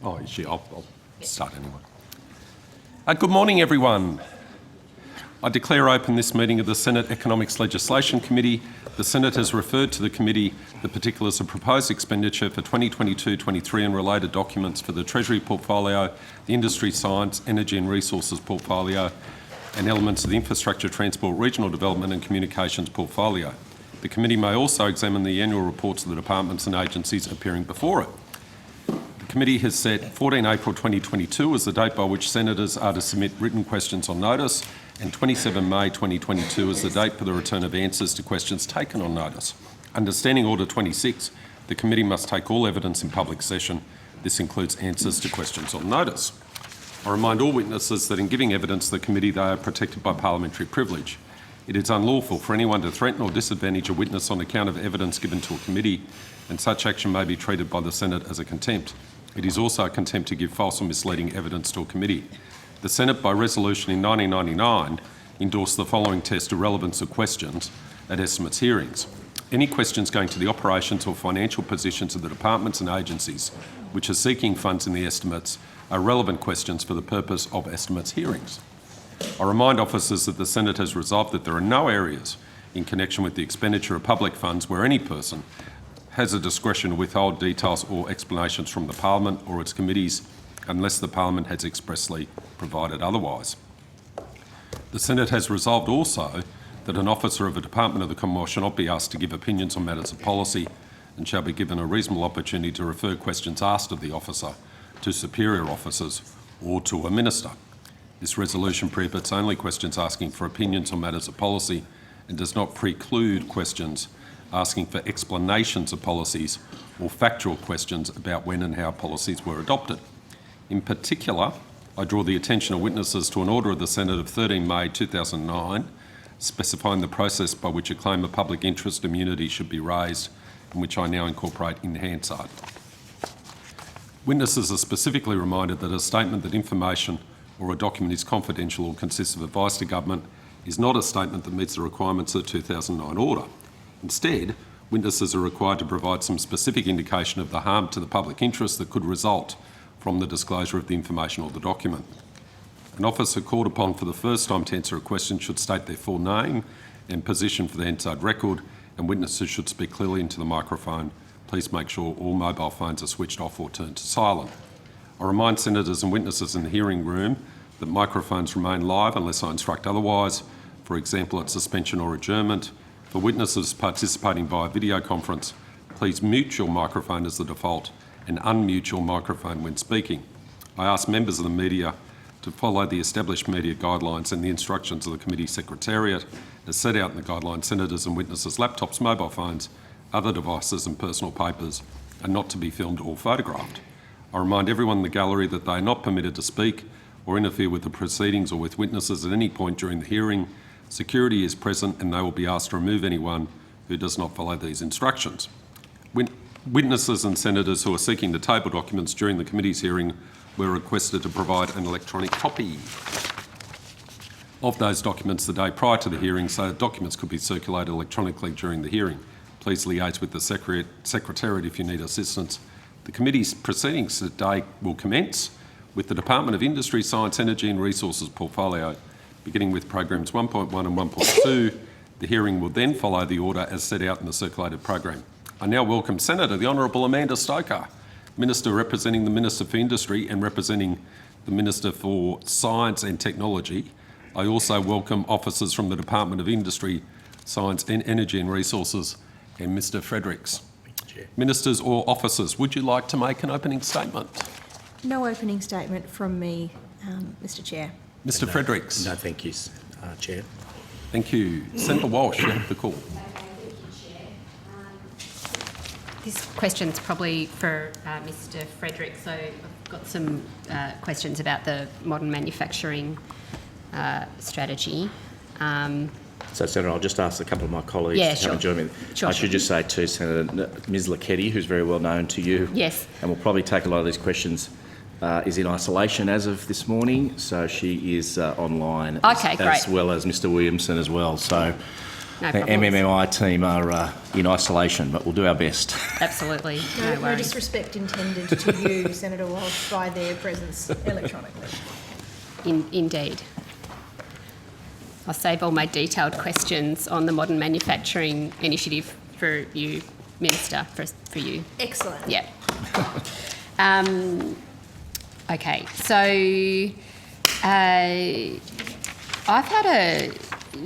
Oh, is she? I'll start anyway. Good morning, everyone. I declare open this meeting of the Senate Economics Legislation Committee. The Senate has referred to the committee the particulars of proposed expenditure for 2022-23 and related documents for the Treasury portfolio, the Industry, Science, Energy and Resources portfolio, and elements of the Infrastructure, Transport, Regional Development and Communications portfolio. The committee may also examine the annual reports of the departments and agencies appearing before it. The committee has set 14 April 2022 as the date by which senators are to submit written questions on notice, and 27 May 2022 as the date for the return of answers to questions taken on notice. Under Standing Order 26, the committee must take all evidence in public session. This includes answers to questions on notice. I remind all witnesses that in giving evidence to the committee, they are protected by parliamentary privilege. It is unlawful for anyone to threaten or disadvantage a witness on account of evidence given to a committee, and such action may be treated by the Senate as a contempt. It is also a contempt to give false or misleading evidence to a committee. The Senate, by resolution in 1999, endorsed the following test of relevance of questions at estimates hearings. Any questions going to the operations or financial positions of the departments and agencies which are seeking funds in the estimates are relevant questions for the purpose of estimates hearings. I remind officers that the Senate has resolved that there are no areas in connection with the expenditure of public funds where any person has a discretion to withhold details or explanations from the Parliament or its committees unless the Parliament has expressly provided otherwise. The Senate has resolved also that an officer of a department of the Commonwealth shall not be asked to give opinions on matters of policy and shall be given a reasonable opportunity to refer questions asked of the officer to superior officers or to a minister. This resolution prohibits only questions asking for opinions on matters of policy and does not preclude questions asking for explanations of policies or factual questions about when and how policies were adopted. In particular, I draw the attention of witnesses to an order of the Senate of 13 May 2009 specifying the process by which a claim of public interest immunity should be raised, and which I now incorporate in Hansard. Witnesses are specifically reminded that a statement that information or a document is confidential or consists of advice to government is not a statement that meets the requirements of the 2009 order. Instead, witnesses are required to provide some specific indication of the harm to the public interest that could result from the disclosure of the information or the document. An officer called upon for the first time to answer a question should state their full name and position for the Hansard record, and witnesses should speak clearly into the microphone. Please make sure all mobile phones are switched off or turned to silent. I remind senators and witnesses in the hearing room that microphones remain live unless I instruct otherwise, for example at suspension or adjournment. For witnesses participating via video conference, please mute your microphone as the default and unmute your microphone when speaking. I ask members of the media to follow the established media guidelines and the instructions of the committee secretariat as set out in the guidelines. Senators and witnesses' laptops, mobile phones, other devices and personal papers are not to be filmed or photographed. I remind everyone in the gallery that they are not permitted to speak or interfere with the proceedings or with witnesses at any point during the hearing. Security is present and they will be asked to remove anyone who does not follow these instructions. Witnesses and senators who are seeking to table documents during the committee's hearing were requested to provide an electronic copy of those documents the day prior to the hearing so that documents could be circulated electronically during the hearing. Please liaise with the Secretariat if you need assistance. The committee's proceedings today will commence with the Department of Industry, Science, Energy and Resources portfolio, beginning with programs 1.1 and 1.2. The hearing will then follow the order as set out in the circulated program. I now welcome Senator the Honourable Amanda Stoker, Minister representing the Minister for Industry and representing the Minister for Science and Technology. I also welcome officers from the Department of Industry, Science and Energy and Resources and Mr Fredericks. Ministers or officers, would you like to make an opening statement? No opening statement from me, Mr Chair. Mr Fredericks. No, thank you, Chair. Thank you. Senator Walsh, you have the call. This question's probably for Mr Fredericks. So I've got some questions about the modern manufacturing strategy. So, Senator, I'll just ask a couple of my colleagues to come and join me. Sure, I should just say too, Senator, Ms Lucchetti, who's very well known to you, yes, and will probably take a lot of these questions, is in isolation as of this morning, so she is online, okay, as well as Mr Williamson as well. So No The problem. MMI team are in isolation, but we'll do our best. Absolutely. No, No no worries. disrespect intended to you, Senator Walsh, by their presence electronically. Indeed. I'll save all my detailed questions on the Modern Manufacturing Initiative for you, Minister, for you. Excellent. Yeah. Okay, so I've had a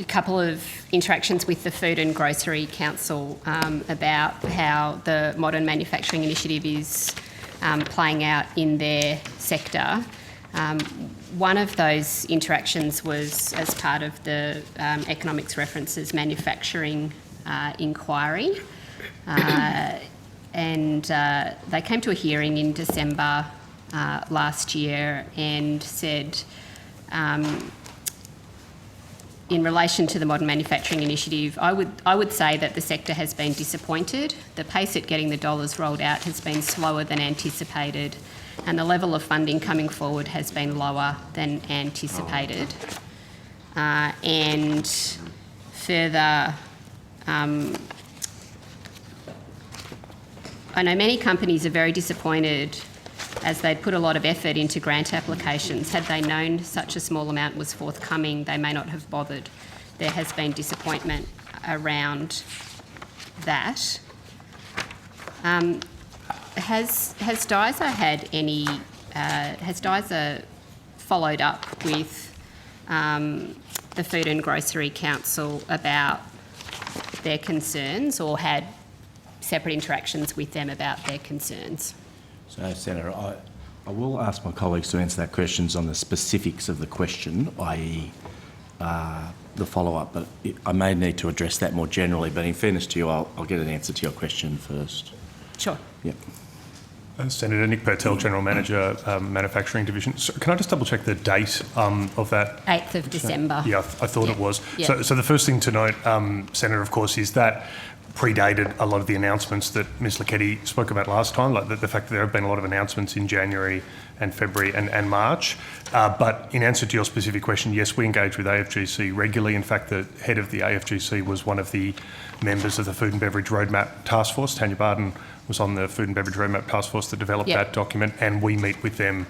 couple of interactions with the Food and Grocery Council about how the Modern Manufacturing Initiative is playing out in their sector. One of those interactions was as part of the Economics References Manufacturing inquiry. And they came to a hearing in December last year and said, in relation to the Modern Manufacturing Initiative, I would say that the sector has been disappointed. The pace at getting the dollars rolled out has been slower than anticipated, and the level of funding coming forward has been lower than anticipated. And further, I know many companies are very disappointed as they'd put a lot of effort into grant applications. Had they known such a small amount was forthcoming, they may not have bothered. There has been disappointment around that. Has DISA had any? Has DISA followed up with the Food and Grocery Council about their concerns, or had separate interactions with them about their concerns? So, Senator, I will ask my colleagues to answer that questions on the specifics of the question, i.e. The follow-up, but I may need to address that more generally, but in fairness to you, I'll get an answer to your question first. Sure. Yep. Senator Nick Purtell, General Manager, Manufacturing Division. So can I just double check the date of that? 8th of December. Yeah, I thought it was. Yeah. So the first thing to note, Senator, of course, is that predated a lot of the announcements that Ms Lucchetti spoke about last time, like the fact that there have been a lot of announcements in January and February and March. But in answer to your specific question, yes, we engage with AFGC regularly. In fact, the head of the AFGC was one of the members of the Food and Beverage Roadmap Task Force. Tanya Barden was on the Food and Beverage Roadmap Task Force that developed that document, and we meet with them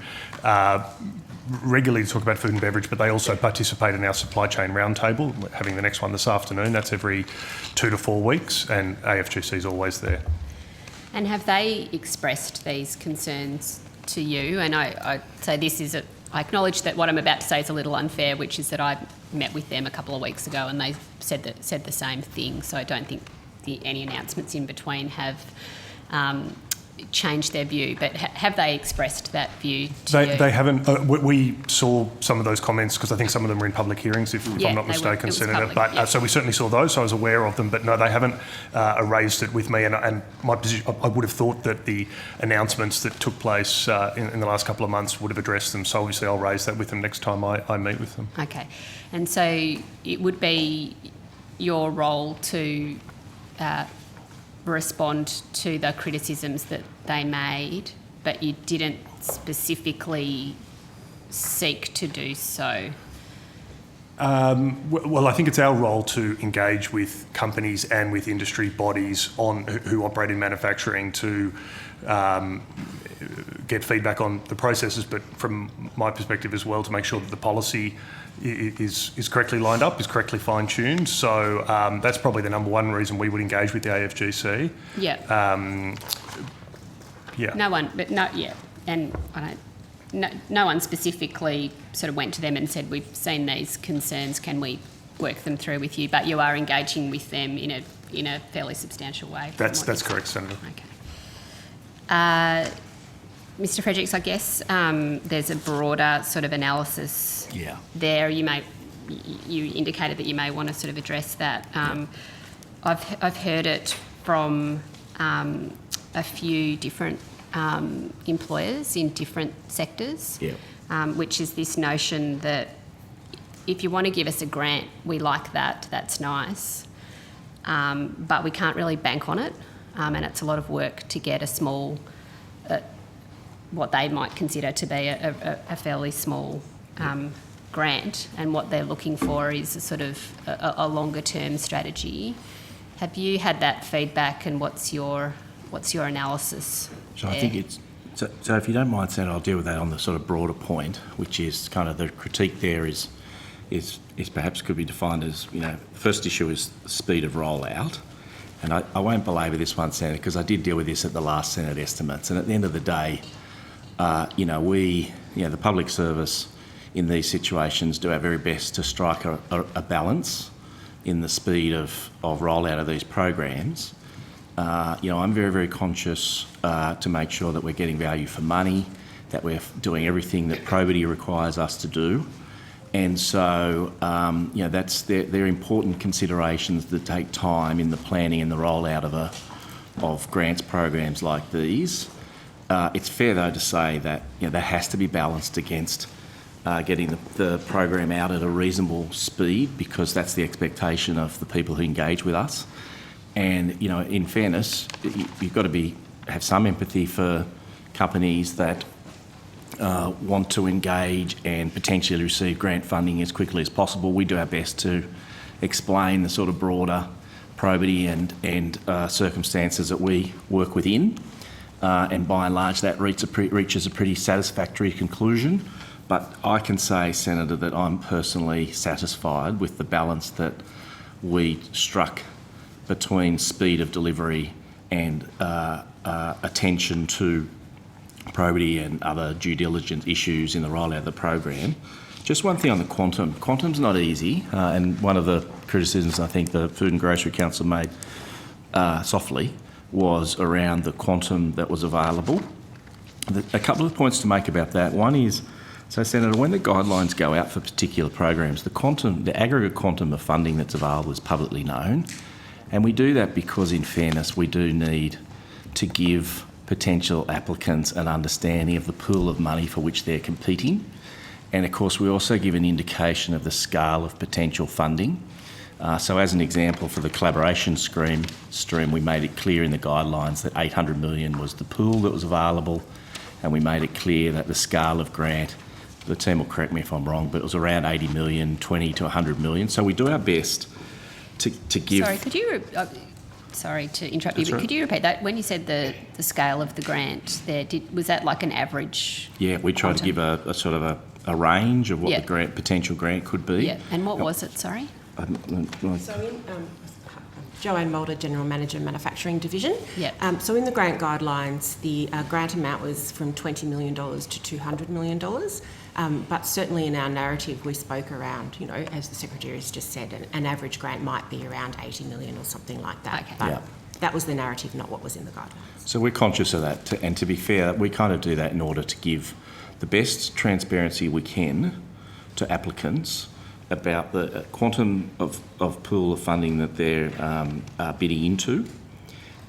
regularly to talk about food and beverage, but they also participate in our supply chain roundtable. We're having the next one this afternoon. That's every 2 to 4 weeks, and AFGC is always there. And have they expressed these concerns to you? And I say this is I acknowledge that what I'm about to say is a little unfair, which is that I met with them a couple of weeks ago and they said the same thing. So I don't think any announcements in between have changed their view, but have they expressed that view to you? They haven't. We saw some of those comments because I think some of them were in public hearings, if I'm not mistaken, Senator. But so we certainly saw those. So I was aware of them, but no, they haven't raised it with me. And my position, I would have thought that the announcements that took place in the last couple of months would have addressed them. So obviously, I'll raise that with them next time I meet with them. Okay, and so it would be your role to respond to the criticisms that they made, but you didn't specifically seek to do so. Well, I think it's our role to engage with companies and with industry bodies who operate in manufacturing to get feedback on the processes, but from my perspective as well, to make sure that the policy is correctly lined up, is correctly fine-tuned. So that's probably the number one reason we would engage with the AFGC. Yeah. Yeah. No one, but no, yeah, and no one specifically sort of went to them and said, we've seen these concerns, can we work them through with you? But you are engaging with them in a fairly substantial way. That's correct, Senator. Okay. Mr. Fredericks, I guess there's a broader sort of analysis there. You indicated that you may want to sort of address that. I've heard it from a few different employers in different sectors, which is this notion that if you want to give us a grant, we like that, that's nice, but we can't really bank on it, and it's a lot of work to get a small, what they might consider to be a fairly small grant and what they're looking for is a sort of a longer term strategy. Have you had that feedback, and what's your analysis? So I there? think it's, so if you don't mind, Senator, I'll deal with that on the sort of broader point, which is kind of the critique there is perhaps could be defined as, you know, the first issue is the speed of rollout. And I won't belabour this one, Senator, because I did deal with this at the last Senate estimates. And at the end of the day, the public service in these situations do our very best to strike a balance in the speed of rollout of these programs. I'm very, very conscious to make sure that we're getting value for money, that we're doing everything that probity requires us to do. And so, they're important considerations that take time in the planning and the rollout of grants programs like these. It's fair, though, to say that that has to be balanced against getting the program out at a reasonable speed, because that's the expectation of the people who engage with us. And in fairness, you've got to have some empathy for companies that want to engage and potentially receive grant funding as quickly as possible. We do our best to explain the sort of broader probity and circumstances that we work within, and by and large that reaches a pretty satisfactory conclusion. But I can say, Senator, that I'm personally satisfied with the balance that we struck between speed of delivery and attention to probity and other due diligence issues in the rollout of the program. Just one thing on the quantum. Quantum's not easy, and one of the criticisms I think the Food and Grocery Council made softly was around the quantum that was available. A couple of points to make about that. One is, so Senator, when the guidelines go out for particular programs, the aggregate quantum of funding that's available is publicly known. And we do that because, in fairness, we do need to give potential applicants an understanding of the pool of money for which they're competing. And of course, we also give an indication of the scale of potential funding. So as an example, for the collaboration stream, we made it clear in the guidelines that 800 million was the pool that was available, and we made it clear that the scale of grant, the team will correct me if I'm wrong, but it was around 80 million, 20 to 100 million. So we do our best to give... Sorry, could you... sorry to interrupt you, but could you repeat that? When you said the scale of the grant there, was that like an average? Yeah, we try to give a sort of a range of what the potential grant could be. Yeah, and what was it, sorry? So Joanne Mulder, General Manager, Manufacturing Division. Yeah. So in the grant guidelines, the grant amount was from $20 million to $200 million. But certainly in our narrative, we spoke around, as the Secretary has just said, an average grant might be around 80 million or something like that. Okay. But that was the narrative, not what was in the guidelines. So we're conscious of that. And to be fair, we kind of do that in order to give the best transparency we can to applicants about the quantum of pool of funding that they're bidding into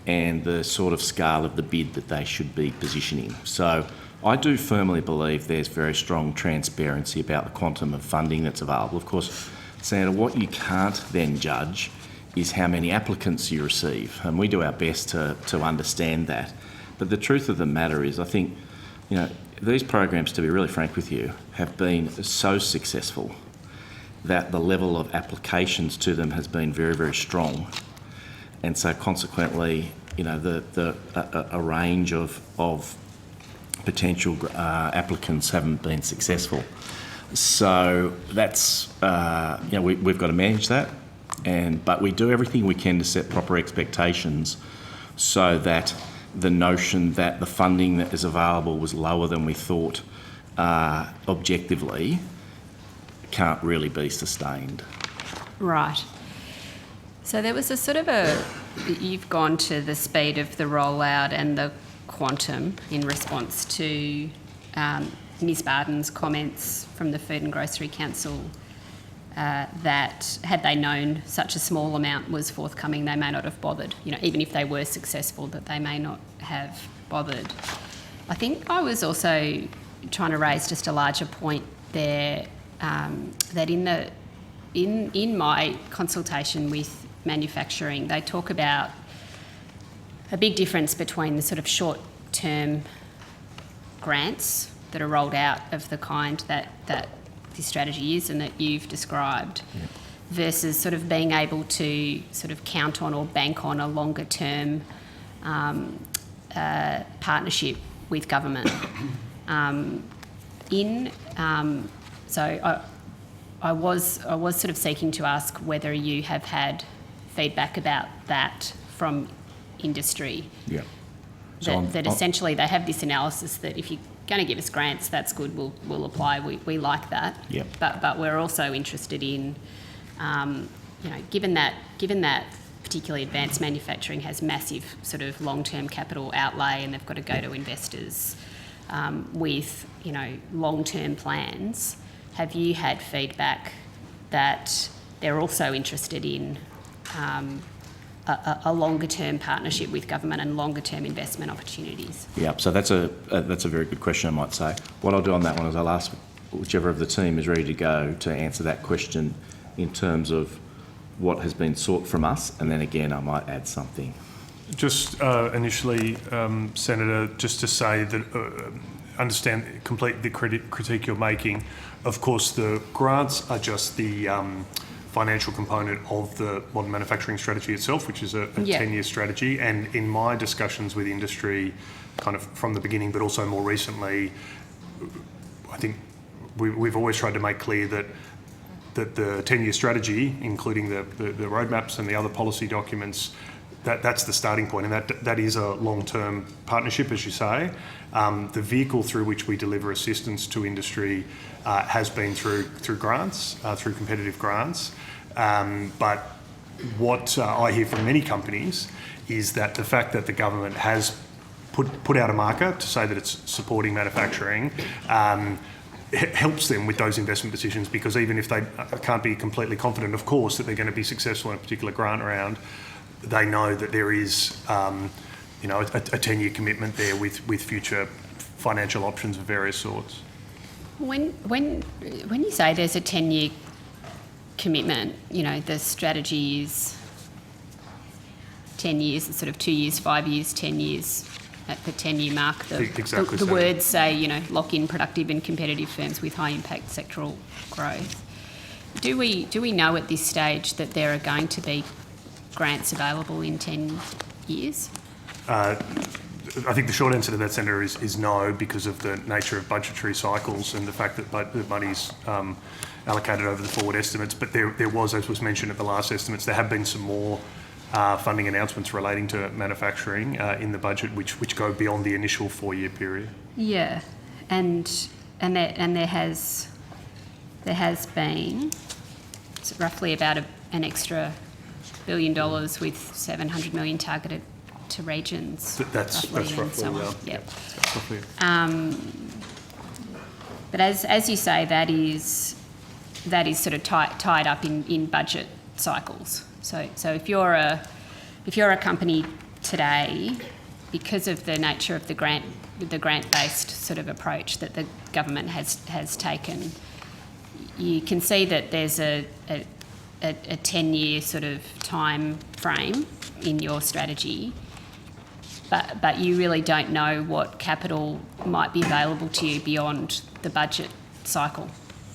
and the sort of scale of the bid that they should be positioning. So I do firmly believe there's very strong transparency about the quantum of funding that's available. Of course, Senator, what you can't then judge is how many applicants you receive, and we do our best to understand that. But the truth of the matter is, I think, these programs, to be really frank with you, have been so successful that the level of applications to them has been very, very strong. And so consequently, a range of potential applicants haven't been successful. So that's, we've got to manage that. But we do everything we can to set proper expectations so that the notion that the funding that is available was lower than we thought objectively can't really be sustained. Right. So there was a sort of you've gone to the speed of the rollout and the quantum in response to Ms Barden's comments from the Food and Grocery Council that had they known such a small amount was forthcoming, they may not have bothered, even if they were successful, that they may not have bothered. I think I was also trying to raise just a larger point there, that in my consultation with manufacturing, they talk about a big difference between the sort of short-term grants that are rolled out of the kind that this strategy is and that you've described, versus sort of being able to sort of count on or bank on a longer term partnership with government. So I was sort of seeking to ask whether you have had feedback about that from industry. Yeah. That essentially they have this analysis that if you're going to give us grants, that's good. We'll apply. We like that. Yep. But we're also interested in, given that particularly advanced manufacturing has massive sort of long-term capital outlay, and they've got to go to investors with long-term plans. Have you had feedback that they're also interested in a longer-term partnership with government and longer-term investment opportunities? Yeah, so that's a very good question, I might say. What I'll do on that one is I'll ask whichever of the team is ready to go to answer that question in terms of what has been sought from us, and then again I might add something. Just initially, Senator, just to say that understand complete the critique you're making. Of course, the grants are just the financial component of the modern manufacturing strategy itself, which is a 10-year strategy. And in my discussions with industry, kind of from the beginning, but also more recently, I think we've always tried to make clear that the 10-year strategy, including the roadmaps and the other policy documents, that's the starting point, and that is a long-term partnership, as you say. The vehicle through which we deliver assistance to industry has been through grants, through competitive grants. But what I hear from many companies is that the fact that the government has put out a marker to say that it's supporting manufacturing helps them with those investment decisions, because even if they can't be completely confident, of course, that they're going to be successful in a particular grant round, they know that there is, a 10-year commitment there with future financial options of various sorts. When you say there's a 10-year commitment, the strategy is 10 years, sort of 2 years, 5 years, 10 years. At the 10-year mark, the words say, lock in productive and competitive firms with high impact sectoral growth. Do we know at this stage that there are going to be grants available in 10 years? I think the short answer to that, Senator, is no, because of the nature of budgetary cycles and the fact that the money's allocated over the forward estimates. But there was, as was mentioned at the last estimates, there have been some more funding announcements relating to manufacturing in the budget, which go beyond the initial 4-year period. Yeah, and there has been roughly about an extra $1 billion with $700 million targeted to regions. That's roughly, and so on. Yeah. Yep. That's roughly. But as you say, that is sort of tied up in budget cycles. So if you're a company today, because of the nature of the grant-based sort of approach that the government has taken, you can see that there's a 10-year sort of time frame in your strategy, but you really don't know what capital might be available to you beyond the budget cycle.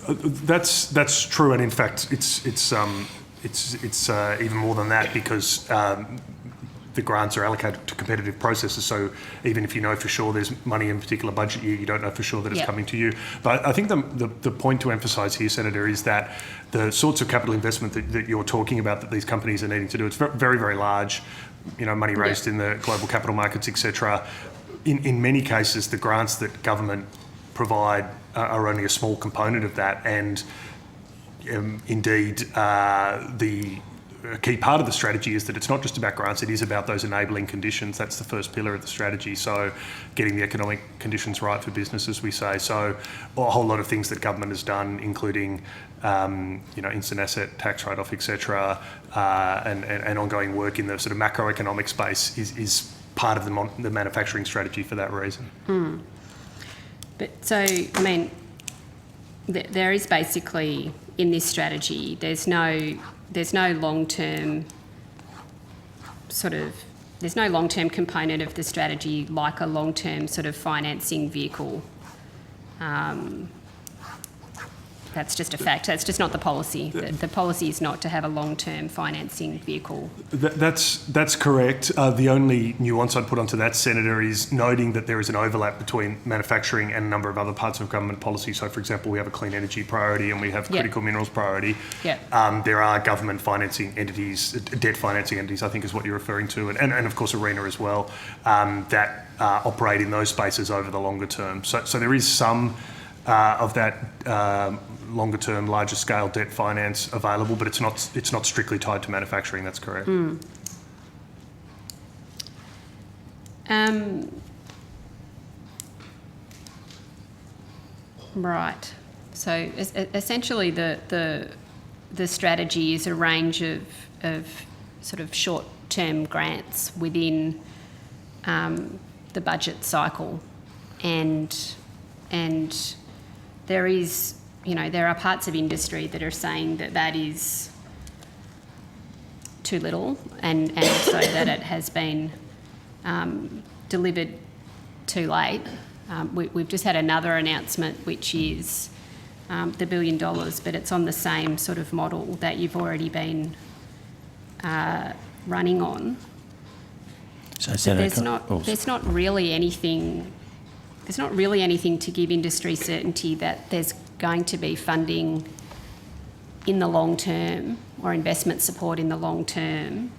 That's true, and in fact, it's even more than that, because the grants are allocated to competitive processes. So even if you know for sure there's money in a particular budget year, you don't know for sure that it's coming to you. But I think the point to emphasise here, Senator, is that the sorts of capital investment that you're talking about that these companies are needing to do, it's very, very large. Money raised in the global capital markets, etc. In many cases, the grants that government provide are only a small component of that, and indeed, a key part of the strategy is that it's not just about grants, it is about those enabling conditions. That's the first pillar of the strategy. So getting the economic conditions right for business, as we say. So a whole lot of things that government has done, including instant asset tax write-off, etc., and ongoing work in the sort of macroeconomic space is part of the manufacturing strategy for that reason. But so, I mean, there is basically, in this strategy, there's no long-term component of the strategy like a long-term sort of financing vehicle. That's just a fact. That's just not the policy. The policy is not to have a long-term financing vehicle. That's correct. The only nuance I'd put onto that, Senator, is noting that there is an overlap between manufacturing and a number of other parts of government policy. So, for example, we have a clean energy priority and we have critical minerals priority. There are government financing entities, debt financing entities, I think is what you're referring to, and of course ARENA as well, that operate in those spaces over the longer term. So there is some of that longer term, larger scale debt finance available, but it's not strictly tied to manufacturing. That's correct. Right. So essentially, the strategy is a range of sort of short-term grants within the budget cycle, and there is, there are parts of industry that are saying that is too little, and also that it has been delivered too late. We've just had another announcement, which is the $1 billion, but it's on the same sort of model that you've already been running on. So, Senator, there's not really anything to give industry certainty that there's going to be funding in the long term or investment support in the long term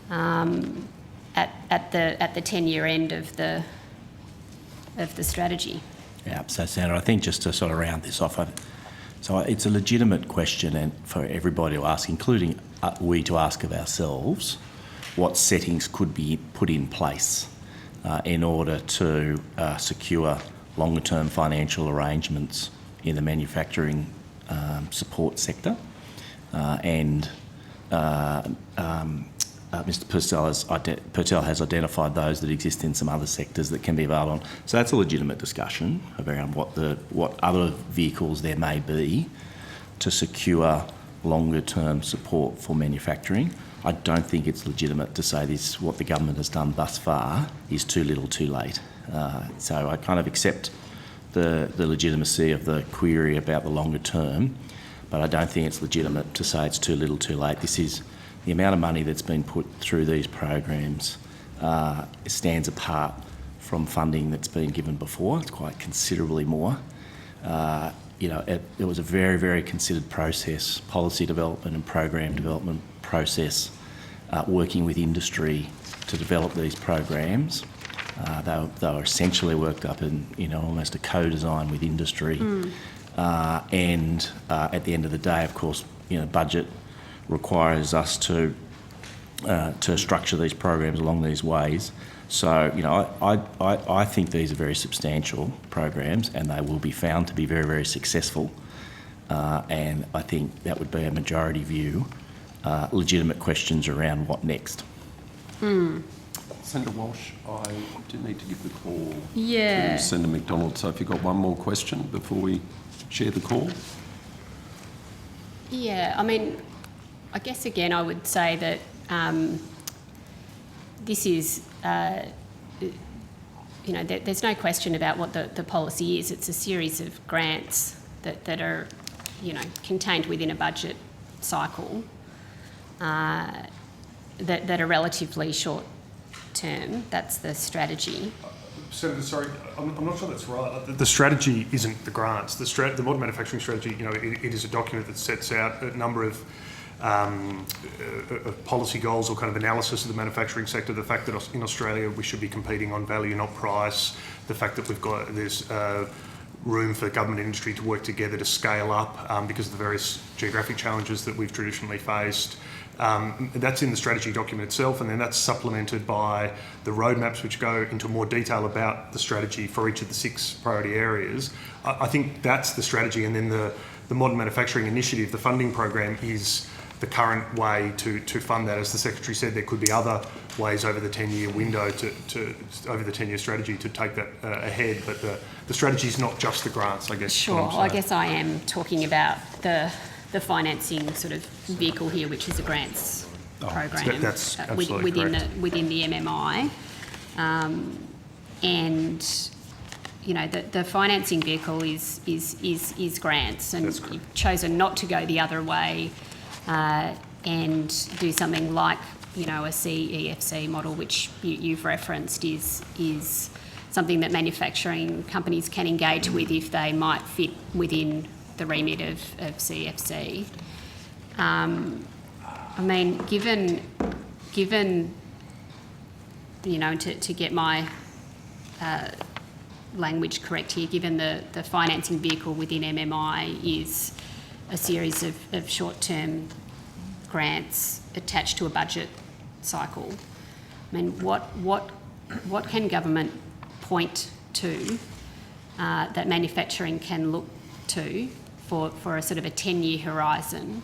at the 10-year end of the strategy. Yeah, so Senator, I think just to sort of round this off, so it's a legitimate question and for everybody to ask, including we to ask of ourselves, what settings could be put in place in order to secure longer-term financial arrangements in the manufacturing support sector. Mr. Purcell has identified those that exist in some other sectors that can be available on. So that's a legitimate discussion around what other vehicles there may be to secure longer-term support for manufacturing. I don't think it's legitimate to say this, what the government has done thus far is too little too late. So I kind of accept the legitimacy of the query about the longer term, but I don't think it's legitimate to say it's too little too late. This is the amount of money that's been put through these programs stands apart from funding that's been given before. It's quite considerably more. It was a very, very considered process, policy development and program development process, working with industry to develop these programs. They were essentially worked up in almost a co-design with industry. And at the end of the day, of course, budget requires us to structure these programs along these ways. So, I think these are very substantial programs and they will be found to be very, very successful. And I think that would be a majority view. Legitimate questions around what next. Senator Walsh, I do need to give the call to Senator McDonald. So if you've got one more question before we share the call. Yeah, I mean, I guess again I would say that this is, there's no question about what the policy is. It's a series of grants that are, contained within a budget cycle that are relatively short term. That's the strategy. Senator, sorry, I'm not sure that's right. The strategy isn't the grants. The modern manufacturing strategy, it is a document that sets out a number of policy goals or kind of analysis of the manufacturing sector. The fact that in Australia we should be competing on value, not price. The fact that there's room for government and industry to work together to scale up because of the various geographic challenges that we've traditionally faced. That's in the strategy document itself, and then that's supplemented by the roadmaps which go into more detail about the strategy for each of the 6 priority areas. I think that's the strategy, and then the Modern Manufacturing Initiative, the funding program, is the current way to fund that. As the Secretary said, there could be other ways over the 10-year window over the 10-year strategy to take that ahead, but the strategy is not just the grants, I guess. Sure, I guess I am talking about the financing sort of vehicle here, which is a grants program that's absolutely within the MMI, and the financing vehicle is grants, and you've chosen not to go the other way and do something like, a CEFC model, which you've referenced, is something that manufacturing companies can engage with if they might fit within the remit of CEFC. Given to get my language correct here, given the financing vehicle within MMI is a series of short-term grants attached to a budget cycle, what can government point to that manufacturing can look to for a sort of a 10-year horizon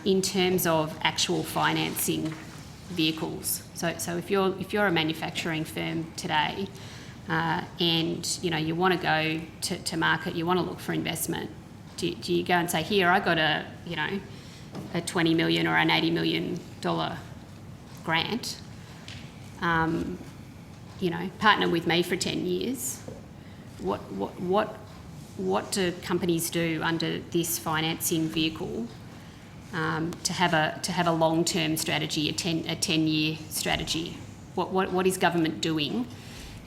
in terms of actual financing vehicles? So if you're a manufacturing firm today and you want to go to market, you want to look for investment, do you go and say, here, I got a $20 million or an $80 million grant, partner with me for 10 years? What do companies do under this financing vehicle to have a long-term strategy, a 10-year strategy? What is government doing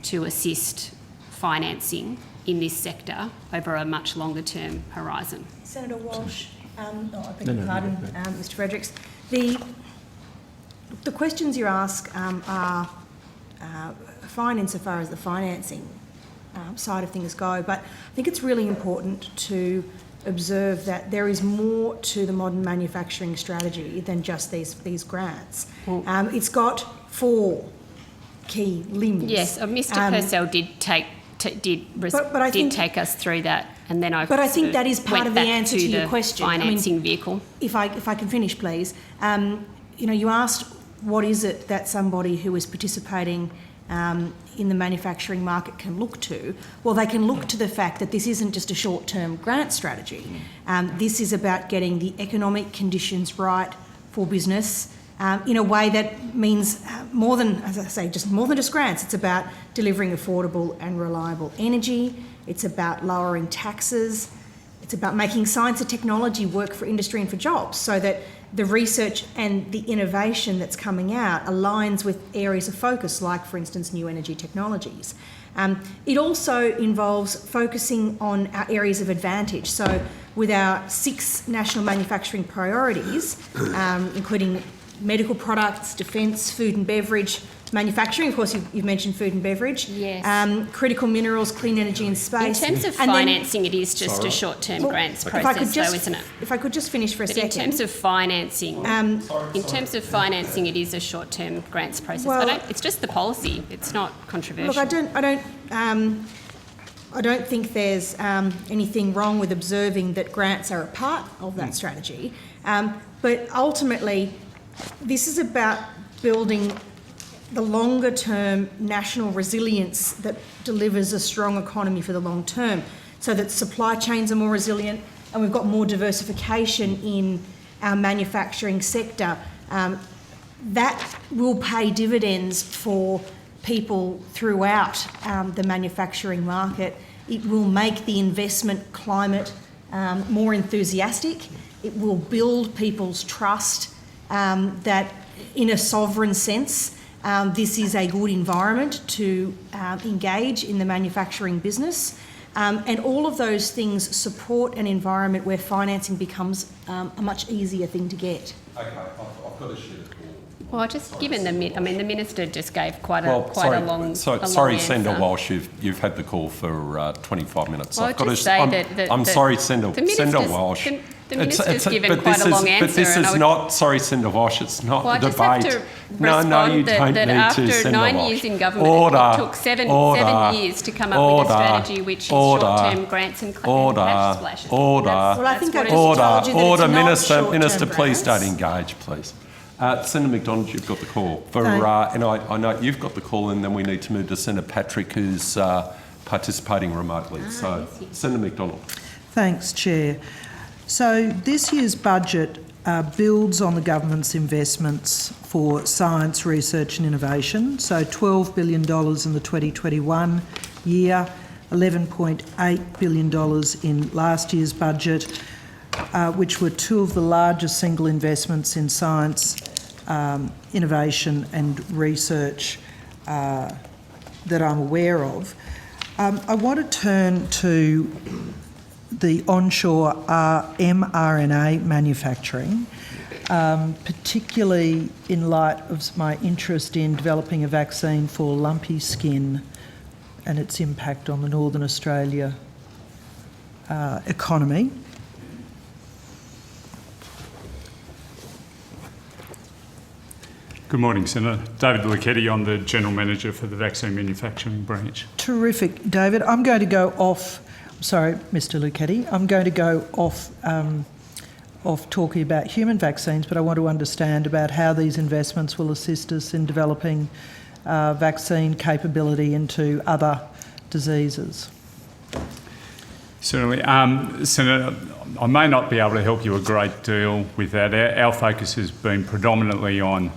to assist financing in this sector over a much longer-term horizon? Senator Walsh, I beg your pardon, Mr. Fredericks. The questions you ask are fine insofar as the financing side of things go, but I think it's really important to observe that there is more to the modern manufacturing strategy than just these grants. It's got 4 key limbs. Yes, Mr. Purcell did take us through that, and then I think that is part of the answer to your question. Financing vehicle. If I can finish, please. You asked what is it that somebody who is participating in the manufacturing market can look to. Well, they can look to the fact that this isn't just a short-term grant strategy. This is about getting the economic conditions right for business in a way that means more than, as I say, more than just grants. It's about delivering affordable and reliable energy. It's about lowering taxes. It's about making science and technology work for industry and for jobs, so that the research and the innovation that's coming out aligns with areas of focus, like, for instance, new energy technologies. It also involves focusing on our areas of advantage. So with our 6 national manufacturing priorities, including medical products, defence, food and beverage, manufacturing, of course you've mentioned food and beverage, yes. Critical minerals, clean energy and space. In terms of financing, it is just a short-term grants process, though, isn't it? If I could just finish for a second. In terms of financing, it is a short-term grants process. Well, it's just the policy. It's not controversial. Look, I don't think there's anything wrong with observing that grants are a part of that strategy, but ultimately, this is about building the longer-term national resilience that delivers a strong economy for the long term, so that supply chains are more resilient and we've got more diversification in our manufacturing sector. That will pay dividends for people throughout the manufacturing market. It will make the investment climate more enthusiastic. It will build people's trust that, in a sovereign sense, this is a good environment to engage in the manufacturing business. And all of those things support an environment where financing becomes a much easier thing to get. Okay, I've got to share the call. Well, just given the Minister just gave quite a long Sorry, answer. Senator Walsh, you've had the call for 25 minutes. Well, I'm sorry, Senator Walsh. The Minister's given quite a long answer. But this is not, sorry, Senator Walsh, it's not a debate. I just have to respond you don't that need after to, Senator 9 Walsh. years in government, it took seven years to come up with a strategy which is short-term grants and cash splashes. Well, I think I just told you that it's not Minister, please grants. don't engage, please. Senator McDonald, you've got the call. And I know you've got the call, and then we need to move to Senator Patrick, who's participating remotely. So, yes. Senator McDonald. Thanks, Chair. So this year's budget builds on the government's investments for science, research and innovation. So $12 billion in the 2021 year, $11.8 billion in last year's budget, which were two of the largest single investments in science, innovation and research that I'm aware of. I want to turn to the onshore mRNA manufacturing, particularly in light of my interest in developing a vaccine for lumpy skin and its impact on the Northern Australia economy. Good morning, Senator. David Lucchetti, I'm the General Manager for the Vaccine Manufacturing Branch. Terrific, David. I'm going to go off, sorry, Mr Lucchetti, I'm going to go off talking about human vaccines, but I want to understand about how these investments will assist us in developing vaccine capability into other diseases. Certainly. Senator, I may not be able to help you a great deal with that. Our focus has been predominantly on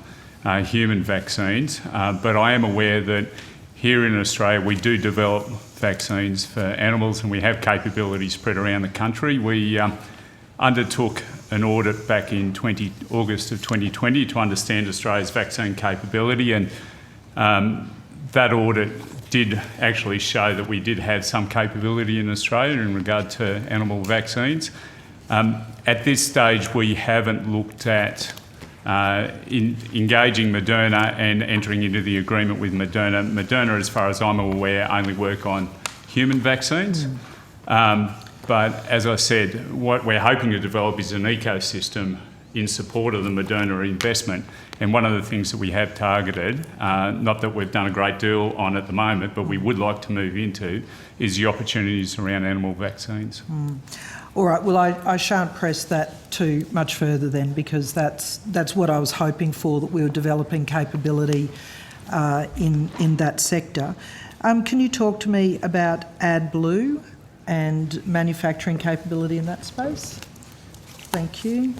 human vaccines, but I am aware that here in Australia we do develop vaccines for animals and we have capabilities spread around the country. We undertook an audit back in August of 2020 to understand Australia's vaccine capability, and that audit did actually show that we did have some capability in Australia in regard to animal vaccines. At this stage we haven't looked at engaging Moderna and entering into the agreement with Moderna. Moderna, as far as I'm aware, only work on human vaccines. But as I said, what we're hoping to develop is an ecosystem in support of the Moderna investment. And one of the things that we have targeted, not that we've done a great deal on at the moment, but we would like to move into, is the opportunities around animal vaccines. All right, well, I shan't press that too much further then, because that's what I was hoping for, that we were developing capability in that sector. Can you talk to me about AdBlue and manufacturing capability in that space? Thank you.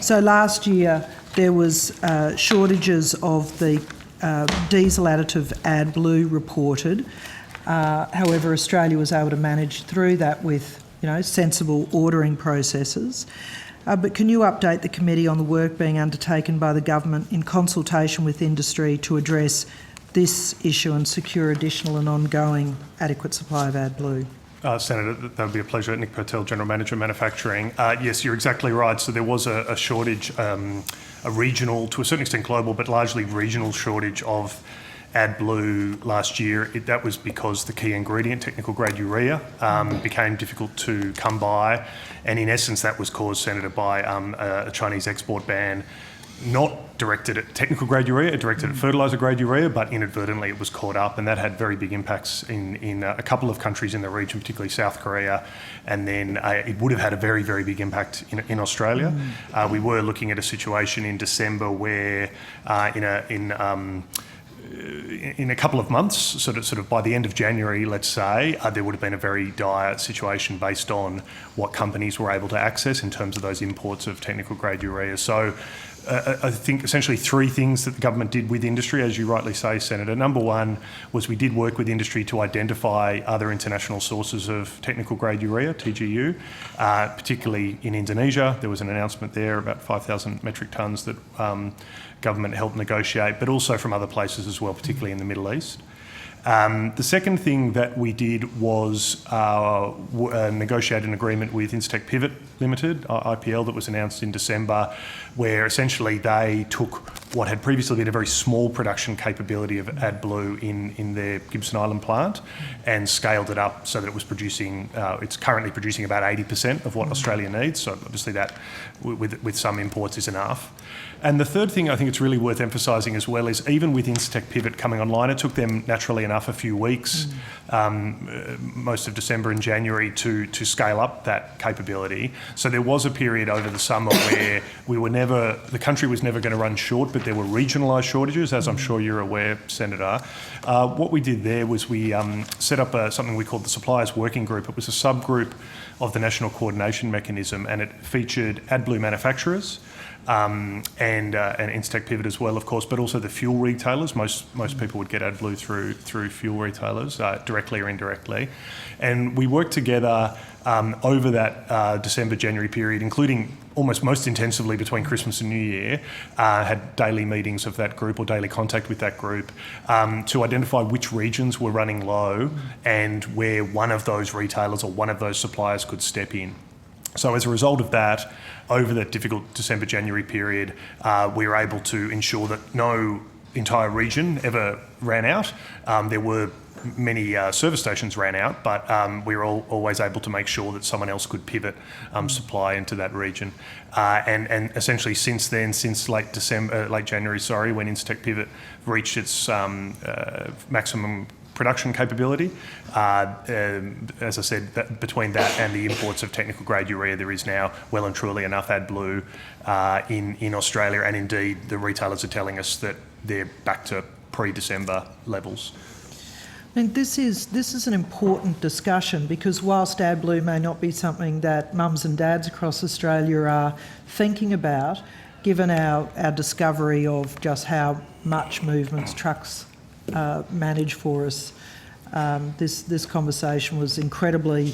So last year there was shortages of the diesel additive AdBlue reported. However, Australia was able to manage through that with sensible ordering processes. But can you update the committee on the work being undertaken by the government in consultation with industry to address this issue and secure additional and ongoing adequate supply of AdBlue? Senator, that would be a pleasure. Nick Purtell, General Manager Manufacturing. Yes, you're exactly right. So there was a shortage, a regional, to a certain extent global, but largely regional shortage of AdBlue last year. That was because the key ingredient, technical grade urea, became difficult to come by. And in essence, that was caused, Senator, by a Chinese export ban, not directed at technical grade urea, directed at fertiliser grade urea, but inadvertently it was caught up, and that had very big impacts in a couple of countries in the region, particularly South Korea, and then it would have had a very, very big impact in Australia. We were looking at a situation in December where in a couple of months, sort of by the end of January, let's say, there would have been a very dire situation based on what companies were able to access in terms of those imports of technical grade urea. So I think essentially three things that the government did with industry, as you rightly say, Senator. Number one was we did work with industry to identify other international sources of technical grade urea, TGU, particularly in Indonesia. There was an announcement there about 5,000 metric tonnes that government helped negotiate, but also from other places as well, particularly in the Middle East. The second thing that we did was negotiate an agreement with Incitec Pivot Limited, IPL, that was announced in December, where essentially they took what had previously been a very small production capability of AdBlue in their Gibson Island plant and scaled it up so that it was producing, it's currently producing about 80% of what Australia needs, so obviously that with some imports is enough. And the third thing I think it's really worth emphasising as well is even with Incitec Pivot coming online, it took them naturally enough a few weeks, most of December and January, to scale up that capability. So there was a period over the summer where the country was never going to run short, but that there were regionalised shortages, as I'm sure you're aware, Senator. What we did there was we set up something we called the Suppliers Working Group. It was a subgroup of the National Coordination Mechanism, and it featured AdBlue manufacturers, and Incitec Pivot as well, of course, but also the fuel retailers. Most people would get AdBlue through fuel retailers, directly or indirectly. And we worked together over that December-January period, including almost most intensively between Christmas and New Year, had daily meetings of that group or daily contact with that group to identify which regions were running low and where one of those retailers or one of those suppliers could step in. So as a result of that, over that difficult December-January period, we were able to ensure that no entire region ever ran out. There were many service stations ran out, but we were always able to make sure that someone else could pivot supply into that region. And essentially since then, since late January, when Incitec Pivot reached its maximum production capability. As I said, between that and the imports of technical grade urea, there is now well and truly enough AdBlue in Australia, and indeed the retailers are telling us that they're back to pre-December levels. I mean, this is an important discussion, because whilst AdBlue may not be something that mums and dads across Australia are thinking about, given our discovery of just how much movements trucks manage for us, this conversation was incredibly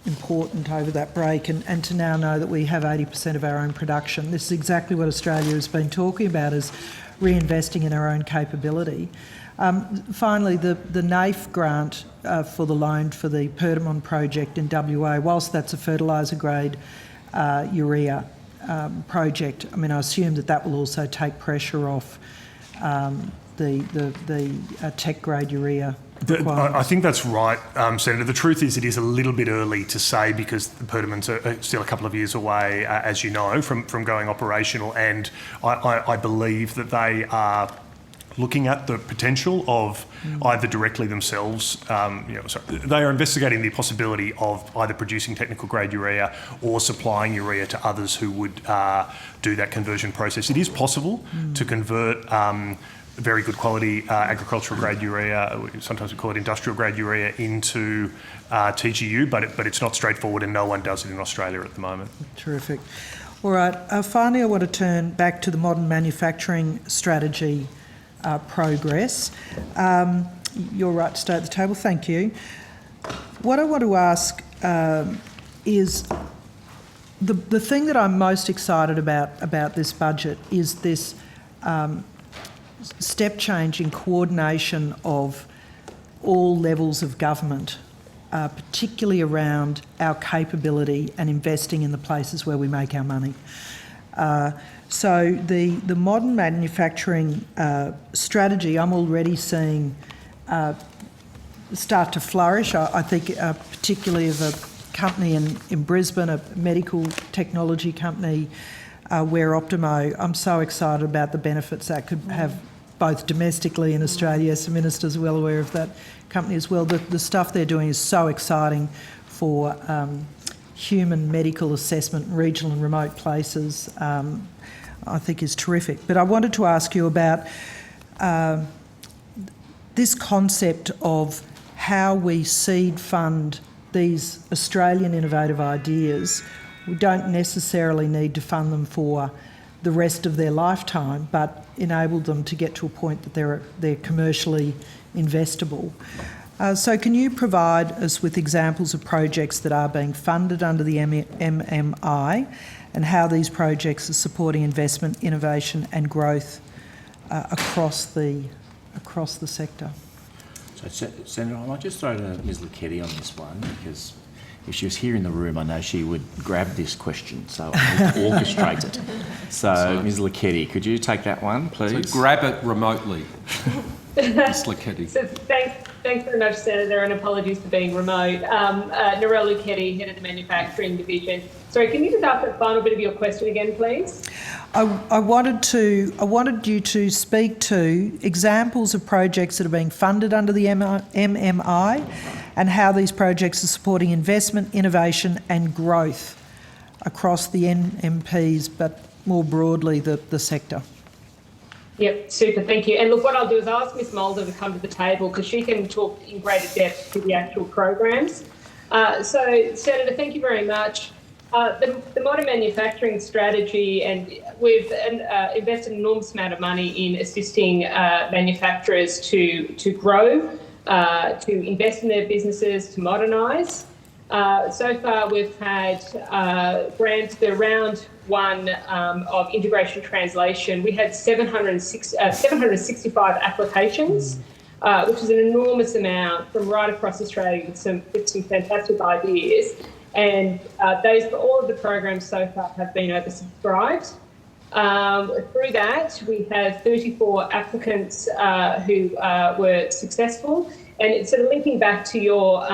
important over that break, and to now know that we have 80% of our own production. This is exactly what Australia has been talking about, is reinvesting in our own capability. Finally, the NAIF grant for the loan for the Perdaman project in WA, whilst that's a fertiliser grade urea project, I mean, I assume that will also take pressure off the tech grade urea. I think that's right, Senator. The truth is it is a little bit early to say, because the Perdamans are still a couple of years away, as you know, from going operational, and I believe that they are looking at the potential of either directly themselves, they are investigating the possibility of either producing technical grade urea or supplying urea to others who would do that conversion process. It is possible to convert very good quality agricultural grade urea, sometimes we call it industrial grade urea, into TGU, but it's not straightforward, and no one does it in Australia at the moment. Terrific. All right, finally I want to turn back to the modern manufacturing strategy progress. You're right to stay at the table, thank you. What I want to ask is, the thing that I'm most excited about this budget is this step change in coordination of all levels of government, particularly around our capability and investing in the places where we make our money. So the modern manufacturing strategy, I'm already seeing start to flourish. I think particularly of a company in Brisbane, a medical technology company, Ware Optimo. I'm so excited about the benefits that could have both domestically in Australia. As the Minister's well aware of that company as well. The stuff they're doing is so exciting for human medical assessment in regional and remote places. I think is terrific. But I wanted to ask you about this concept of how we seed fund these Australian innovative ideas. We don't necessarily need to fund them for the rest of their lifetime, but enable them to get to a point that they're commercially investable. So can you provide us with examples of projects that are being funded under the MMI, and how these projects are supporting investment, innovation and growth across the sector? So, Senator, I might just throw to Ms Lucchetti on this one, because if she was here in the room, I know she would grab this question, so I need to orchestrate it. So, Ms Lucchetti, could you take that one, please? So grab it remotely, Ms Lucchetti. So thanks very much, Senator, and apologies for being remote. Narelle Lucchetti, Head of the Manufacturing Division. Sorry, can you just ask that final bit of your question again, please? I wanted you to speak to examples of projects that are being funded under the MMI, and how these projects are supporting investment, innovation and growth across the NMPs, but more broadly the sector. Yep, super, thank you. And look, what I'll do is I'll ask Ms Mulder to come to the table because she can talk in greater depth to the actual programs. So, Senator, thank you very much. The modern manufacturing strategy, and we've invested an enormous amount of money in assisting manufacturers to grow, to invest in their businesses, to modernise. So far, we've had grants for round one of integration translation. We had 765 applications, which is an enormous amount from right across Australia with some fantastic ideas. And all of the programs so far have been oversubscribed. Through that, we have 34 applicants who were successful. And it's sort of linking back to your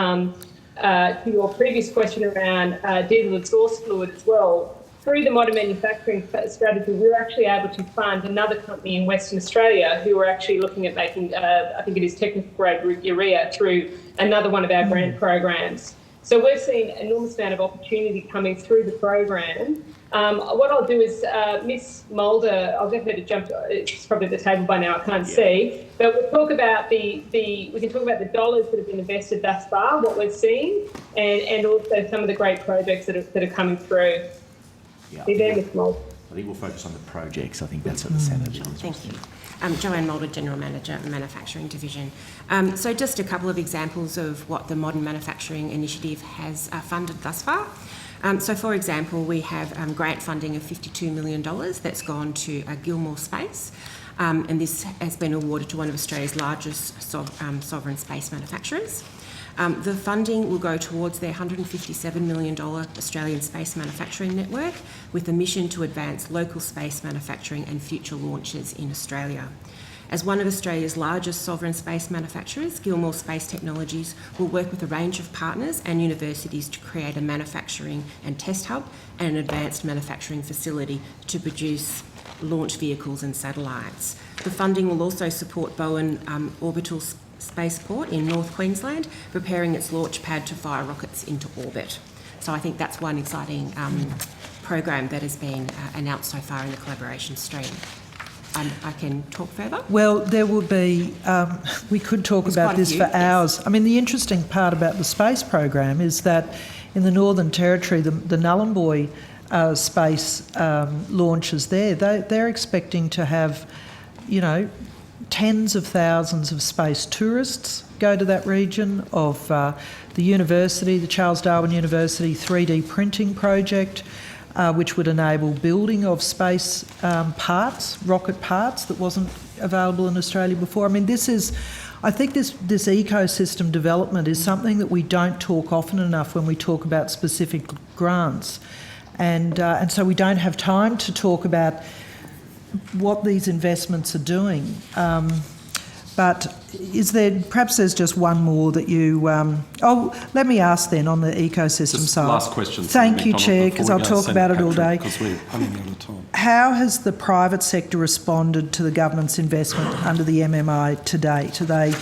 previous question around diesel exhaust fluid as well. Through the modern manufacturing strategy, we were actually able to fund another company in Western Australia who were actually looking at making, I think it is technical grade urea through another one of our grant programs. So we've seen an enormous amount of opportunity coming through the program. What I'll do is, Ms Mulder, I'll get her to jump. It's probably at the table by now. I can't see, but we'll talk about we can talk about the dollars that have been invested thus far, what we're seeing, and also some of the great projects that are coming through. Yeah. Be there, Ms Mulder. I think we'll focus on the projects. I think that's what the Senator is. Thank you. Joanne Mulder, General Manager, Manufacturing Division. So just a couple of examples of what the Modern Manufacturing Initiative has funded thus far. So, for example, we have grant funding of $52 million that's gone to Gilmore Space, and this has been awarded to one of Australia's largest sovereign space manufacturers. The funding will go towards their $157 million Australian space manufacturing network with a mission to advance local space manufacturing and future launches in Australia. As one of Australia's largest sovereign space manufacturers, Gilmore Space Technologies will work with a range of partners and universities to create a manufacturing and test hub and an advanced manufacturing facility to produce launch vehicles and satellites. The funding will also support Bowen Orbital Spaceport in North Queensland, preparing its launch pad to fire rockets into orbit. So I think that's one exciting program that has been announced so far in the collaboration stream. I can talk further. Well, there will be, we could talk about this for hours. I mean, the interesting part about the space program is that in the Northern Territory, the Nullarbor space launches there, they're expecting to have, tens of thousands of space tourists go to that region, of the university, the Charles Darwin University 3D printing project, which would enable building of space parts, rocket parts, that wasn't available in Australia before. I mean, I think this ecosystem development is something that we don't talk often enough when we talk about specific grants. And so we don't have time to talk about what these investments are doing. But perhaps there's just one more that you... let me ask then on the ecosystem Just side. last question. Thank you, Chair, because I'll talk about it all day. Because we're running out of time. How has the private sector responded to the government's investment under the MMI to date? Are they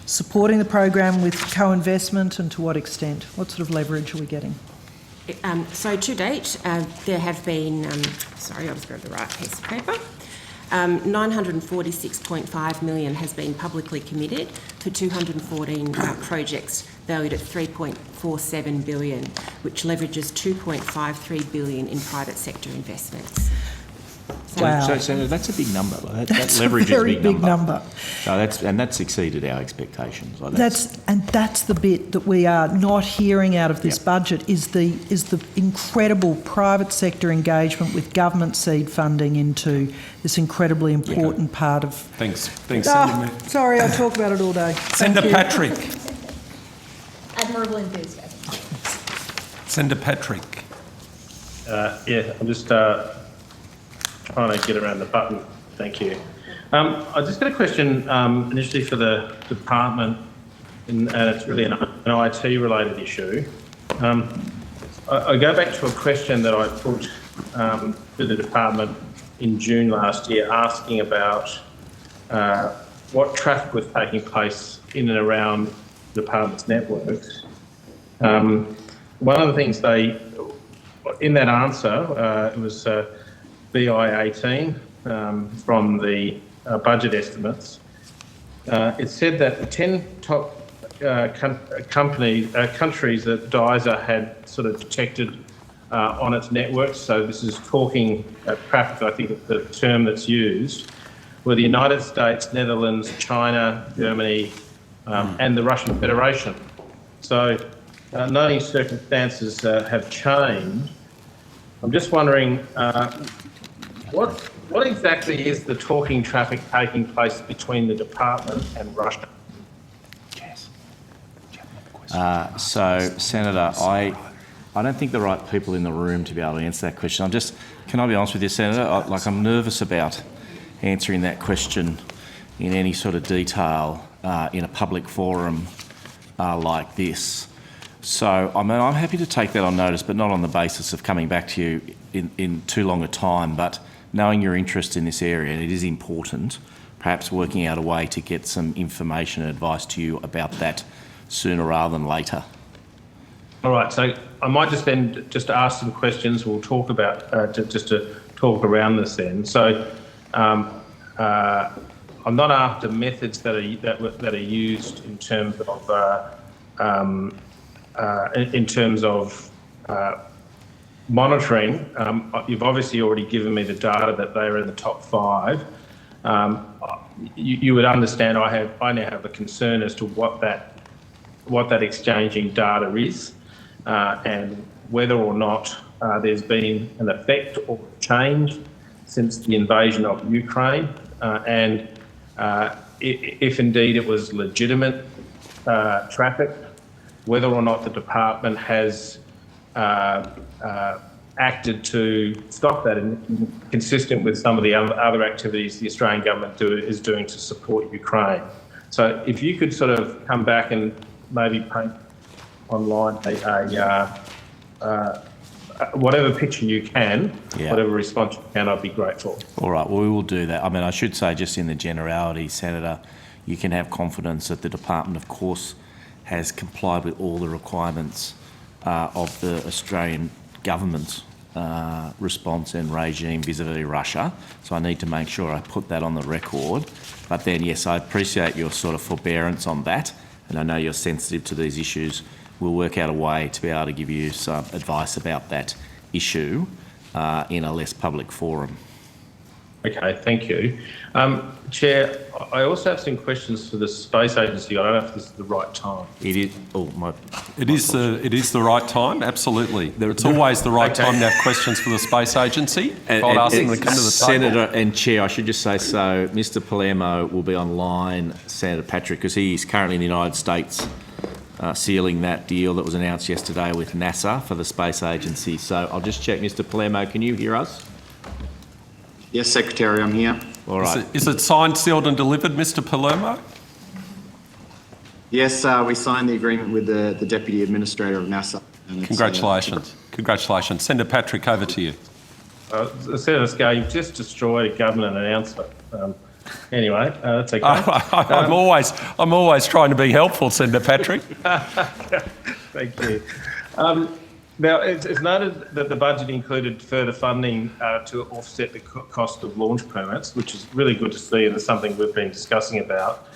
supporting the program with co-investment, and to what extent? What sort of leverage are we getting? So to date, there have been... sorry, I'll just grab the right piece of paper. 946.5 million has been publicly committed for 214 projects valued at 3.47 billion, which leverages 2.53 billion in private sector investments. Wow. So Senator, that's a big number. That's that leverage a very is a big number. So that's exceeded our expectations. Like That's the bit that we are not hearing out of this budget is the incredible private sector engagement with government seed funding into this incredibly important part of... Thanks, Senator. Sorry, I'll talk about it all day. Senator Patrick. Admirable enthusiasm. Senator Patrick. I'm just trying to get around the button. Thank you. I just got a question initially for the department, and it's really an IT-related issue. I go back to a question that I put to the department in June last year, asking about what traffic was taking place in and around the department's networks. One of the things in that answer, it was BI18 from the budget estimates. It said that the 10 top countries that DISA had sort of detected on its network, so this is talking traffic, I think is the term that's used, were the United States, Netherlands, China, Germany, and the Russian Federation. So, noting circumstances have changed, I'm just wondering what exactly is the talking traffic taking place between the department and Russia? So, Senator, I don't think the right people in the room to be able to answer that question. Can I be honest with you, Senator? I'm nervous about answering that question in any sort of detail in a public forum like this. So, I'm happy to take that on notice, but not on the basis of coming back to you in too long a time. But knowing your interest in this area, and it is important, perhaps working out a way to get some information and advice to you about that sooner rather than later. All right, so I might just ask some questions. We'll talk about just to talk around this then. So I'm not after methods that are used in terms of monitoring. You've obviously already given me the data that they are in the top 5. You would understand I now have a concern as to what that exchanging data is. And whether or not there's been an effect or change since the invasion of Ukraine, and if indeed it was legitimate traffic, whether or not the department has acted to stop that, and consistent with some of the other activities the Australian government is doing to support Ukraine. So if you could sort of come back and maybe paint online whatever picture you can, whatever response you can, I'd be grateful. All right, well, we will do that. I mean, I should say just in the generality, Senator, you can have confidence that the department, of course, has complied with all the requirements of the Australian government's response and regime vis-a-vis Russia. So I need to make sure I put that on the record. But then, yes, I appreciate your sort of forbearance on that, and I know you're sensitive to these issues. We'll work out a way to be able to give you some advice about that issue in a less public forum. Okay, thank you. Chair, I also have some questions for the Space Agency. I don't know if this is the right time. It is. It is the right time. Absolutely. It's always the right time to have questions for the Space Agency. I'll ask them to come to the table. Senator and Chair, I should just say so. Mr. Palermo will be online, Senator Patrick, because he is currently in the United States sealing that deal that was announced yesterday with NASA for the Space Agency. So I'll just check, Mr. Palermo, can you hear us? Yes, Secretary, I'm here. All right. Is it signed, sealed and delivered, Mr. Palermo? Yes, we signed the agreement with the Deputy Administrator of NASA. Congratulations. Congratulations. Senator Patrick, over to you. Senator Scarr, you've just destroyed a government announcement. Anyway, that's okay. I'm always trying to be helpful, Senator Patrick. Thank you. Now, it's noted that the budget included further funding to offset the cost of launch permits, which is really good to see, and it's something we've been discussing about.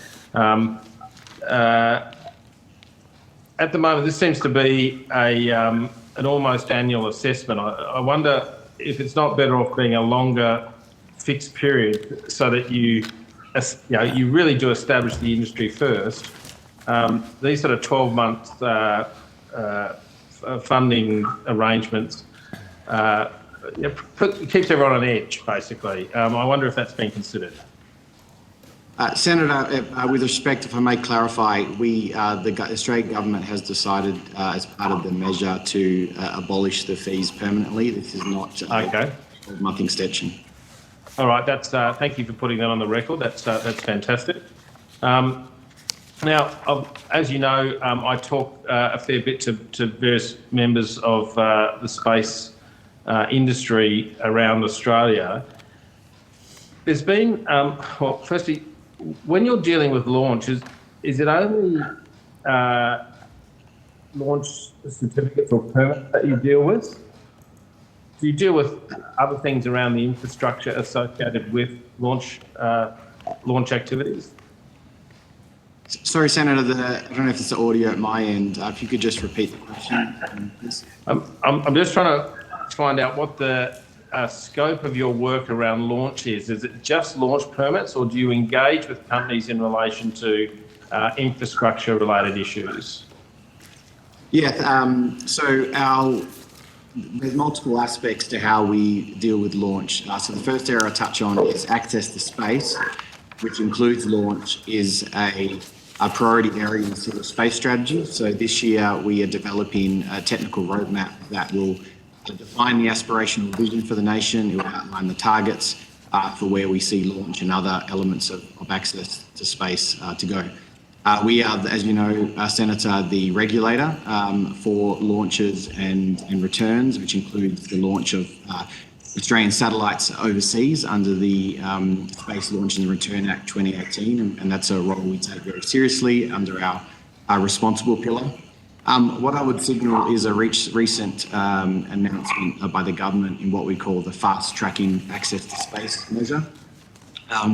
At the moment, this seems to be an almost annual assessment. I wonder if it's not better off being a longer fixed period, so that you really do establish the industry first. These sort of 12-month funding arrangements keeps everyone on edge, basically. I wonder if that's been considered. Senator, with respect, if I may clarify, the Australian government has decided as part of the measure to abolish the fees permanently. This is not a 12-month extension. All right, that's thank you for putting that on the record. That's fantastic. Now, as you know, I talk a fair bit to various members of the space industry around Australia. There's been, well, firstly, when you're dealing with launch, is it only launch certificates or permits that you deal with? do you deal with other things around the infrastructure associated with launch activities? Sorry, Senator, I don't know if it's the audio at my end. If you could just repeat the question, please. I'm just trying to find out what the scope of your work around launch is. Is it just launch permits, or do you engage with companies in relation to infrastructure-related issues? Yeah, so there's multiple aspects to how we deal with launch. So the first area I touch on is access to space, which includes launch, is a priority area in the civil space strategy. So this year we are developing a technical roadmap that will define the aspirational vision for the nation. It will outline the targets for where we see launch and other elements of access to space to go. We are, as you know, Senator, the regulator for launches and returns, which includes the launch of Australian satellites overseas under the Space Launch and Return Act 2018, and that's a role we take very seriously under our responsible pillar. What I would signal is a recent announcement by the government in what we call the Fast Tracking Access to Space measure.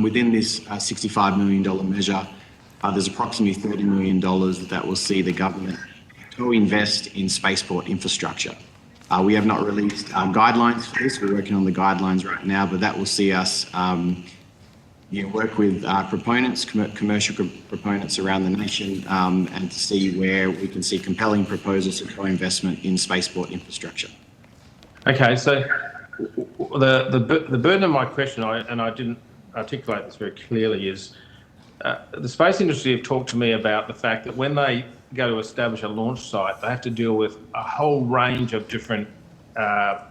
Within this $65 million measure, there's approximately $30 million that will see the government co-invest in spaceport infrastructure. We have not released guidelines for this. We're working on the guidelines right now, but that will see us work with proponents, commercial proponents around the nation, and to see where we can see compelling proposals for co-investment in spaceport infrastructure. Okay, so the burden of my question, and I didn't articulate this very clearly, is the space industry have talked to me about the fact that when they go to establish a launch site, they have to deal with a whole range of different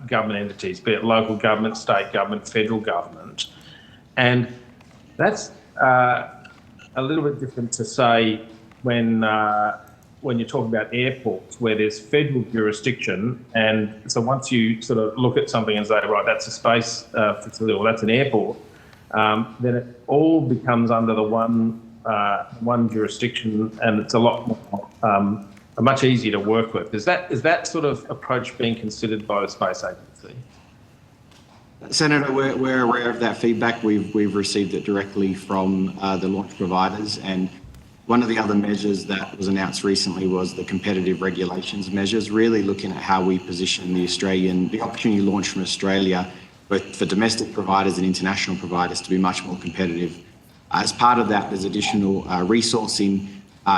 government entities, be it local government, state government, federal government. And that's a little bit different to say when you're talking about airports where there's federal jurisdiction. And so once you sort of look at something and say, right, that's a space facility or that's an airport, then it all becomes under the one jurisdiction, and it's a lot more much easier to work with. Is that sort of approach being considered by the Space Agency? Senator, we're aware of that feedback. We've received it directly from the launch providers, and one of the other measures that was announced recently was the competitive regulations measures, really looking at how we position the opportunity launch from Australia, both for domestic providers and international providers, to be much more competitive. As part of that, there's additional resourcing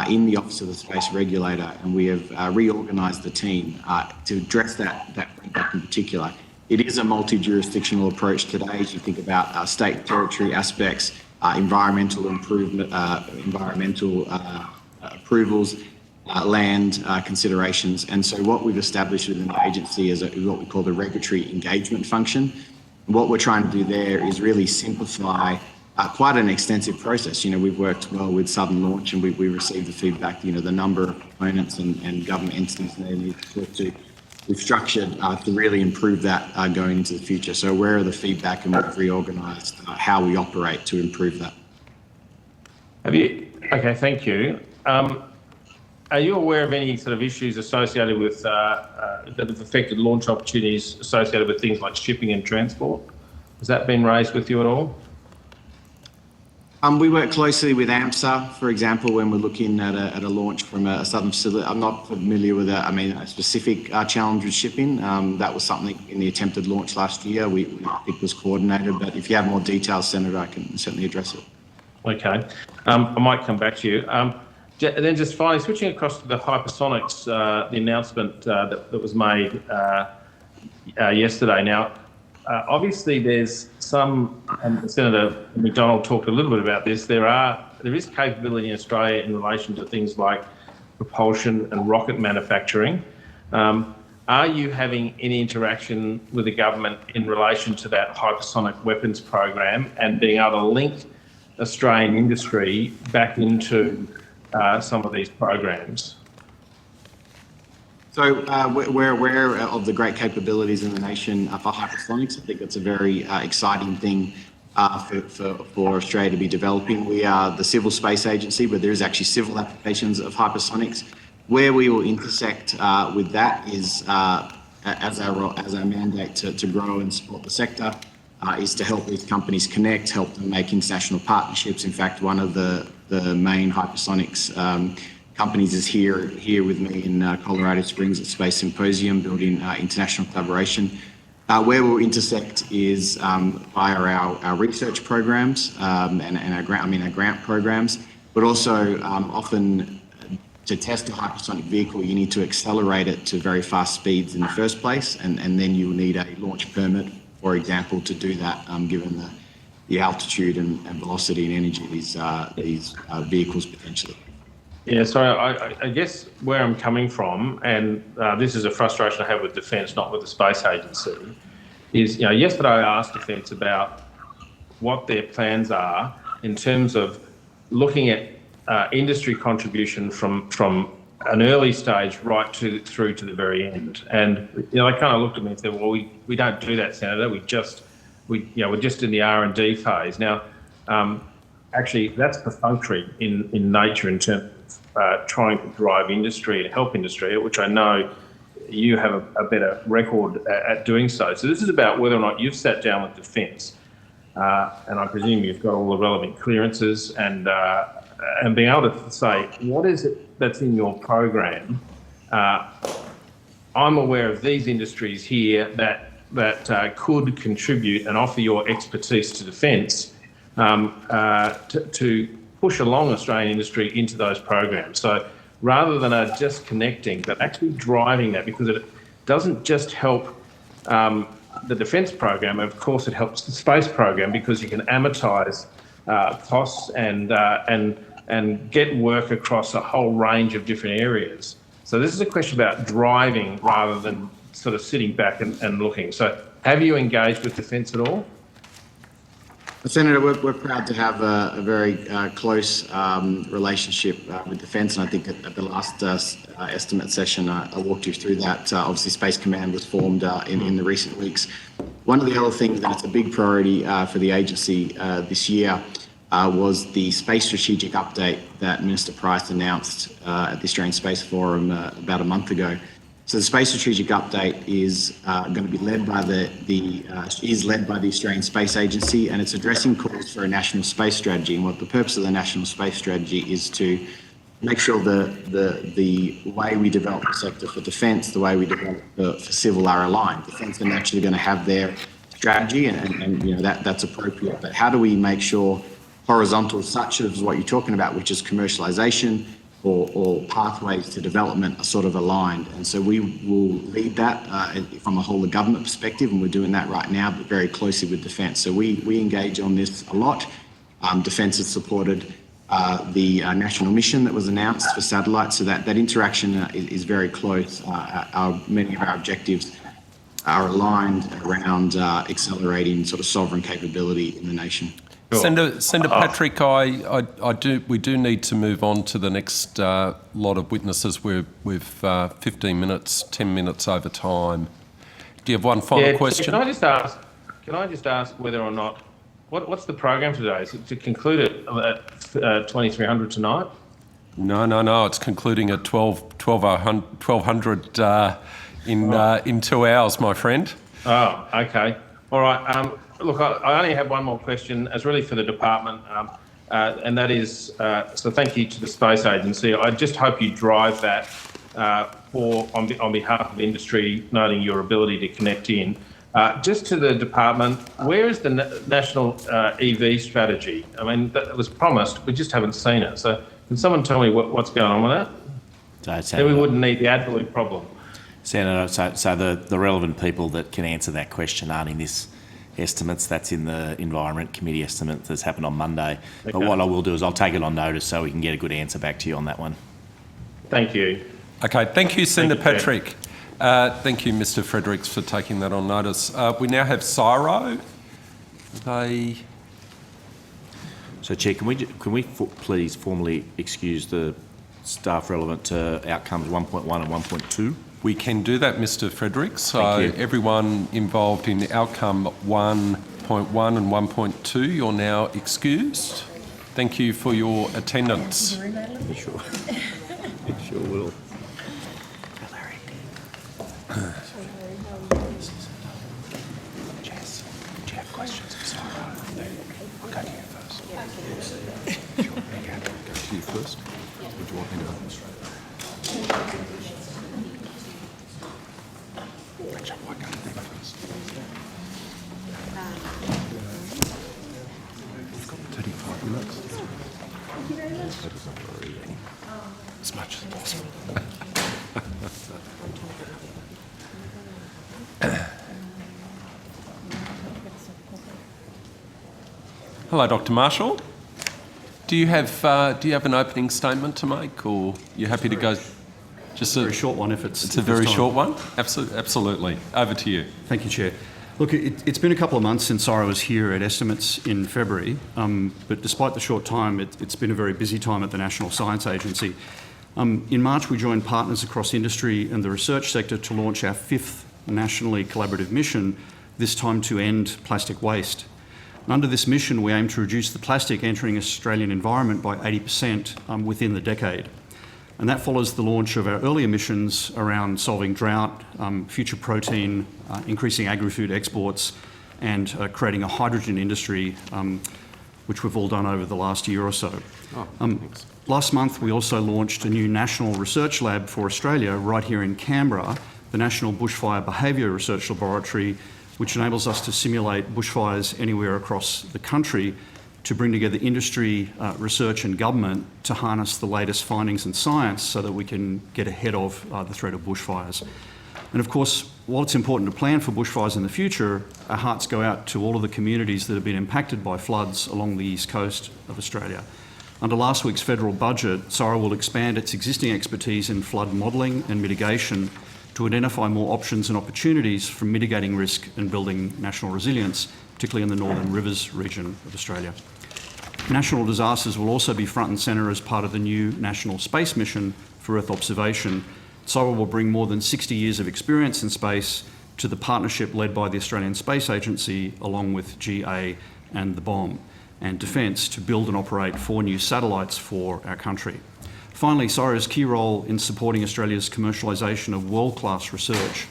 in the Office of the Space Regulator, and we have reorganised the team to address that feedback in particular. It is a multi-jurisdictional approach today as you think about state territory aspects, environmental improvement, environmental approvals, land considerations. And so what we've established within the agency is what we call the regulatory engagement function. And what we're trying to do there is really simplify quite an extensive process. We've worked well with Southern Launch, and we received the feedback, the number of components and government entities they need to talk to. We've structured to really improve that going into the future. So aware of the feedback, and we've reorganised how we operate to improve that. Okay, thank you. Are you aware of any sort of issues associated with that have affected launch opportunities associated with things like shipping and transport? Has that been raised with you at all? We work closely with AMSA, for example, when we're looking at a launch from a southern facility. I'm not familiar with a specific challenge with shipping. That was something in the attempted launch last year we think was coordinated, but if you have more details, Senator, I can certainly address it. Okay. I might come back to you. Then just finally, switching across to the hypersonics, the announcement that was made yesterday. Now, obviously, there's some, and Senator McDonald talked a little bit about this, there is capability in Australia in relation to things like propulsion and rocket manufacturing. Are you having any interaction with the government in relation to that hypersonic weapons program and being able to link Australian industry back into some of these programs? So we're aware of the great capabilities in the nation for hypersonics. I think it's a very exciting thing for Australia to be developing. We are the civil space agency, but there is actually civil applications of hypersonics. Where we will intersect with that is as our mandate to grow and support the sector is to help these companies connect, help them make international partnerships. In fact, one of the main hypersonics companies is here with me in Colorado Springs at Space Symposium, building international collaboration. Where we'll intersect is via our research programs and our grant programs, but also often to test a hypersonic vehicle, you need to accelerate it to very fast speeds in the first place, and then you'll need a launch permit, for example, to do that, given the altitude and velocity and energy of these vehicles potentially. Yeah, so I guess where I'm coming from, and this is a frustration I have with Defence, not with the Space Agency, is, yesterday I asked Defence about what their plans are in terms of looking at industry contribution from an early stage right through to the very end. And, they kind of looked at me and said, well, we don't do that, Senator. We're just in the R&D phase. Now, actually, that's perfunctory in nature in terms of trying to drive industry and help industry, which I know you have a better record at doing so. So this is about whether or not you've sat down with Defence, and I presume you've got all the relevant clearances and being able to say, what is it that's in your program? I'm aware of these industries here that could contribute and offer your expertise to Defence to push along Australian industry into those programs. So rather than just connecting, but actually driving that, because it doesn't just help the Defence program, of course it helps the space program, because you can amortise costs and get work across a whole range of different areas. So this is a question about driving rather than sort of sitting back and looking. So have you engaged with Defence at all? Senator, we're proud to have a very close relationship with Defence, and I think at the last estimate session I walked you through that. Obviously, Space Command was formed in the recent weeks. One of the other things that's a big priority for the agency this year was the Space Strategic Update that Minister Price announced at the Australian Space Forum about a month ago. So the Space Strategic Update is going to be led by the Australian Space Agency, and it's addressing calls for a national space strategy. And what the purpose of the national space strategy is to make sure the way we develop the sector for Defence, the way we develop for civil are aligned. Defence are naturally going to have their strategy, and that's appropriate. But how do we make sure horizontals such as what you're talking about, which is commercialisation, or pathways to development, are sort of aligned? And so we will lead that from a whole of government perspective, and we're doing that right now, but very closely with Defence. So we engage on this a lot. Defence has supported the national mission that was announced for satellites, so that interaction is very close. Many of our objectives are aligned around accelerating sort of sovereign capability in the nation. Sure. Senator Patrick, we do need to move on to the next lot of witnesses. We've 15 minutes, 10 minutes over time. Do you have one final question? Can I just ask whether or not, what's the program today? Is it to conclude it at 2300 tonight? No. It's concluding at 1200 in 2 hours, my friend. Oh, okay. All right. Look, I only have one more question. It's really for the department, and that is, so thank you to the Space Agency. I just hope you drive that on behalf of industry, noting your ability to connect in. Just to the department, where is the national EV strategy? I mean, that was promised. We just haven't seen it. So can someone tell me what's going on with that? Then we wouldn't need the AdBlue problem. Senator, so the relevant people that can answer that question aren't in this estimates. That's in the Environment Committee estimate that's happened on Monday. Okay. But what I will do is I'll take it on notice so we can get a good answer back to you on that one. Thank you. Okay, thank you, Senator Patrick. Thank you, Mr. Fredericks, for taking that on notice. We now have CSIRO. So, Chair, can we please formally excuse the staff relevant to outcomes 1.1 and 1.2? We can do that, Mr. Fredericks. So everyone involved in outcome 1.1 and 1.2, you're now excused. Thank you for your attendance. Sure. Sure will. go to you first. Go to you first. Would you want me to? Actually, why go to them first? We've got 35 minutes. Thank you very much. As much as possible. Hello, Dr. Marshall. Do you have an opening statement to make, or you happy to go? Just a very short one, if it's. It's a very short one. Absolutely. Over to you. Thank you, Chair. Look, it's been a couple of months since I was here at Estimates in February, but despite the short time, it's been a very busy time at the National Science Agency. In March, we joined partners across industry and the research sector to launch our 5th nationally collaborative mission, this time to end plastic waste. And under this mission, we aim to reduce the plastic entering Australian environment by 80% within the decade. And that follows the launch of our earlier missions around solving drought, future protein, increasing agri-food exports, and creating a hydrogen industry, which we've all done over the last year or so. Last month, we also launched a new national research lab for Australia right here in Canberra, the National Bushfire Behaviour Research Laboratory, which enables us to simulate bushfires anywhere across the country to bring together industry, research and government to harness the latest findings in science so that we can get ahead of the threat of bushfires. And of course, while it's important to plan for bushfires in the future, our hearts go out to all of the communities that have been impacted by floods along the east coast of Australia. Under last week's federal budget, SARA will expand its existing expertise in flood modelling and mitigation to identify more options and opportunities for mitigating risk and building national resilience, particularly in the Northern Rivers region of Australia. National disasters will also be front and centre as part of the new National Space Mission for Earth observation. SARA will bring more than 60 years of experience in space to the partnership led by the Australian Space Agency, along with GA and the BOM and Defence, to build and operate 4 new satellites for our country. Finally, SARA's key role in supporting Australia's commercialisation of world-class research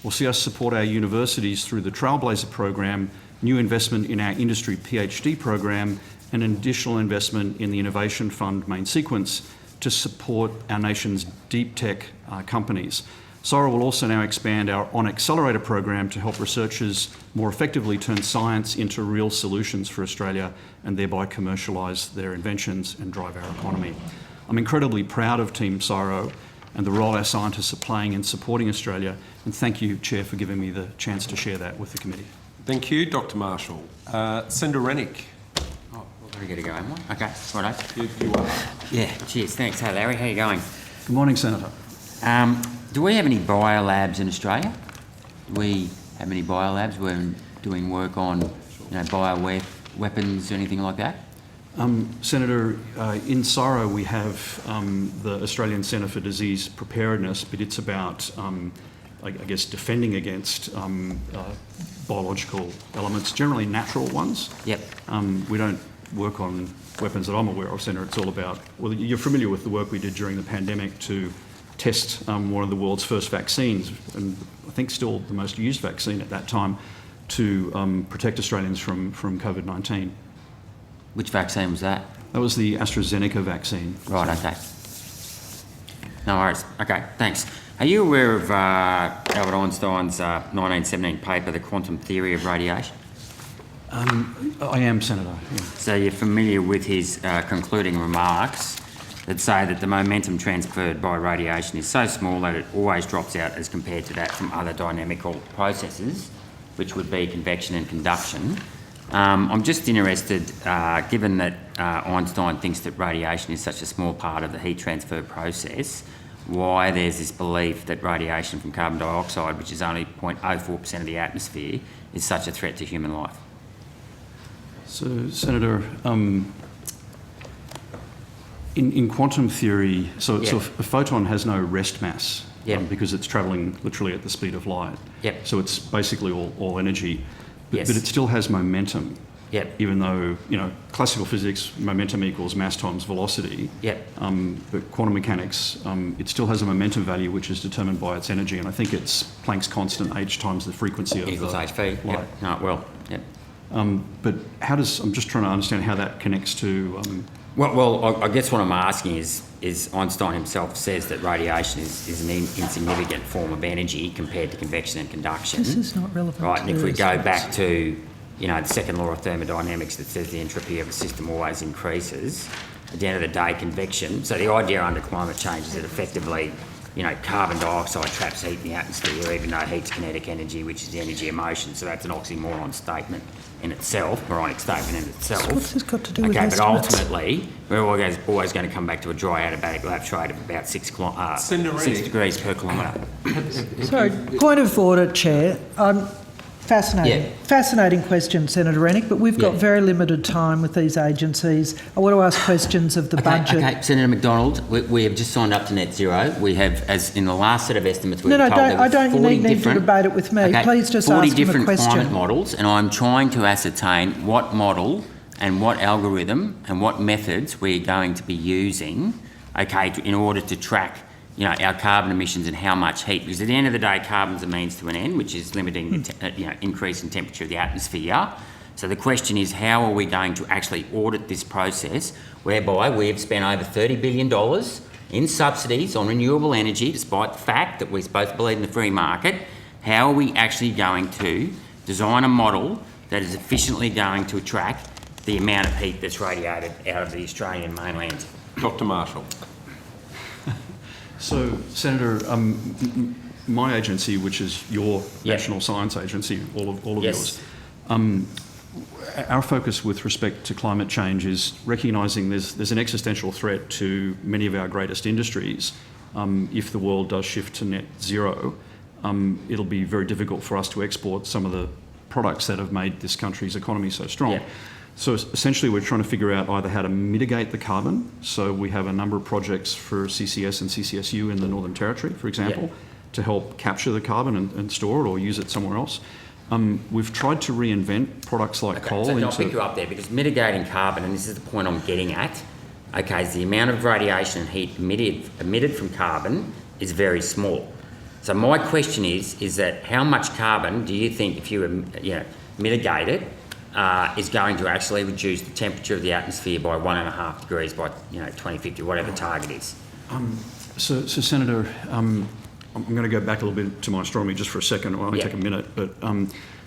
will see us support our universities through the Trailblazer program, new investment in our industry PhD program, and an additional investment in the Innovation Fund main sequence to support our nation's deep tech companies. SARA will also now expand our On Accelerator program to help researchers more effectively turn science into real solutions for Australia and thereby commercialise their inventions and drive our economy. I'm incredibly proud of Team SARA and the role our scientists are playing in supporting Australia, and thank you, Chair, for giving me the chance to share that with the committee. Thank you, Dr. Marshall. Senator Rennick. Oh, we're going to get a go, am I? Okay, righto. You are. Yeah, cheers. Thanks. Hey, Larry, how you going? Good morning, Senator. Do we have any biolabs in Australia? Do we have any biolabs? We're doing work on, bioweapons or anything like that? Senator, in SARA we have the Australian Centre for Disease Preparedness, but it's about, defending against biological elements, generally natural ones. Yep. We don't work on weapons that I'm aware of, Senator. It's all about, well, you're familiar with the work we did during the pandemic to test one of the world's first vaccines, and I think still the most used vaccine at that time, to protect Australians from COVID-19. Which vaccine was that? That was the AstraZeneca vaccine. Right, okay. No worries. Okay, thanks. Are you aware of Albert Einstein's 1917 paper, The Quantum Theory of Radiation? I am, Senator. Yeah. So you're familiar with his concluding remarks that say that the momentum transferred by radiation is so small that it always drops out as compared to that from other dynamical processes, which would be convection and conduction. I'm just interested, given that Einstein thinks that radiation is such a small part of the heat transfer process, why there's this belief that radiation from carbon dioxide, which is only 0.04% of the atmosphere, is such a threat to human life. So, Senator, in quantum theory, so a photon has no rest mass because it's travelling literally at the speed of light. Yep. So it's basically all energy. Yes. But it still has momentum. Yep. Even though, classical physics, momentum equals mass times velocity. Yep. But quantum mechanics, it still has a momentum value which is determined by its energy, and I think it's Planck's constant h times the frequency of equals the hv. light. Yep. No, well, yep. But how does, I'm just trying to understand how that connects to... Well, I guess what I'm asking is Einstein himself says that radiation is an insignificant form of energy compared to convection and conduction. This is not relevant. Right, and to if we this go case. back to, the second law of thermodynamics that says the entropy of a system always increases, at the end of the day, convection, so the idea under climate change is that effectively, carbon dioxide traps heat in the atmosphere, even though heat's kinetic energy, which is the energy of motion, so that's an oxymoron statement in itself, moronic statement in itself. So what's this got to do with Okay, but estimates? ultimately, we're always going to come back to a dry adiabatic lapse rate of about 6 degrees per kilometre. Sorry, point of order, Chair. Fascinating question, Senator Rennick, but we've got very limited time with these agencies. I want to ask questions of the budget. Okay, Senator McDonald, we have just signed up to net zero. We have, as in the last set of estimates, we were told there were 40 you need to debate it with me. Okay, Please just 40 ask him a different question. climate models, and I'm trying to ascertain what model and what algorithm and what methods we're going to be using, in order to track our carbon emissions and how much heat, because at the end of the day, carbon's a means to an end, which is limiting the increase in temperature of the atmosphere. So the question is, how are we going to actually audit this process whereby we have spent over $30 billion in subsidies on renewable energy, despite the fact that we're supposed to believe in the free market? How are we actually going to design a model that is efficiently going to track the amount of heat that's radiated out of the Australian mainland? Dr. Marshall. So, Senator, my agency, which is your National Science Agency, all of yours, our focus with respect to climate change is recognising there's an existential threat to many of our greatest industries. If the world does shift to net zero, it'll be very difficult for us to export some of the products that have made this country's economy so strong. Yeah. So essentially we're trying to figure out either how to mitigate the carbon. So we have a number of projects for CCS and CCSU in the Northern Territory, for example, to help capture the carbon and store it or use it somewhere else. We've tried to reinvent products like coal. So I'll pick you up there, because mitigating carbon, and this is the point I'm getting at, is the amount of radiation and heat emitted from carbon is very small. So my question is that how much carbon do you think, if you mitigate it, is going to actually reduce the temperature of the atmosphere by 1.5 degrees by 2050, whatever the target is? So Senator, I'm going to go back a little bit to my astronomy just for a second. It'll only take a minute. But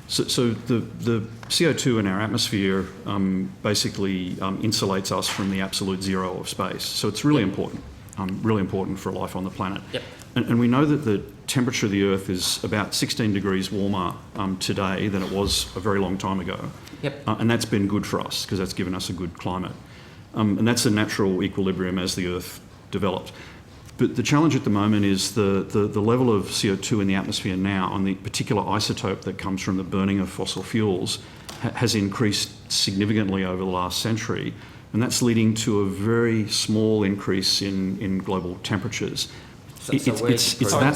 so the CO2 in our atmosphere basically insulates us from the absolute zero of space. So it's really important for life on the planet. Yep. And we know that the temperature of the Earth is about 16 degrees warmer today than it was a very long time ago. Yep. And that's been good for us because that's given us a good climate. And that's a natural equilibrium as the Earth developed. But the challenge at the moment is the level of CO2 in the atmosphere now on the particular isotope that comes from the burning of fossil fuels has increased significantly over the last century. And that's leading to a very small increase in global temperatures. It's that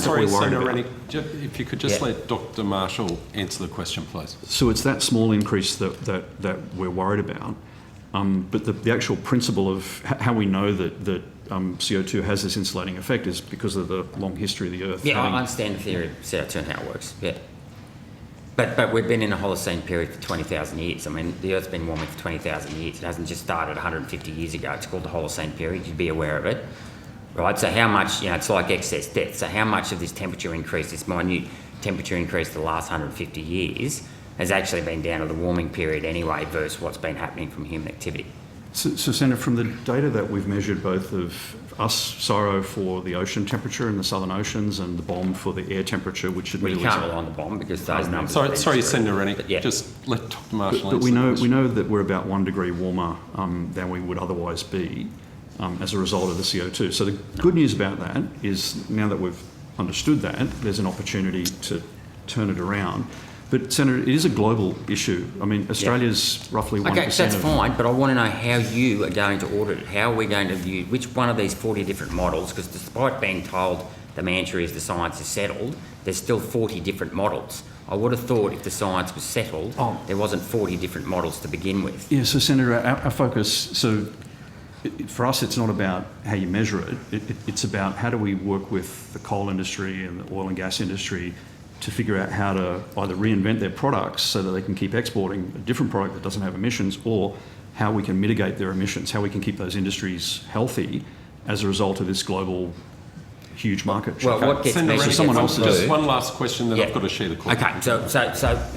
we're worried Senator about. Rennick, if you could just let Dr. Marshall answer the question, please. So it's that small increase that we're worried about. But the actual principle of how we know that CO2 has this insulating effect is because of the long history of the Earth. Yeah, I understand the theory of CO2 and how it works, But we've been in a Holocene period for 20,000 years. I mean, the Earth's been warming for 20,000 years. It hasn't just started 150 years ago. It's called the Holocene period. You'd be aware of it. Right, so how much, it's like excess death. So how much of this temperature increase, this minute temperature increase the last 150 years, has actually been down to the warming period anyway versus what's been happening from human activity? So Senator, from the data that we've measured, both of us, CSIRO, for the ocean temperature in the southern oceans and the BOM for the air temperature, which admittedly... Well, you can't rely on the BOM because those numbers... Sorry, Senator Rennick, just let Dr. Marshall answer. But we know that we're about 1 degree warmer than we would otherwise be. As a result of the CO2. So the good news about that is now that we've understood that, there's an opportunity to turn it around. But Senator, it is a global issue. I mean, Australia's roughly 1% Okay, that's fine, but I want to know how you are going to audit it. How are we going to view which one of these 40 different models, because despite being told the mantra is the science is settled, there's still 40 different models. I would have thought if the science was settled, there wasn't 40 different models to begin with. Yeah, so Senator, our focus, for us, it's not about how you measure it. It's about how do we work with the coal industry and the oil and gas industry to figure out how to either reinvent their products so that they can keep exporting a different product that doesn't have emissions, or how we can mitigate their emissions, how we can keep those industries healthy as a result of this global huge market. Well, what gets Senator measured Rennick, someone just else's- one last question, then Yeah. I've got to share the call. Okay,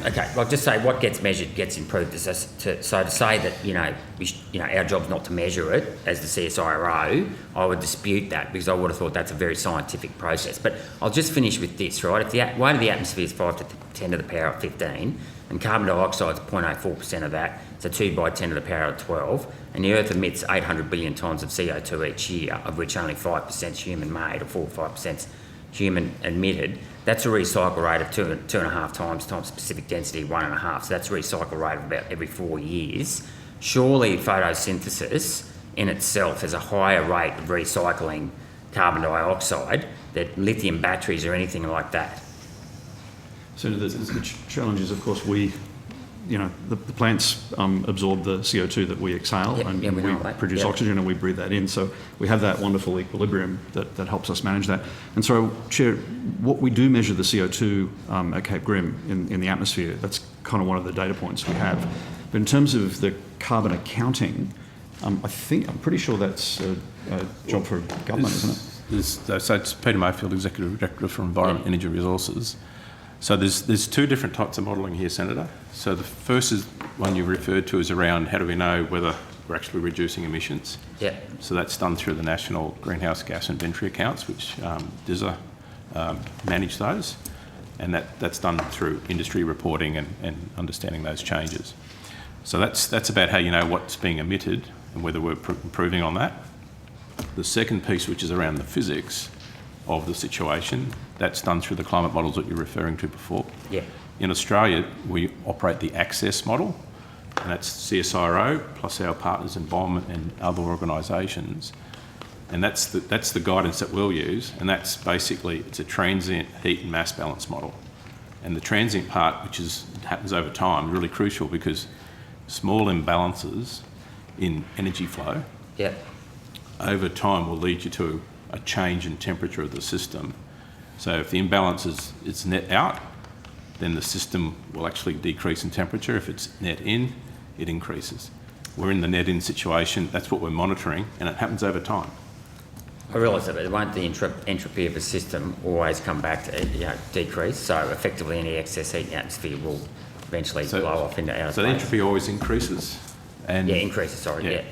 okay. Well, just say what gets measured gets improved. So to say that our job's not to measure it as the CSIRO, I would dispute that, because I would have thought that's a very scientific process. But I'll just finish with this, right? If the weight of the atmosphere is 5 to 10 to the power of 15, and carbon dioxide is 0.04% of that, so 2 by 10 to the power of 12, and the Earth emits 800 billion tonnes of CO2 each year, of which only 5% is human-made, or 4 or 5% human emitted, that's a recycle rate of 2.5 times specific density 1.5. So that's a recycle rate of about every 4 years. Surely photosynthesis in itself has a higher rate of recycling carbon dioxide than lithium batteries or anything like that. So the challenge is, of course, the plants absorb the CO2 that we exhale, and we we know that. produce Yeah. oxygen and we breathe that in. So we have that wonderful equilibrium that helps us manage that. And so, Chair, what we do measure the CO2 at Cape Grim in the atmosphere. That's kind of one of the data points we have. But in terms of the carbon accounting, I'm pretty sure that's a job for government, isn't it? So it's Peter Mayfield, Executive Director for Environment and Energy Resources. So there's two different types of modelling here, Senator. So the first one you referred to is around how do we know whether we're actually reducing emissions. Yeah. So that's done through the National Greenhouse Gas Inventory Accounts, which DISA manage those. And that's done through industry reporting and understanding those changes. So that's about how you know what's being emitted and whether we're improving on that. The second piece, which is around the physics of the situation, that's done through the climate models that you're referring to before. Yeah. In Australia, we operate the ACCESS model, and that's CSIRO plus our partners in BOM and other organisations. And that's the guidance that we'll use, and that's basically, it's a transient heat and mass balance model. And the transient part, which happens over time, is really crucial because small imbalances in energy flow over time will lead you to a change in temperature of the system. So if the imbalance is net out, then the system will actually decrease in temperature. If it's net in, it increases. We're in the net in situation, that's what we're monitoring, and it happens over time. I realise that, but won't the entropy of a system always come back to decrease? So effectively any excess heat in the atmosphere will eventually blow off into outer space. So the entropy always increases. And increases, sorry,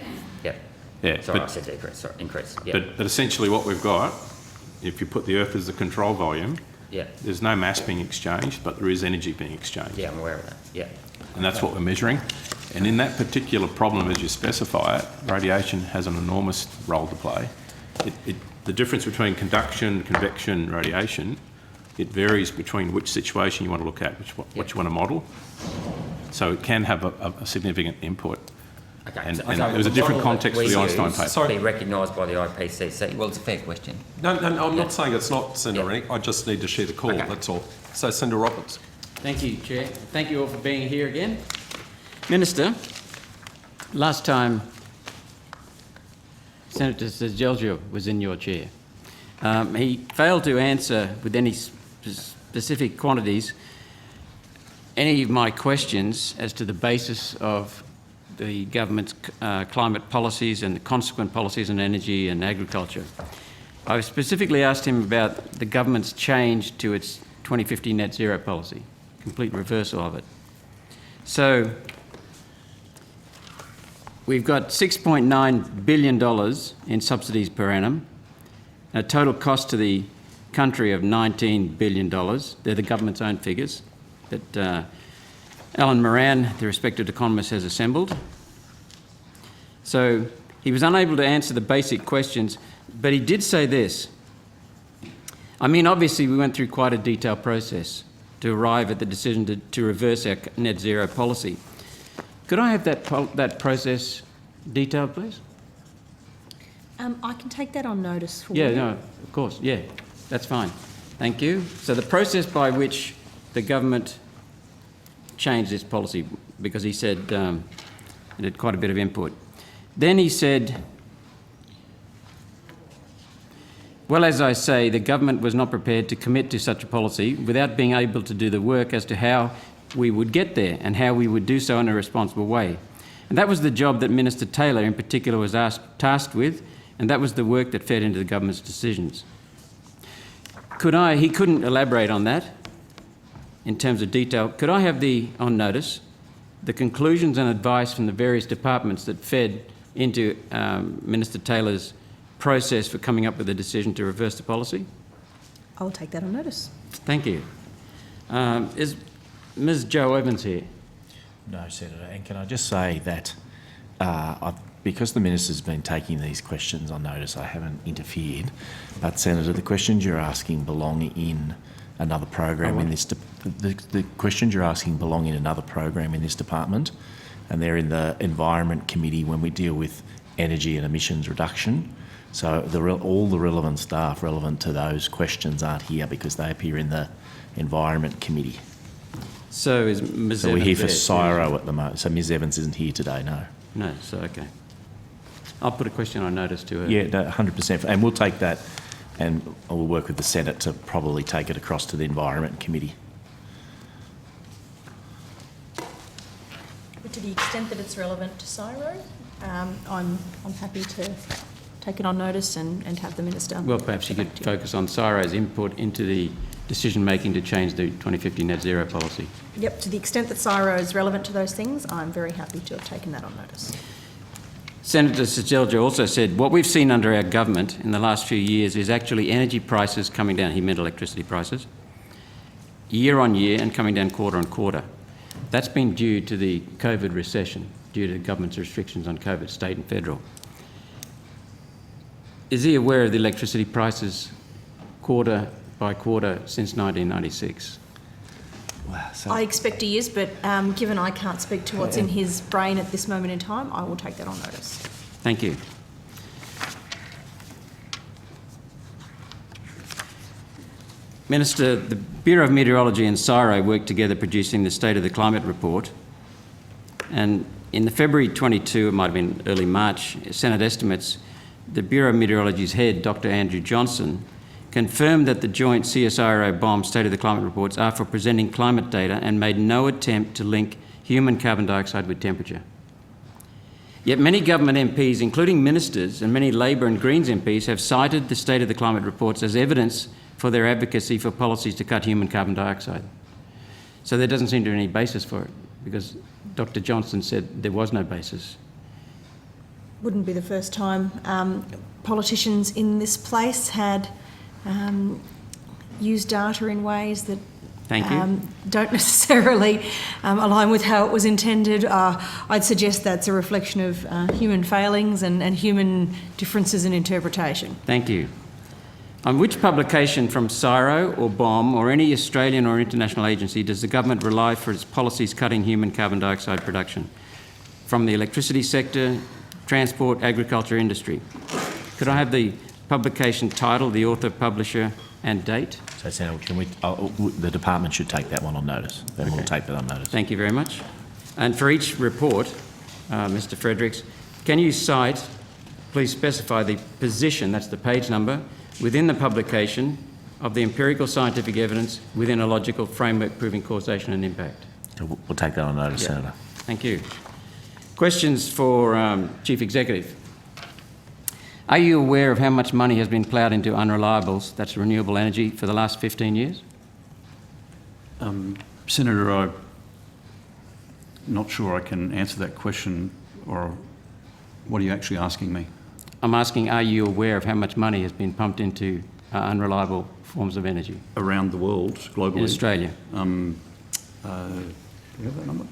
Yeah, sorry, I said decrease, sorry, increase. Yeah. But essentially what we've got, if you put the Earth as the control volume, there's no mass being exchanged, but there is energy being exchanged. Yeah, I'm aware of that, yeah. And that's what we're measuring. And in that particular problem, as you specify it, radiation has an enormous role to play. The difference between conduction, convection, radiation, it varies between which situation you want to look at, which you want to model. So it can have a significant input. Okay. And there was a different context for the Einstein paper. Sorry. Be recognised by the IPCC. Well, it's a fair question. No, I'm not saying it's not, Senator Rennick. I just need to share the call, that's all. So, Senator Roberts. Thank you, Chair. Thank you all for being here again. Minister, last time Senator Seselja was in your chair, he failed to answer with any specific quantities any of my questions as to the basis of the government's climate policies and the consequent policies on energy and agriculture. I specifically asked him about the government's change to its 2050 net zero policy, complete reversal of it. So we've got $6.9 billion in subsidies per annum, a total cost to the country of $19 billion. They're the government's own figures that Alan Moran, the respected economist, has assembled. So he was unable to answer the basic questions, but he did say this. I mean, obviously we went through quite a detailed process to arrive at the decision to reverse our net zero policy. Could I have that process detailed, please? I can take that on notice for you. Yeah, no, of course, yeah, that's fine. Thank you. So the process by which the government changed its policy, because he said it had quite a bit of input. Then he said, Well, as I say, the government was not prepared to commit to such a policy without being able to do the work as to how we would get there and how we would do so in a responsible way. And that was the job that Minister Taylor in particular was tasked with, and that was the work that fed into the government's decisions. He couldn't elaborate on that in terms of detail. Could I have on notice the conclusions and advice from the various departments that fed into Minister Taylor's process for coming up with a decision to reverse the policy? I'll take that on notice. Thank you. Is Ms Jo Evans here? No, Senator. And can I just say that because the Minister's been taking these questions on notice, I haven't interfered. But, Senator, the questions you're asking belong in another program in this... The questions you're asking belong in another program in this department, and they're in the Environment Committee when we deal with energy and emissions reduction. So all the relevant staff relevant to those questions aren't here because they appear in the Environment Committee. So is Ms So Evans we're here for there? CSIRO at the moment. So Ms Evans isn't here today, no. No, so okay. I'll put a question on notice to her. Yeah, no, 100%. And we'll take that and we'll work with the Senate to probably take it across to the Environment Committee. But to the extent that it's relevant to CSIRO, I'm happy to take it on notice and have the Minister... Well, perhaps you could focus on CSIRO's input into the decision-making to change the 2050 net zero policy. Yep, to the extent that CSIRO is relevant to those things, I'm very happy to have taken that on notice. Senator Seselja also said, what we've seen under our government in the last few years is actually energy prices coming down, he meant electricity prices, year on year and coming down quarter on quarter. That's been due to the COVID recession, due to the government's restrictions on COVID, state and federal. Is he aware of the electricity prices quarter by quarter since 1996? Wow, so I expect he is, but given I can't speak to what's in his brain at this moment in time, I will take that on notice. Thank you. Minister, the Bureau of Meteorology and CSIRO worked together producing the State of the Climate report. And in the February 22, it might have been early March, Senate estimates, the Bureau of Meteorology's head, Dr. Andrew Johnson, confirmed that the joint CSIRO-BOM State of the Climate reports are for presenting climate data and made no attempt to link human carbon dioxide with temperature. Yet many government MPs, including ministers and many Labor and Greens MPs, have cited the State of the Climate reports as evidence for their advocacy for policies to cut human carbon dioxide. So there doesn't seem to be any basis for it, because Dr. Johnson said there was no basis. Wouldn't be the first time politicians in this place had used data in ways that Thank you. Don't necessarily align with how it was intended. I'd suggest that's a reflection of human failings and human differences in interpretation. Thank you. On which publication from CSIRO or BOM or any Australian or international agency does the government rely for its policies cutting human carbon dioxide production? From the electricity sector, transport, agriculture, industry. Could I have the publication title, the author, publisher and date? So, Senator, can we... the department should take that one on notice. Then we'll take that on notice. Thank you very much. And for each report, Mr. Fredericks, can you cite, please specify the position, that's the page number, within the publication of the empirical scientific evidence within a logical framework proving causation and impact? We'll take that on notice, Senator. Thank you. Questions for Chief Executive. Are you aware of how much money has been ploughed into unreliables, that's renewable energy, for the last 15 years? Senator, I'm not sure I can answer that question, or what are you actually asking me? I'm asking, are you aware of how much money has been pumped into unreliable forms of energy? Around the world, globally? In Australia. Do you have that number?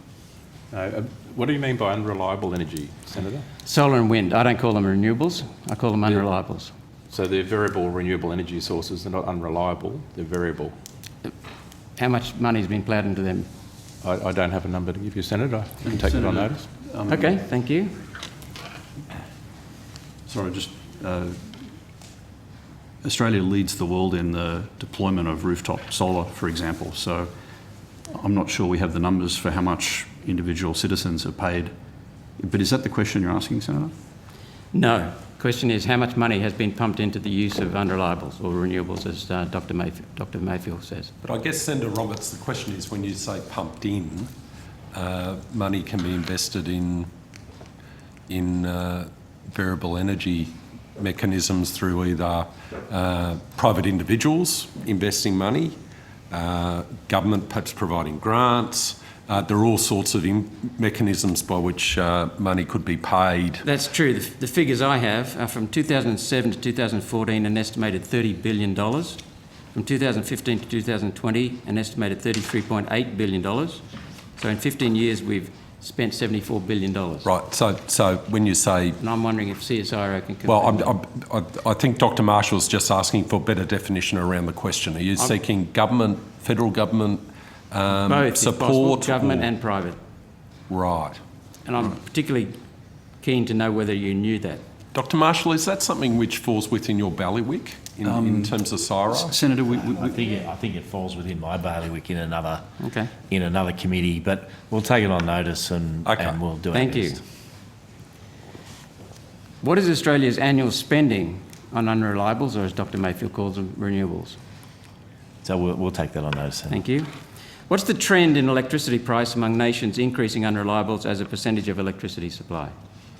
What do you mean by unreliable energy, Senator? Solar and wind. I don't call them renewables. I call them unreliables. So they're variable renewable energy sources. They're not unreliable. They're variable. How much money has been ploughed into them? I don't have a number to give you, Senator. I can take that on notice. Okay, thank you. Sorry, Australia leads the world in the deployment of rooftop solar, for example. So I'm not sure we have the numbers for how much individual citizens are paid. But is that the question you're asking, Senator? No. question is, how much money has been pumped into the use of unreliables or renewables, as Dr. Mayfield says? But I guess, Senator Roberts, the question is, when you say pumped in, money can be invested in variable energy mechanisms through either private individuals investing money, government perhaps providing grants. There are all sorts of mechanisms by which money could be paid. That's true. The figures I have are from 2007 to 2014, an estimated $30 billion. From 2015 to 2020, an estimated $33.8 billion. So in 15 years, we've spent $74 billion. Right. So when you say... And I'm wondering if CSIRO can confirm. Well, I think Dr Marshall's just asking for better definition around the question. Are you seeking government, federal government both, support? Government and private. Right. And I'm particularly keen to know whether you knew that. Dr Marshall, is that something which falls within your bailiwick in terms of CSIRO? Senator, I think it falls within my bailiwick in another committee, but we'll take it on notice and we'll do it. Thank you. What is Australia's annual spending on unreliables, or as Dr Mayfield calls them, renewables? So we'll take that on notice. Thank you. What's the trend in electricity price among nations increasing unreliables as a percentage of electricity supply?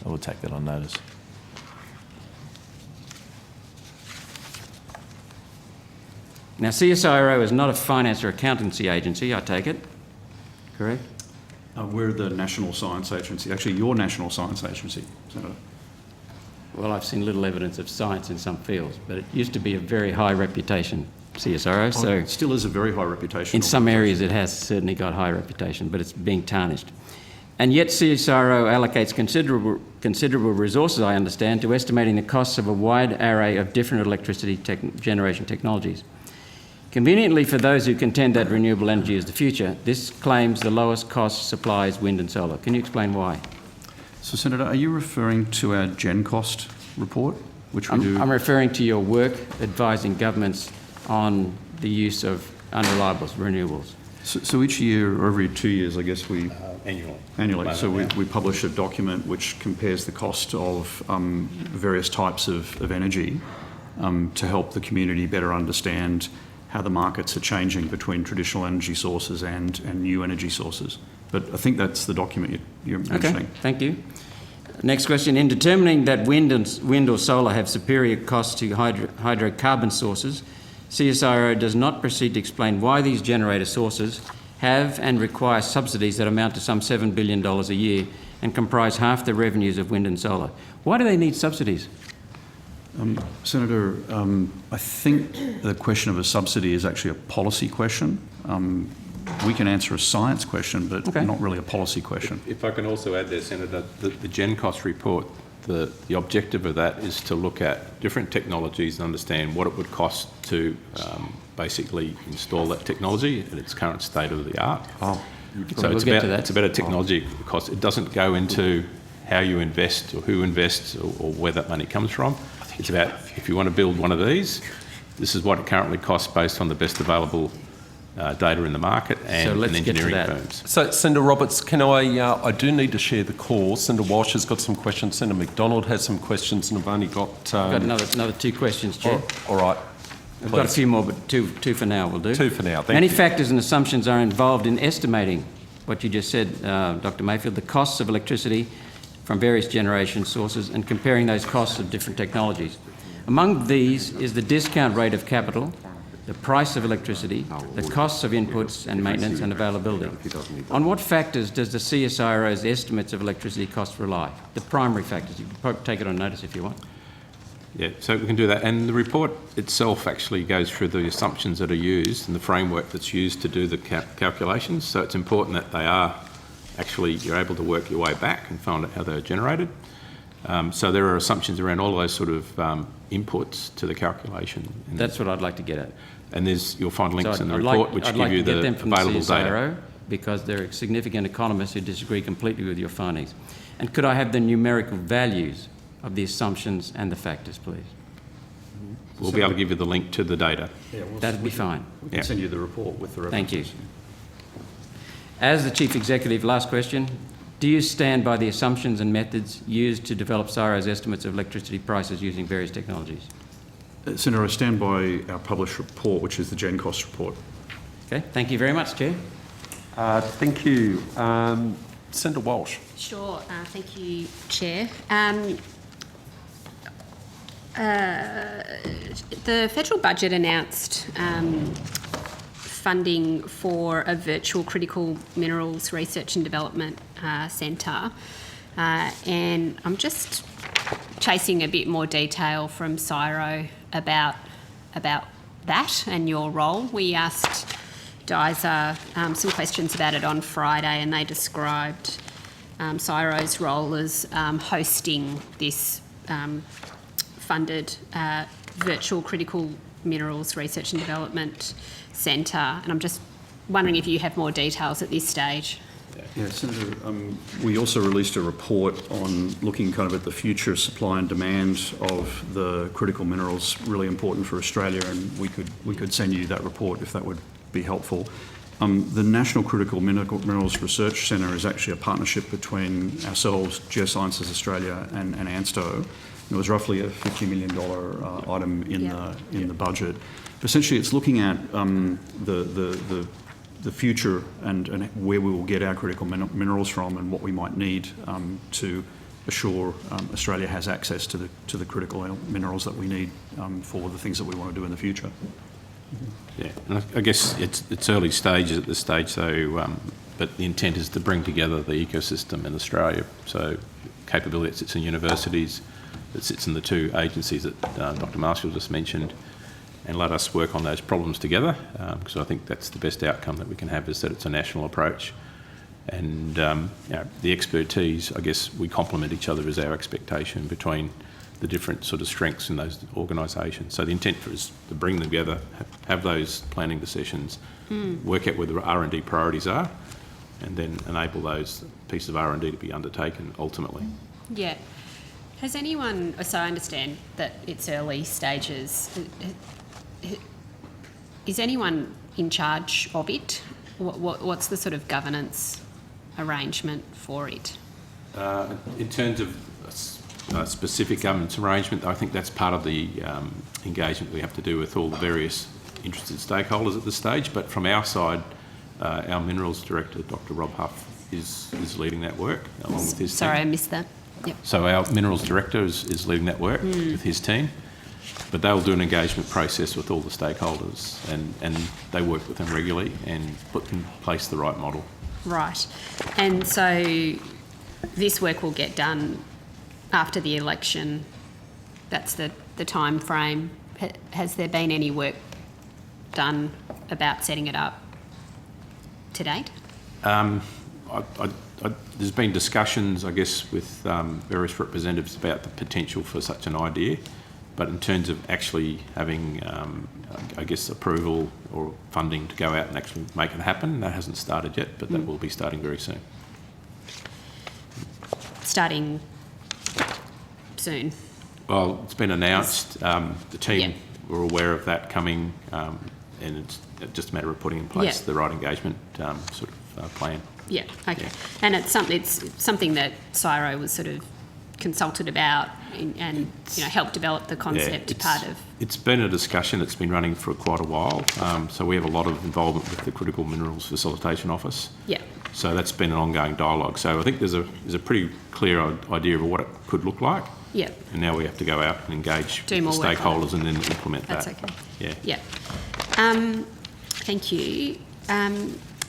We'll take that on notice. Now, CSIRO is not a finance or accountancy agency, I take it, correct? We're the National Science Agency, actually your National Science Agency, Senator. Well, I've seen little evidence of science in some fields, but it used to be a very high reputation, CSIRO, so... It still is a very high reputation. In some areas it has certainly got high reputation, but it's being tarnished. And yet CSIRO allocates considerable resources, I understand, to estimating the costs of a wide array of different electricity generation technologies. Conveniently for those who contend that renewable energy is the future, this claims the lowest cost supply is wind and solar. Can you explain why? So, Senator, are you referring to our GenCost report, which we do? I'm referring to your work advising governments on the use of unreliables, renewables. So each year, or every 2 years, I guess we... Annually. So we publish a document which compares the cost of various types of energy to help the community better understand how the markets are changing between traditional energy sources and new energy sources. But I think that's the document you're mentioning. Okay, thank you. Next question. In determining that wind or solar have superior costs to hydrocarbon sources, CSIRO does not proceed to explain why these generator sources have and require subsidies that amount to some $7 billion a year and comprise half the revenues of wind and solar. Why do they need subsidies? Senator, I think the question of a subsidy is actually a policy question. We can answer a science question, but not really a policy question. If I can also add there, Senator, the GenCost report, the objective of that is to look at different technologies and understand what it would cost to basically install that technology at its current state of the art. So it's about a technology cost. It doesn't go into how you invest or who invests or where that money comes from. It's about, if you want to build one of these, this is what it currently costs based on the best available data in the market and engineering firms. So, Senator Roberts, can I do need to share the call. Senator Walsh has got some questions, Senator McDonald has some questions, and I've only got... I've got another 2 questions, Chair. All right. I've got a few more, but two for now will do. 2 for now, thank you. Many factors and assumptions are involved in estimating what you just said, Dr Mayfield, the costs of electricity from various generation sources and comparing those costs of different technologies. Among these is the discount rate of capital, the price of electricity, the costs of inputs and maintenance and availability. On what factors does the CSIRO's estimates of electricity costs rely? The primary factors. You can take it on notice if you want. Yeah, so we can do that. And the report itself actually goes through the assumptions that are used and the framework that's used to do the calculations. So it's important that they are actually, you're able to work your way back and find out how they're generated. So there are assumptions around all those sort of inputs to the calculation. And that's what I'd like to get at. And you'll find links in the report which give you the available data. Because there are significant economists who disagree completely with your findings. And could I have the numerical values of the assumptions and the factors, please? We'll be able to give you the link to the data. Yeah, that'd be fine. We can send you the report with the references. Thank you. As the Chief Executive, last question, Do you stand by the assumptions and methods used to develop CSIRO's estimates of electricity prices using various technologies? Senator, I stand by our published report, which is the GenCost report. Okay, thank you very much, Chair. Thank you. Senator Walsh. Sure. Thank you, Chair. The federal budget announced funding for a virtual critical minerals research and development centre, and I'm just chasing a bit more detail from CSIRO about that and your role. We asked DISA some questions about it on Friday, and they described CSIRO's role as hosting this funded virtual critical minerals research and development centre, and I'm just wondering if you have more details at this stage. Yeah, Senator, we also released a report on looking kind of at the future supply and demand of the critical minerals, really important for Australia, and we could send you that report if that would be helpful. The National Critical Minerals Research Centre is actually a partnership between ourselves, Geosciences Australia, and ANSTO. It was roughly a $50 million item in the budget. But essentially, it's looking at the future and where we will get our critical minerals from and what we might need to assure Australia has access to the critical minerals that we need for the things that we want to do in the future. Yeah, and I guess it's early stages at this stage, so but the intent is to bring together the ecosystem in Australia. So capability that sits in universities, that sits in the two agencies that Dr. Marshall just mentioned, and let us work on those problems together, because I think that's the best outcome that we can have, is that it's a national approach. And the expertise, I guess we complement each other, is our expectation between the different sort of strengths in those organisations. So the intent is to bring them together, have those planning decisions, work out where the R&D priorities are, and then enable those pieces of R&D to be undertaken ultimately. Yeah. Has anyone, so I understand that it's early stages, is anyone in charge of it? What's the sort of governance arrangement for it? In terms of specific governance arrangement, I think that's part of the engagement we have to do with all the various interested stakeholders at this stage. But from our side, our Minerals Director, Dr. Rob Huff, is leading that work along with his team. Sorry, I missed that. Yep. So our Minerals Director is leading that work with his team. But they'll do an engagement process with all the stakeholders, and they work with them regularly and put in place the right model. Right. And so this work will get done after the election. That's the time frame. Has there been any work done about setting it up to date? There's been discussions, I guess, with various representatives about the potential for such an idea. But in terms of actually having, I guess, approval or funding to go out and actually make it happen, that hasn't started yet, but that will be starting very soon. Starting soon? Well, it's been announced. The team were aware of that coming, and it's just a matter of putting in place the right engagement sort of plan. Yeah, okay. Yeah. And it's something that CSIRO was sort of consulted about and helped develop the concept part of. It's been a discussion that's been running for quite a while. So we have a lot of involvement with the Critical Minerals Facilitation Office. Yeah. So that's been an ongoing dialogue. So I think there's a pretty clear idea of what it could look like. Yeah. And now we have to go out and engage with the stakeholders and then implement that. That's okay. Yeah. Yeah. Thank you.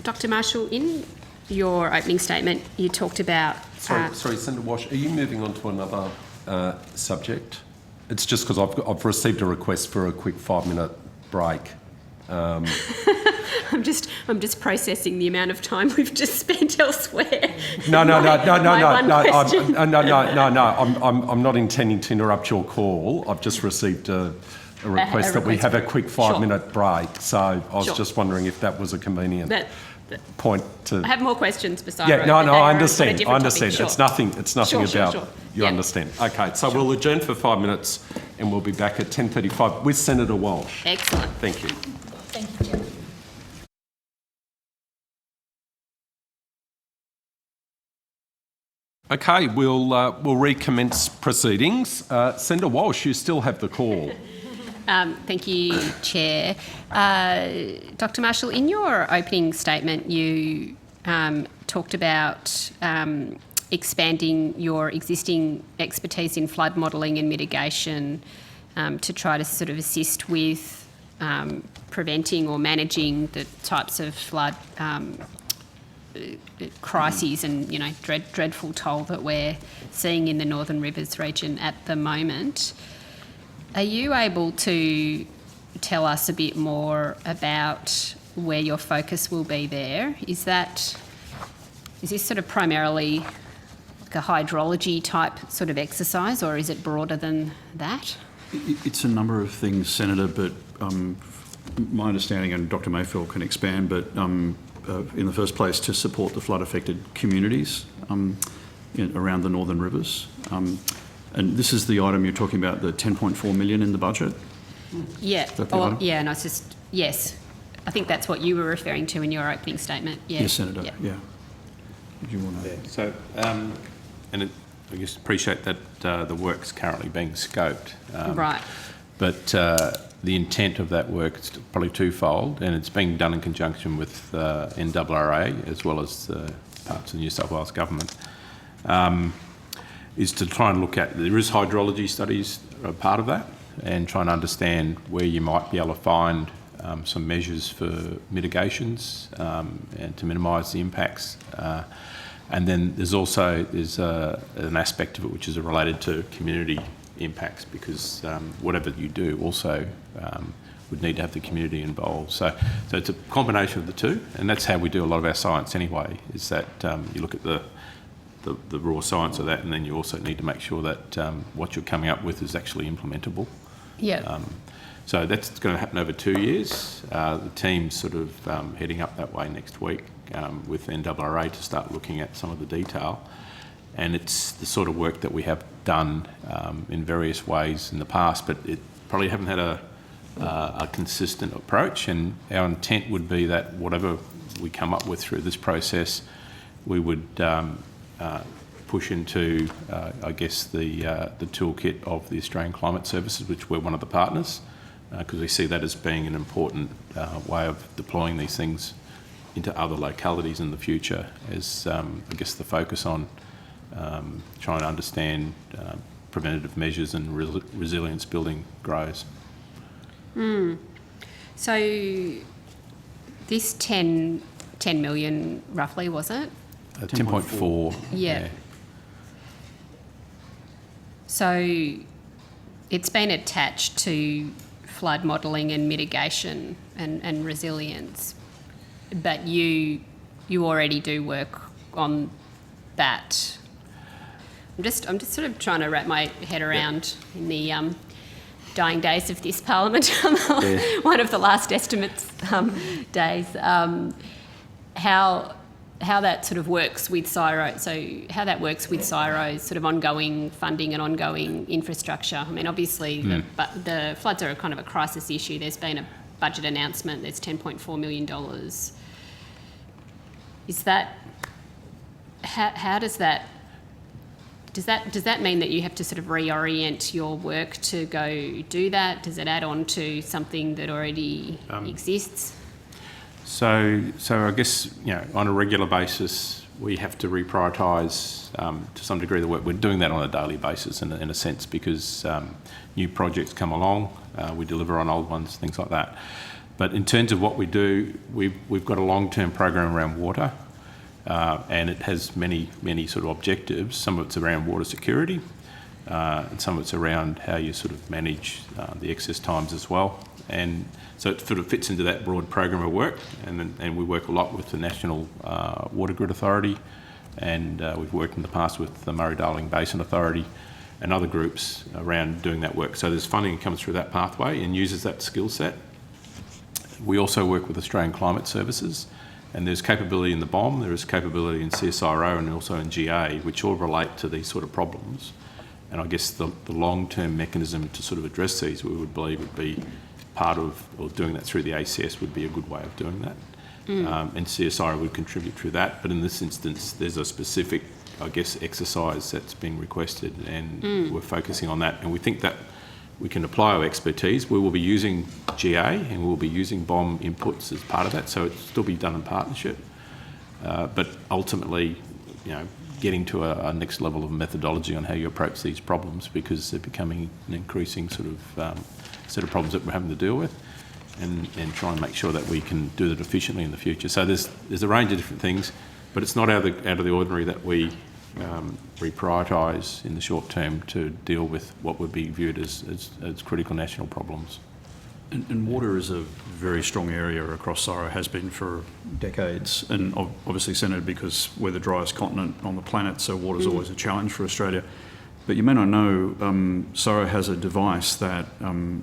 Dr. Marshall, in your opening statement, you talked about... Sorry, Senator Walsh, are you moving on to another subject? It's just because I've received a request for a quick 5-minute break. I'm just processing the amount of time we've just spent elsewhere. No. I'm not intending to interrupt your call. I've just received a request that we have a quick 5-minute break. So I was just wondering if that was a convenient point to... I have more questions besides... Yeah, I understand. I understand. Sure. It's nothing about... Sure. You understand. Okay, so we'll adjourn for 5 minutes and we'll be back at 10:35 with Senator Walsh. Excellent. Thank you. Thank you, Chair. Okay, we'll recommence proceedings. Senator Walsh, you still have the call. Thank you, Chair. Dr. Marshall, in your opening statement, you talked about expanding your existing expertise in flood modelling and mitigation to try to sort of assist with preventing or managing the types of flood crises and, you know, dreadful toll that we're seeing in the Northern Rivers region at the moment. Are you able to tell us a bit more about where your focus will be there? Is this sort of primarily like a hydrology type sort of exercise, or is it broader than that? It's a number of things, Senator, but my understanding, and Dr Mayfield can expand, but in the first place, to support the flood-affected communities around the Northern Rivers. And this is the item you're talking about, the 10.4 million in the budget? Yeah. Yeah, and I was just, yes. I think that's what you were referring to in your opening statement. Yeah. Yes, Senator, yeah. Did you want to... Yeah. So, I just appreciate that the work's currently being scoped. Right. But the intent of that work is probably twofold, and it's being done in conjunction with NRRA as well as parts of the New South Wales government, is to try and look at, there is hydrology studies are part of that, and try and understand where you might be able to find some measures for mitigations and to minimise the impacts. And then there's an aspect of it which is related to community impacts, because whatever you do also would need to have the community involved. So it's a combination of the two, and that's how we do a lot of our science anyway, is that you look at the raw science of that, and then you also need to make sure that what you're coming up with is actually implementable. Yeah. So that's going to happen over 2 years. The team's sort of heading up that way next week with NRRA to start looking at some of the detail. And it's the sort of work that we have done in various ways in the past, but it probably haven't had a consistent approach. And our intent would be that whatever we come up with through this process, we would push into, I guess, the toolkit of the Australian Climate Services, which we're one of the partners, because we see that as being an important way of deploying these things into other localities in the future, as I guess the focus on trying to understand preventative measures and resilience building grows. So this 10 million roughly, was it? 10.4. Yeah. So it's been attached to flood modelling and mitigation and resilience, but you already do work on that. I'm just sort of trying to wrap my head around in the dying days of this parliament, one of the last estimates days, how that sort of works with CSIRO. So how that works with CSIRO's sort of ongoing funding and ongoing infrastructure. I mean, obviously, the floods are kind of a crisis issue. There's been a budget announcement. There's $10.4 million. Is that... How does that... Does that mean that you have to sort of reorient your work to go do that? Does it add on to something that already exists? So I guess, on a regular basis, we have to reprioritise to some degree the work. We're doing that on a daily basis in a sense, because new projects come along, we deliver on old ones, things like that. But in terms of what we do, we've got a long-term program around water, and it has many sort of objectives. Some of it's around water security, and some of it's around how you sort of manage the excess times as well. And so it sort of fits into that broad program of work, and we work a lot with the National Water Grid Authority, and we've worked in the past with the Murray-Darling Basin Authority and other groups around doing that work. So there's funding that comes through that pathway and uses that skill set. We also work with Australian Climate Services, and there's capability in the BOM, there is capability in CSIRO and also in GA, which all relate to these sort of problems. And I guess the long-term mechanism to sort of address these, we would believe would be part of, or doing that through the ACS would be a good way of doing that. And CSIRO would contribute through that. But in this instance, there's a specific I guess, exercise that's been requested, and we're focusing on that. And we think that we can apply our expertise. We will be using GA and we'll be using BOM inputs as part of that, so it'll still be done in partnership. But ultimately, getting to a next level of methodology on how you approach these problems, because they're becoming an increasing sort of set of problems that we're having to deal with, and try and make sure that we can do that efficiently in the future. So there's a range of different things, but it's not out of the ordinary that we reprioritise in the short term to deal with what would be viewed as critical national problems. And water is a very strong area across CSIRO, has been for decades, and obviously centred because we're the driest continent on the planet, so water is always a challenge for Australia. But you may not know, CSIRO has a device that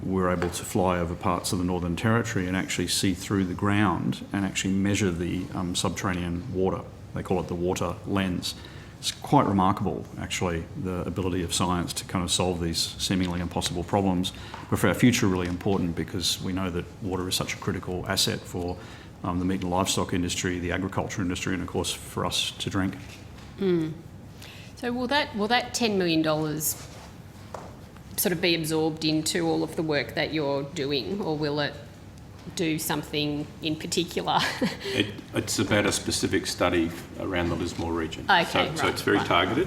we're able to fly over parts of the Northern Territory and actually see through the ground and actually measure the subterranean water. They call it the water lens. It's quite remarkable, actually, the ability of science to kind of solve these seemingly impossible problems. But for our future, really important, because we know that water is such a critical asset for the meat and livestock industry, the agriculture industry, and of course for us to drink. So will that $10 million sort of be absorbed into all of the work that you're doing, or will it do something in particular? It's about a specific study around the Lismore region. Okay, so it's very targeted.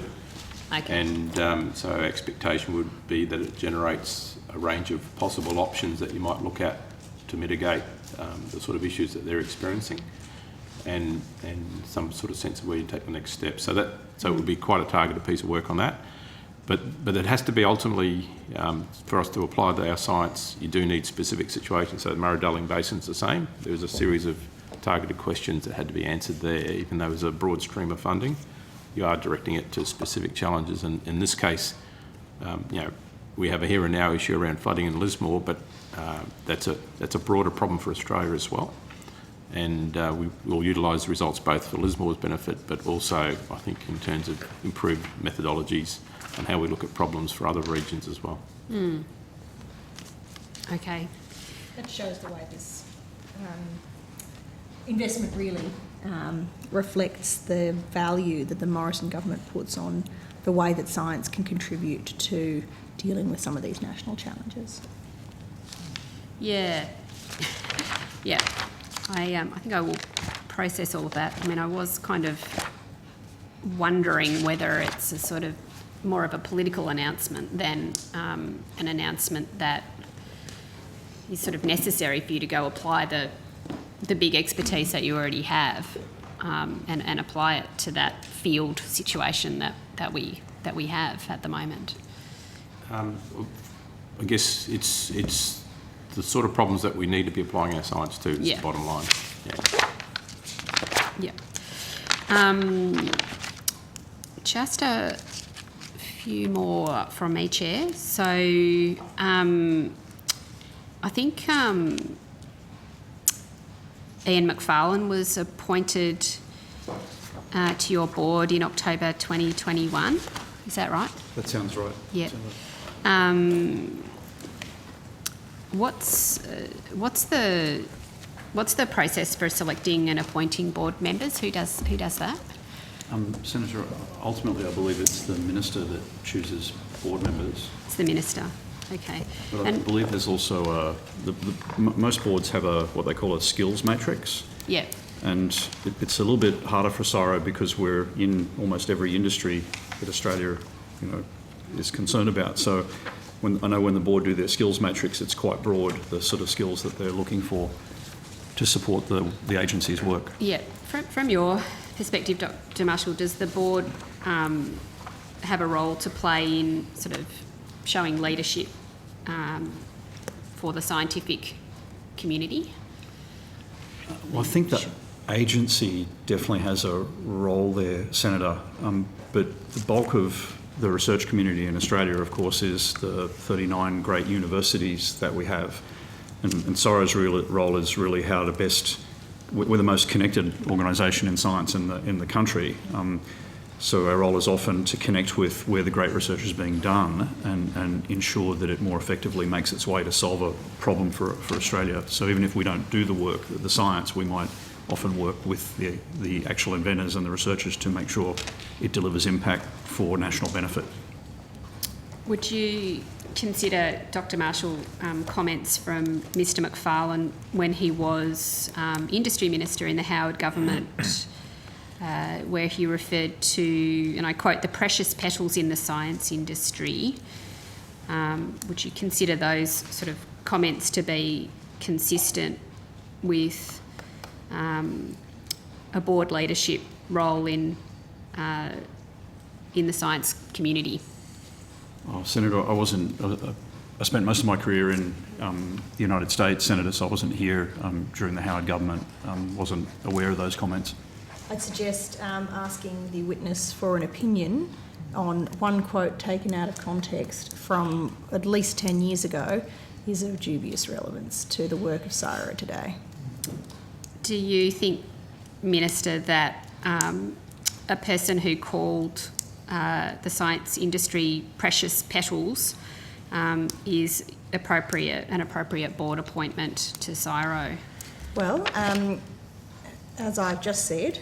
Okay. And so our expectation would be that it generates a range of possible options that you might look at to mitigate the sort of issues that they're experiencing, and some sort of sense of where you take the next step. So it would be quite a targeted piece of work on that. But it has to be ultimately, for us to apply our science, you do need specific situations. So the Murray-Darling Basin's the same. There was a series of targeted questions that had to be answered there, even though it was a broad stream of funding. You are directing it to specific challenges. And in this case, we have a here and now issue around flooding in Lismore, but that's a broader problem for Australia as well. And we will utilise the results both for Lismore's benefit, but also, I think, in terms of improved methodologies and how we look at problems for other regions as well. Okay. That shows the way this investment really reflects the value that the Morrison government puts on the way that science can contribute to dealing with some of these national challenges. Yeah. Yeah. I think I will process all of that. I mean, I was kind of wondering whether it's a sort of more of a political announcement than an announcement that is sort of necessary for you to go apply the big expertise that you already have and apply it to that field situation that we have at the moment. I guess it's the sort of problems that we need to be applying our science to is the bottom line. Yeah. Just a few more from me, Chair. So I think Ian McFarlane was appointed to your board in October 2021. Is that right? That sounds right. Yeah. What's the process for selecting and appointing board members? Who does that? Senator, ultimately I believe it's the Minister that chooses board members. It's the Minister. Okay. But I believe there's also most boards have what they call a skills matrix. Yeah. And it's a little bit harder for CSIRO because we're in almost every industry that Australia, is concerned about. So when the board do their skills matrix, it's quite broad, the sort of skills that they're looking for to support the agency's work. Yeah. From your perspective, Dr. Marshall, does the board have a role to play in sort of showing leadership for the scientific community? Well, I think that agency definitely has a role there, Senator, but the bulk of the research community in Australia, of course, is the 39 great universities that we have. And CSIRO's role is really how to best... We're the most connected organisation in science in the country. So our role is often to connect with where the great research is being done and ensure that it more effectively makes its way to solve a problem for Australia. So even if we don't do the work, the science, we might often work with the actual inventors and the researchers to make sure it delivers impact for national benefit. Would you consider Dr Marshall comments from Mr Macfarlane when he was Industry Minister in the Howard government, where he referred to, and I quote, the precious petals in the science industry? Would you consider those sort of comments to be consistent with a board leadership role in the science community? Oh, Senator, I spent most of my career in the United States, Senator, so I wasn't here during the Howard government, wasn't aware of those comments. I'd suggest asking the witness for an opinion on one quote taken out of context from at least 10 years ago is of dubious relevance to the work of CSIRO today. Do you think, Minister, that a person who called the science industry precious petals is an appropriate board appointment to CSIRO? Well, as I've just said,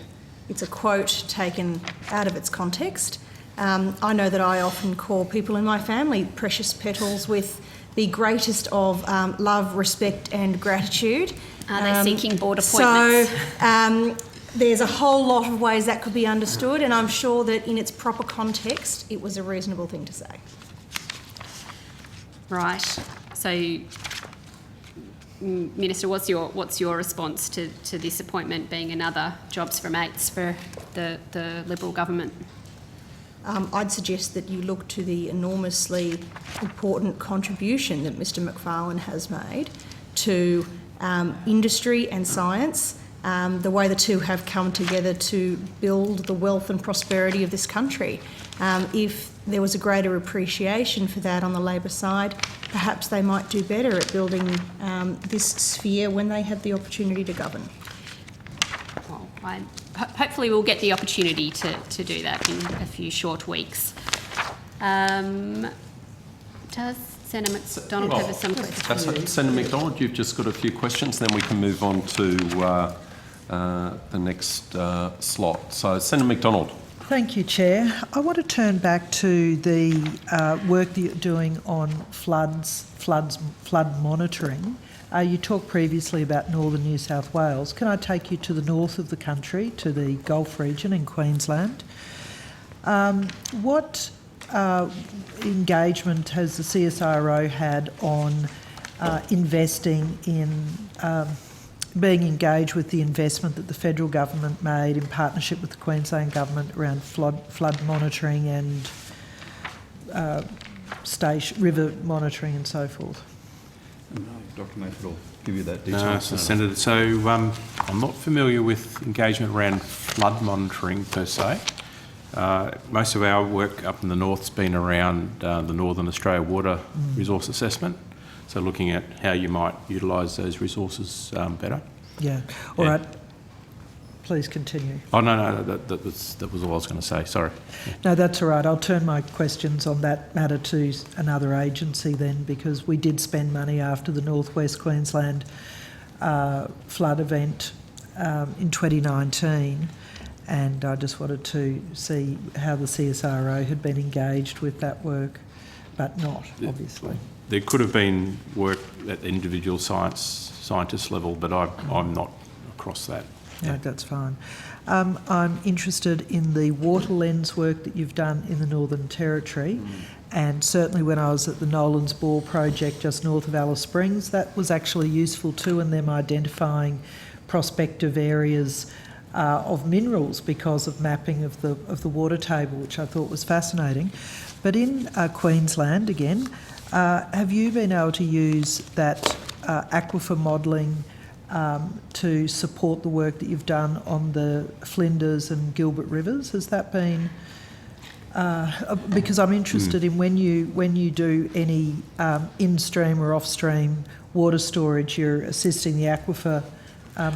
it's a quote taken out of its context. I know that I often call people in my family precious petals with the greatest of love, respect and gratitude. Are they seeking board appointments? So there's a whole lot of ways that could be understood, and I'm sure that in its proper context it was a reasonable thing to say. Right. So, Minister, what's your response to this appointment being another jobs for mates for the Liberal government? I'd suggest that you look to the enormously important contribution that Mr Macfarlane has made to industry and science, the way the two have come together to build the wealth and prosperity of this country. If there was a greater appreciation for that on the Labor side, perhaps they might do better at building this sphere when they have the opportunity to govern. Well, hopefully we'll get the opportunity to do that in a few short weeks. Does Senator McDonald have some questions? Senator McDonald, you've just got a few questions, then we can move on to the next slot. So, Senator McDonald. Thank you, Chair. I want to turn back to the work that you're doing on flood monitoring. You talked previously about northern New South Wales. Can I take you to the north of the country, to the Gulf region in Queensland? What engagement has the CSIRO had on investing in being engaged with the investment that the federal government made in partnership with the Queensland government around flood monitoring and river monitoring and so forth? Dr Mayfield will give you that detail. Senator, so I'm not familiar with engagement around flood monitoring per se. Most of our work up in the north's been around the Northern Australia Water Resource Assessment, so looking at how you might utilise those resources better. Yeah. All right. Please continue. Oh, no, that was all I was going to say, sorry. No, that's all right. I'll turn my questions on that matter to another agency then, because we did spend money after the North West Queensland flood event in 2019, and I just wanted to see how the CSIRO had been engaged with that work, but not, obviously. There could have been work at the individual scientist level, but I'm not across that. No, that's fine. I'm interested in the water lens work that you've done in the Northern Territory, and certainly when I was at the Nolan's Bore project just north of Alice Springs, that was actually useful too in them identifying prospective areas of minerals because of mapping of the water table, which I thought was fascinating. But in Queensland, again, have you been able to use that aquifer modelling to support the work that you've done on the Flinders and Gilbert rivers? Has that been... because I'm interested in when you do any in-stream or off-stream water storage, you're assisting the aquifer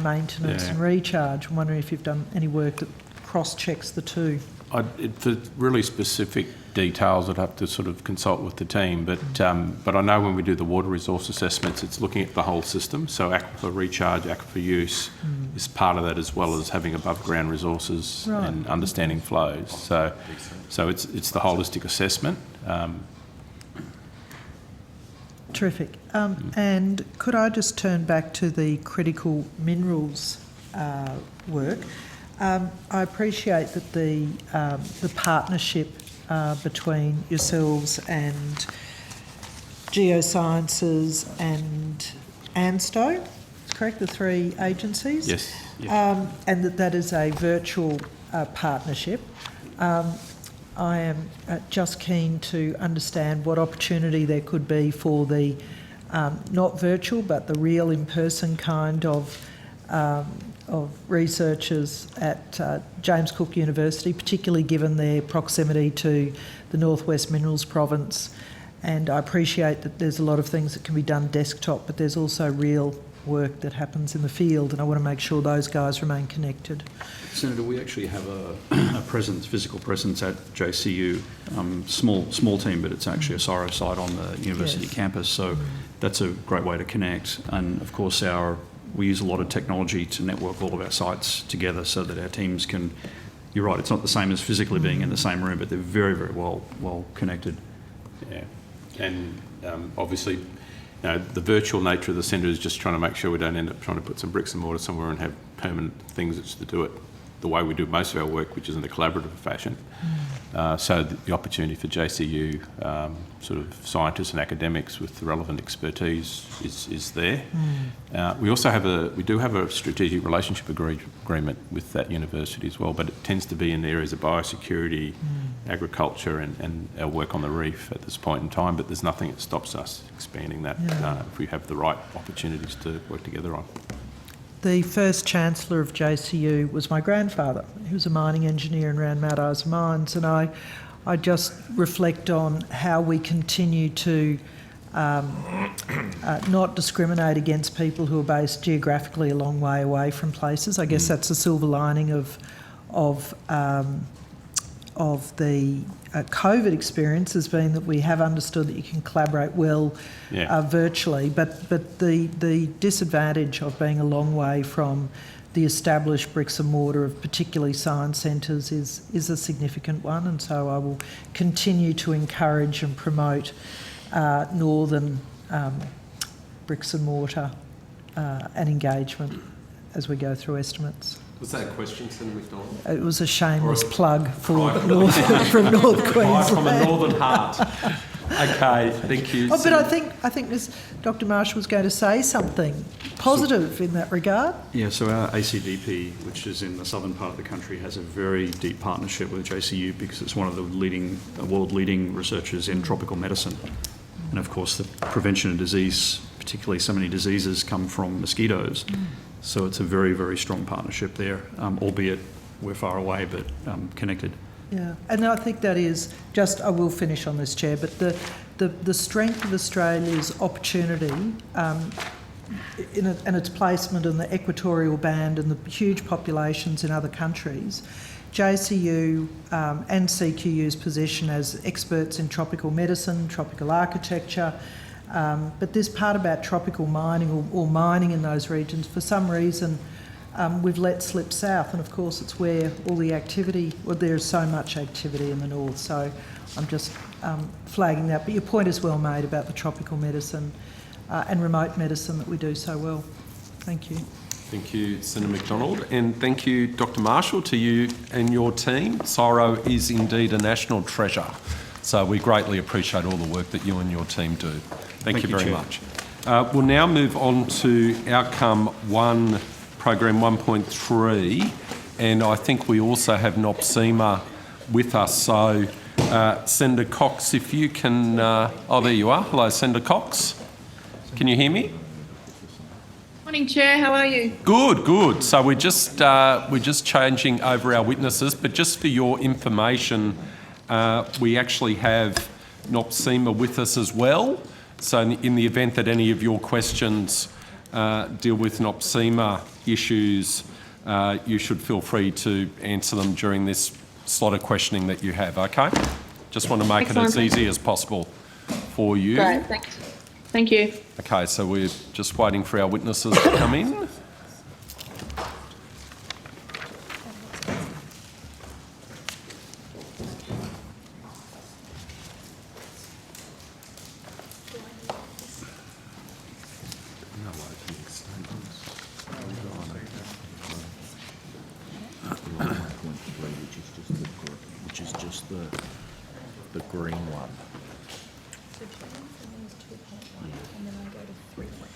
maintenance and recharge. I'm wondering if you've done any work that cross-checks the two. For really specific details, I'd have to sort of consult with the team. But I know when we do the water resource assessments, it's looking at the whole system. So aquifer recharge, aquifer use is part of that, as well as having above ground resources and understanding flows. So it's the holistic assessment. Terrific. And could I just turn back to the critical minerals work? I appreciate that the partnership between yourselves and Geosciences and ANSTO, correct, the three agencies? Yes. And that is a virtual partnership. I am just keen to understand what opportunity there could be for the not virtual but the real in-person kind of researchers at James Cook University, particularly given their proximity to the Northwest Minerals Province. And I appreciate that there's a lot of things that can be done desktop, but there's also real work that happens in the field, and I want to make sure those guys remain connected. Senator, we actually have a physical presence at JCU, small team, but it's actually a CSIRO site on the university campus, so that's a great way to connect. And of course we use a lot of technology to network all of our sites together so that our teams can, you're right, it's not the same as physically being in the same room, but they're very, very well connected. Yeah, and obviously, the virtual nature of the centre is just trying to make sure we don't end up trying to put some bricks and mortar somewhere and have permanent things that's to do it the way we do most of our work, which is in a collaborative fashion. So the opportunity for JCU sort of scientists and academics with the relevant expertise is there. We also do have a strategic relationship agreement with that university as well, but it tends to be in the areas of biosecurity, agriculture and our work on the reef at this point in time, but there's nothing that stops us expanding that if we have the right opportunities to work together on. The first Chancellor of JCU was my grandfather. He was a mining engineer in around Mount Isa Mines, and I just reflect on how we continue to not discriminate against people who are based geographically a long way away from places. I guess that's the silver lining of the COVID experience has been that we have understood that you can collaborate well virtually, but the disadvantage of being a long way from the established bricks and mortar of particularly science centres is a significant one, and so I will continue to encourage and promote northern bricks and mortar and engagement as we go through estimates. Was that a question, Senator McDonald? It was a shameless plug for from North Queensland. From a northern heart. Okay, thank you. Oh, but I think Dr. Marshall was going to say something positive in that regard. Yeah, so our ACDP, which is in the southern part of the country, has a very deep partnership with JCU because it's one of the world-leading researchers in tropical medicine. And of course, the prevention of disease, particularly so many diseases, come from mosquitoes. So it's a very, very strong partnership there, albeit we're far away, but connected. Yeah, and I think that is just, I will finish on this, Chair, but the strength of Australia's opportunity and its placement in the equatorial band and the huge populations in other countries, JCU and CQU's position as experts in tropical medicine, tropical architecture, but this part about tropical mining or mining in those regions, for some reason, we've let slip south, and of course it's where all the activity, well, there's so much activity in the north, so I'm just flagging that. But your point is well made about the tropical medicine and remote medicine that we do so well. Thank you. Thank you, Senator McDonald, and thank you, Dr. Marshall, to you and your team. CSIRO is indeed a national treasure, so we greatly appreciate all the work that you and your team do. Thank you very much. We'll now move on to Outcome 1, Program 1.3, and I think we also have NOPSEMA with us. So, Senator Cox, if you can... oh, there you are. Hello, Senator Cox. Can you hear me? Morning, Chair. How are you? Good, good. So we're just changing over our witnesses, but just for your information, we actually have NOPSEMA with us as well. So in the event that any of your questions deal with NOPSEMA issues, you should feel free to answer them during this slot of questioning that you have, okay? Just want to make it Excellent. as easy as possible for you. Great, thanks. Thank you. Okay, so we're just waiting for our witnesses to come in. Which is just the green one. So 2.1 is 2.1, and then I go to 3.1.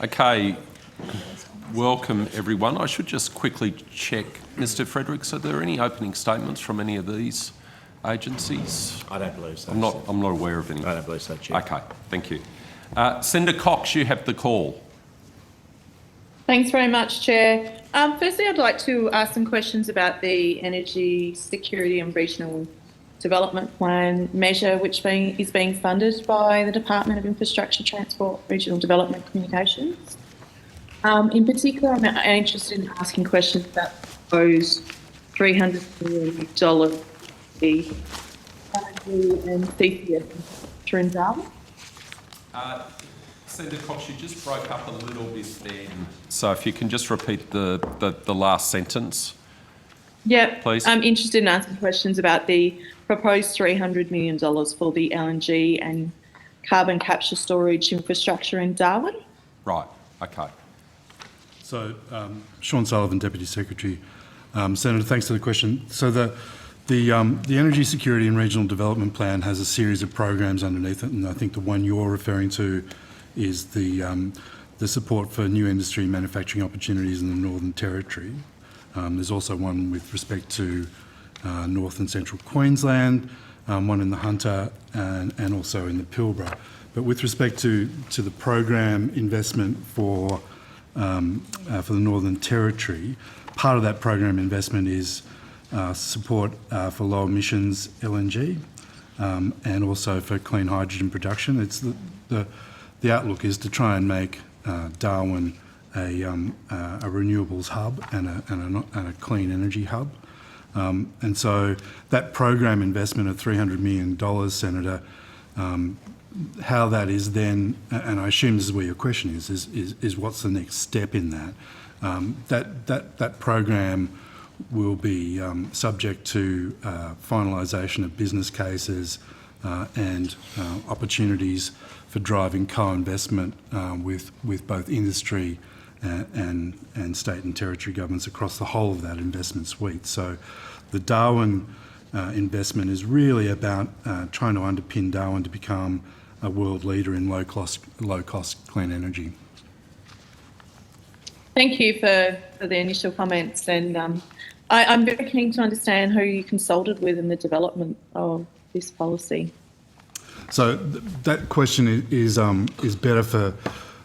Okay, welcome everyone. I should just quickly check, Mr. Fredericks, are there any opening statements from any of these agencies? I don't believe so. I'm not aware of any. I don't believe so, Chair. Okay, thank you. Senator Cox, you have the call. Thanks very much, Chair. Firstly, I'd like to ask some questions about the Energy Security and Regional Development Plan measure, which is being funded by the Department of Infrastructure, Transport, Regional Development, Communications. In particular, I'm interested in asking questions about those $300 million the LNG and CCS infrastructure in Darwin. Senator Cox, you just broke up a little bit then. So if you can just repeat the last sentence. Yep. Please. I'm interested in asking questions about the proposed $300 million for the LNG and carbon capture storage infrastructure in Darwin. Right, okay. So, Sean Sullivan, Deputy Secretary. Senator, thanks for the question. So the Energy Security and Regional Development Plan has a series of programs underneath it, and I think the one you're referring to is the support for new industry and manufacturing opportunities in the Northern Territory. There's also one with respect to North and Central Queensland, one in the Hunter and also in the Pilbara. But with respect to the program investment for the Northern Territory, part of that program investment is support for low emissions LNG and also for clean hydrogen production. It's the outlook is to try and make Darwin a renewables hub and a clean energy hub. And so that program investment of $300 million, Senator, how that is then, and I assume this is where your question is what's the next step in that? That program will be subject to finalisation of business cases and opportunities for driving co-investment with both industry and state and territory governments across the whole of that investment suite. So the Darwin investment is really about trying to underpin Darwin to become a world leader in low-cost clean energy. Thank you for the initial comments, and I'm very keen to understand who you consulted with in the development of this policy. So that question is better for,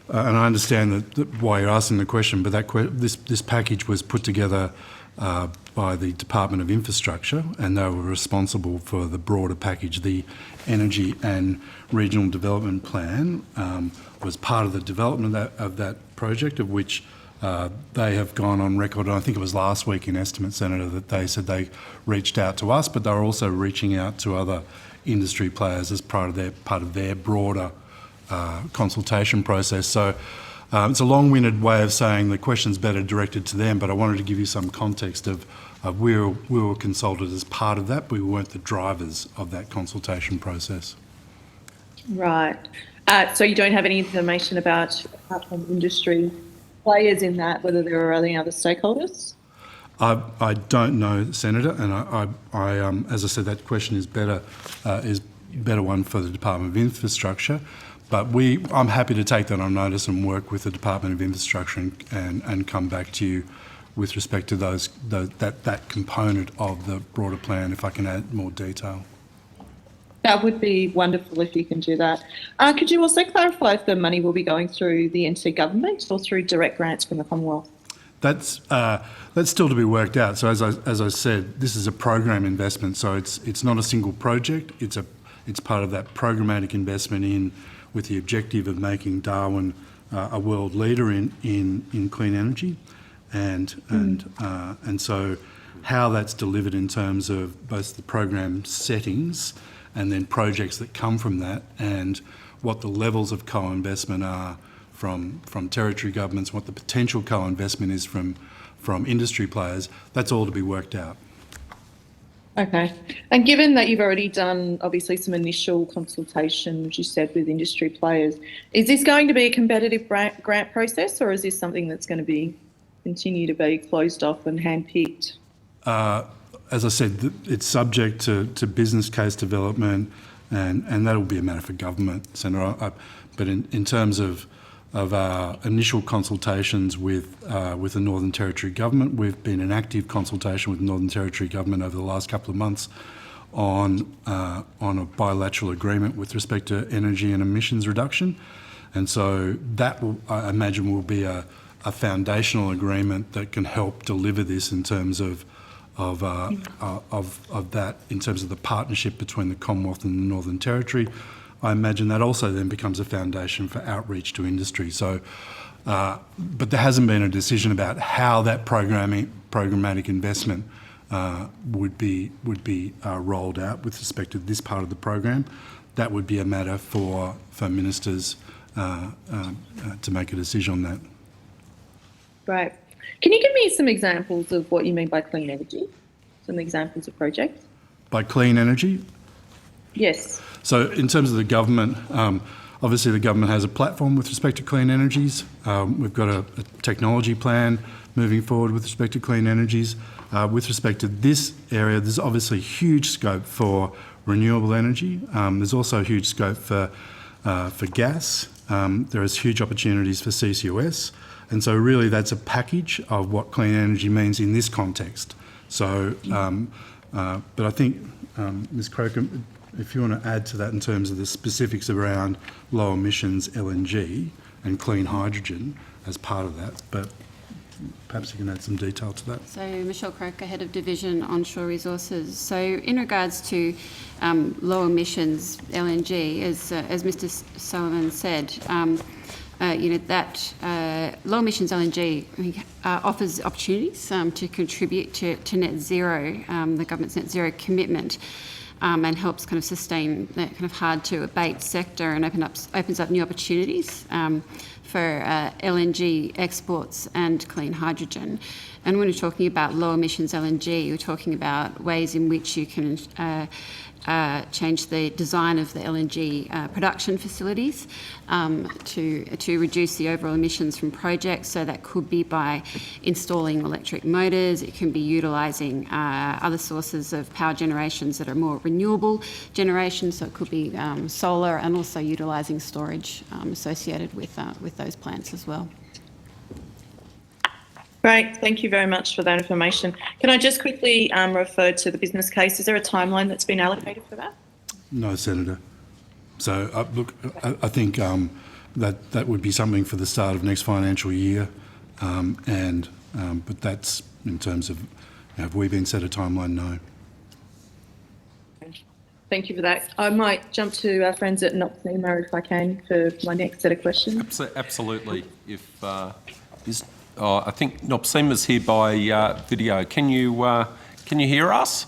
and I understand that why you're asking the question, but this package was put together by the Department of Infrastructure, and they were responsible for the broader package. The Energy and Regional Development Plan was part of the development of that project, of which they have gone on record, and I think it was last week in Estimate, Senator, that they said they reached out to us, but they were also reaching out to other industry players as part of their broader consultation process. So it's a long-winded way of saying the question's better directed to them, but I wanted to give you some context of we were consulted as part of that, but we weren't the drivers of that consultation process. Right. So you don't have any information about industry players in that, whether there are any other stakeholders? I don't know, Senator, and I as I said, that question is better one for the Department of Infrastructure. But I'm happy to take that on notice and work with the Department of Infrastructure and come back to you with respect to that component of the broader plan, if I can add more detail. That would be wonderful if you can do that. Could you also clarify if the money will be going through the NT government or through direct grants from the Commonwealth? That's still to be worked out. So as I said, this is a program investment. So it's not a single project. It's part of that programmatic investment in with the objective of making Darwin a world leader in clean energy, and so how that's delivered in terms of both the program settings and then projects that come from that, and what the levels of co-investment are from territory governments, what the potential co-investment is from industry players, that's all to be worked out. Okay. And given that you've already done, obviously, some initial consultations, you said, with industry players, is this going to be a competitive grant process, or is this something that's going to continue to be closed off and handpicked? As I said, it's subject to business case development, and that'll be a matter for government, Senator. But in terms of our initial consultations with the Northern Territory Government, we've been in active consultation with the Northern Territory Government over the last couple of months on a bilateral agreement with respect to energy and emissions reduction, and so that I imagine will be a foundational agreement that can help deliver this in terms of that, in terms of the partnership between the Commonwealth and the Northern Territory. I imagine that also then becomes a foundation for outreach to industry. So, but there hasn't been a decision about how that programmatic investment would be rolled out with respect to this part of the program. That would be a matter for ministers to make a decision on that. Right. Can you give me some examples of what you mean by clean energy? Some examples of projects? By clean energy? Yes. So in terms of the government, obviously the government has a platform with respect to clean energies. We've got a technology plan moving forward with respect to clean energies. With respect to this area, there's obviously huge scope for renewable energy. There's also huge scope for gas. There is huge opportunities for CCUS. And so really that's a package of what clean energy means in this context. So, but I think, Ms Croker, if you want to add to that in terms of the specifics around low emissions LNG and clean hydrogen as part of that, but perhaps you can add some detail to that. So Michelle Croker, Head of Division Onshore Resources. So in regards to low emissions LNG, as Mr Sullivan said, that low emissions LNG offers opportunities to contribute to net zero, the government's net zero commitment, and helps kind of sustain that kind of hard to abate sector and opens up new opportunities for LNG exports and clean hydrogen. And when we're talking about low emissions LNG, we're talking about ways in which you can change the design of the LNG production facilities to reduce the overall emissions from projects. So that could be by installing electric motors. It can be utilising other sources of power generations that are more renewable generations. So it could be solar, and also utilising storage associated with those plants as well. Great, thank you very much for that information. Can I just quickly refer to the business case? Is there a timeline that's been allocated for that? No, Senator. So, look, I think that would be something for the start of next financial year, but that's in terms of, have we been set a timeline? No. Thank you for that. I might jump to our friends at NOPSEMA if I can for my next set of questions. Absolutely. I think NOPSEMA's here by video. Can you hear us?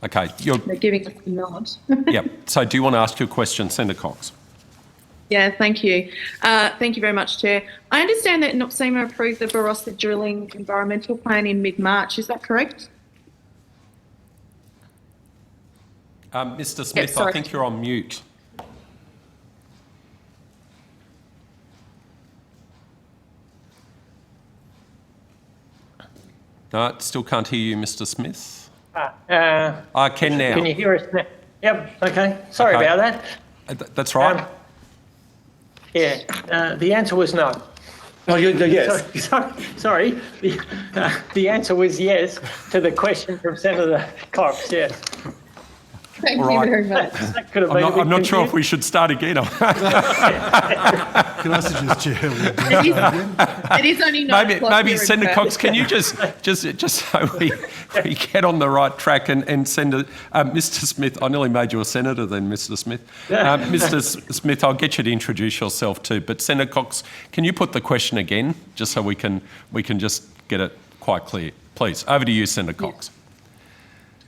Okay. They're giving us a nod. Yep. So do you want to ask your question, Senator Cox? Yeah, thank you. Thank you very much, Chair. I understand that NOPSEMA approved the Barossa drilling environmental plan in mid-March. Is that correct? Mr Smith, I think you're on mute. No, still can't hear you, Mr Smith. I can now. Can you hear us now? Yep, okay. Sorry about that. That's right. The answer was no. Oh, yes. Sorry. The answer was yes to the question from Senator Cox, yes. Thank All you right. very much. That could have been I'm not sure if we should start again. Can I suggest, Chair? It is only 9 o'clock Maybe here in Senator Perth. Cox, can you just so we get on the right track and send Mr. Smith. I nearly made you a senator then, Mr. Smith. Mr. Smith, I'll get you to introduce yourself too. But Senator Cox, can you put the question again, just so we can just get it quite clear, please? Over to you, Senator Cox.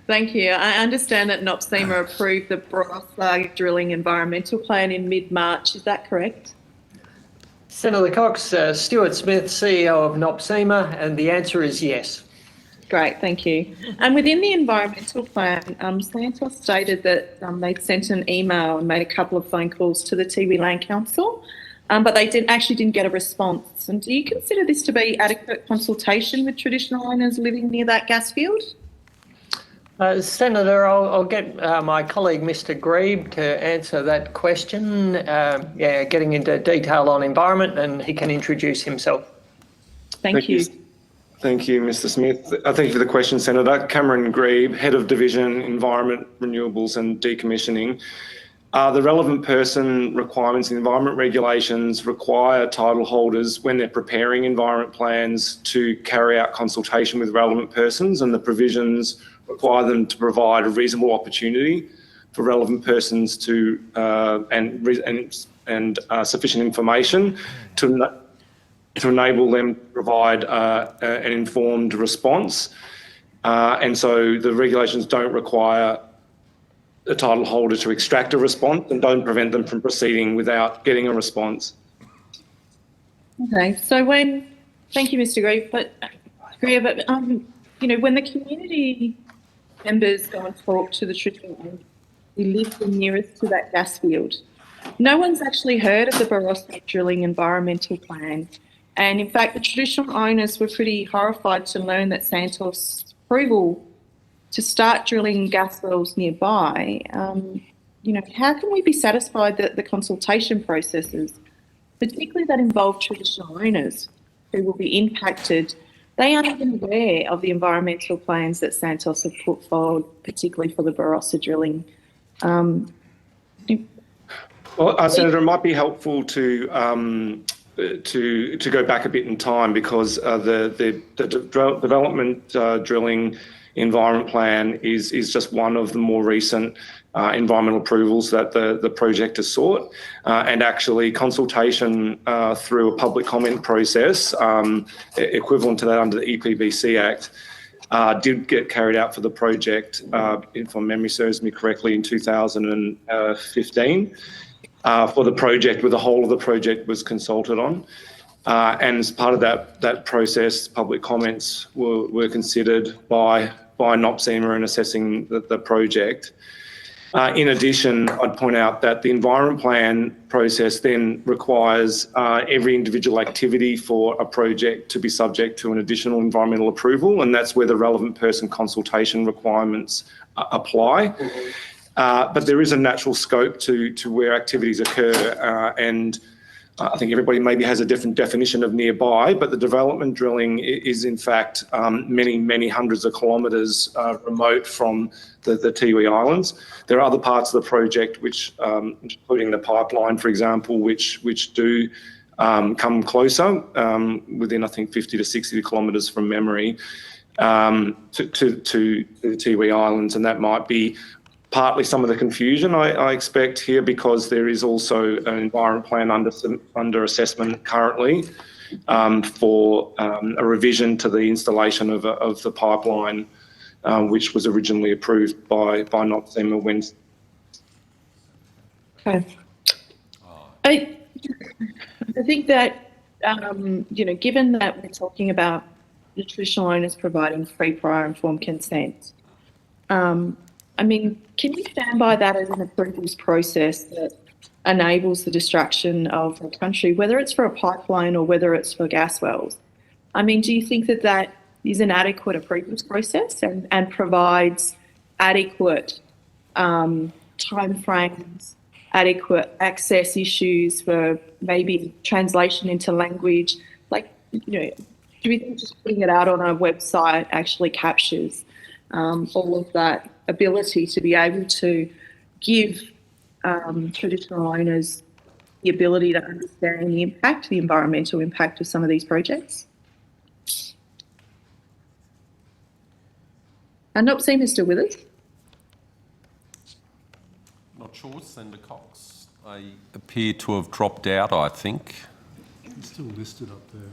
Thank you. I understand that NOPSEMA approved the Barossa drilling environmental plan in mid-March. Is that correct? Senator Cox, Stuart Smith, CEO of NOPSEMA, and the answer is yes. Great, thank you. And within the environmental plan, Santos stated that they'd sent an email and made a couple of phone calls to the Tiwi Land Council, but they didn't get a response. And do you consider this to be adequate consultation with traditional owners living near that gas field? Senator, I'll get my colleague, Mr. Grebe, to answer that question. Getting into detail on environment, and he can introduce himself. Thank you. Thank you, Mr. Smith. Thank you for the question, Senator. Cameron Grebe, Head of Division, Environment, Renewables and Decommissioning. The relevant person requirements in environment regulations require title holders, when they're preparing environment plans, to carry out consultation with relevant persons, and the provisions require them to provide a reasonable opportunity for relevant persons to and sufficient information to enable them to provide an informed response. And so the regulations don't require the title holder to extract a response and don't prevent them from proceeding without getting a response. Okay, so thank you, Mr. Grebe, but when the community members go and talk to the traditional owners who live the nearest to that gas field, no one's actually heard of the Barossa drilling environmental plan. And in fact, the traditional owners were pretty horrified to learn that Santos' approval to start drilling gas wells nearby. How can we be satisfied that the consultation processes, particularly that involve traditional owners who will be impacted, they aren't even aware of the environmental plans that Santos have put forward, particularly for the Barossa drilling? Senator, it might be helpful to go back a bit in time, because the development drilling environment plan is just one of the more recent environmental approvals that the project has sought, and actually consultation through a public comment process equivalent to that under the EPBC Act did get carried out for the project, if my memory serves me correctly, in 2015 for the project, where the whole of the project was consulted on. And as part of that process, public comments were considered by NOPSEMA in assessing the project. In addition, I'd point out that the environment plan process then requires every individual activity for a project to be subject to an additional environmental approval, and that's where the relevant person consultation requirements apply. But there is a natural scope to where activities occur, and I think everybody maybe has a different definition of nearby, but the development drilling is in fact many, many hundreds of kilometres remote from the Tiwi Islands. There are other parts of the project, which, including the pipeline, for example, which do come closer, within I think 50 to 60 kilometres from memory, to the Tiwi Islands, and that might be partly some of the confusion I expect here, because there is also an environment plan under assessment currently for a revision to the installation of the pipeline, which was originally approved by NOPSEMA when. Okay. I think that given that we're talking about the traditional owners providing free, prior, informed consent. Can you stand by that as an approvals process that enables the destruction of a country, whether it's for a pipeline or whether it's for gas wells? Do you think that is an adequate approvals process and provides adequate timeframes, adequate access issues for maybe translation into language, do we think just putting it out on our website actually captures all of that ability to be able to give traditional owners the ability to understand the impact, the environmental impact of some of these projects? And NOPSEMA still with us? Not sure. Senator Cox, they appear to have dropped out, I think. It's still listed up there.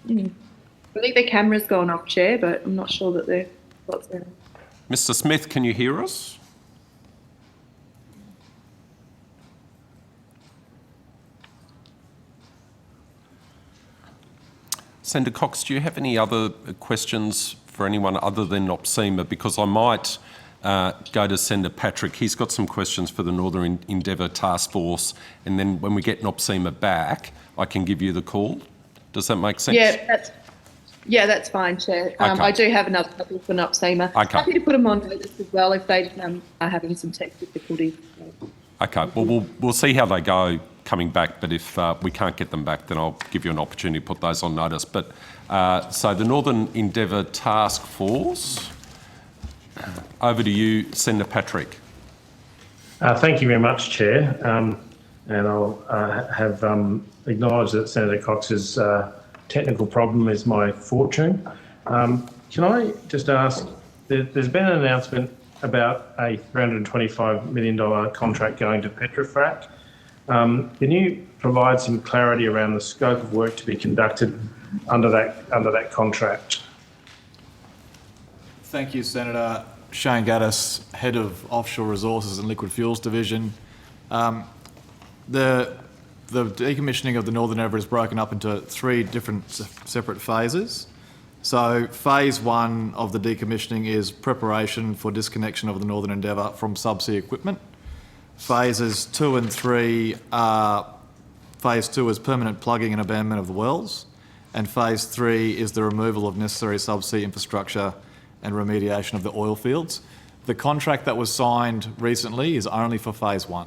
I think their camera's gone off, Chair, but I'm not sure that they're what's there. Mr. Smith, can you hear us? Senator Cox, do you have any other questions for anyone other than NOPSEMA? Because I might go to Senator Patrick. He's got some questions for the Northern Endeavour Task Force, and then when we get NOPSEMA back, I can give you the call. Does that make sense? Yeah, that's fine, Chair. Okay. I do have another couple for NOPSEMA. Okay. Happy to put them on notice as well if they are having some tech difficulties. Okay, well, we'll see how they go coming back, but if we can't get them back, then I'll give you an opportunity to put those on notice. But so the Northern Endeavour Task Force, over to you, Senator Patrick. Thank you very much, Chair. And I'll have acknowledged that Senator Cox's technical problem is my fortune. Can I just ask, there's been an announcement about a $325 million contract going to Petrofrac. Can you provide some clarity around the scope of work to be conducted under that contract? Thank you, Senator. Shane Gaddis, Head of Offshore Resources and Liquid Fuels Division. The decommissioning of the Northern Endeavour is broken up into 3 different separate phases. So phase 1 of the decommissioning is preparation for disconnection of the Northern Endeavour from subsea equipment. Phases 2 and 3 are, phase 2 is permanent plugging and abandonment of the wells, and phase 3 is the removal of necessary subsea infrastructure and remediation of the oil fields. The contract that was signed recently is only for phase 1.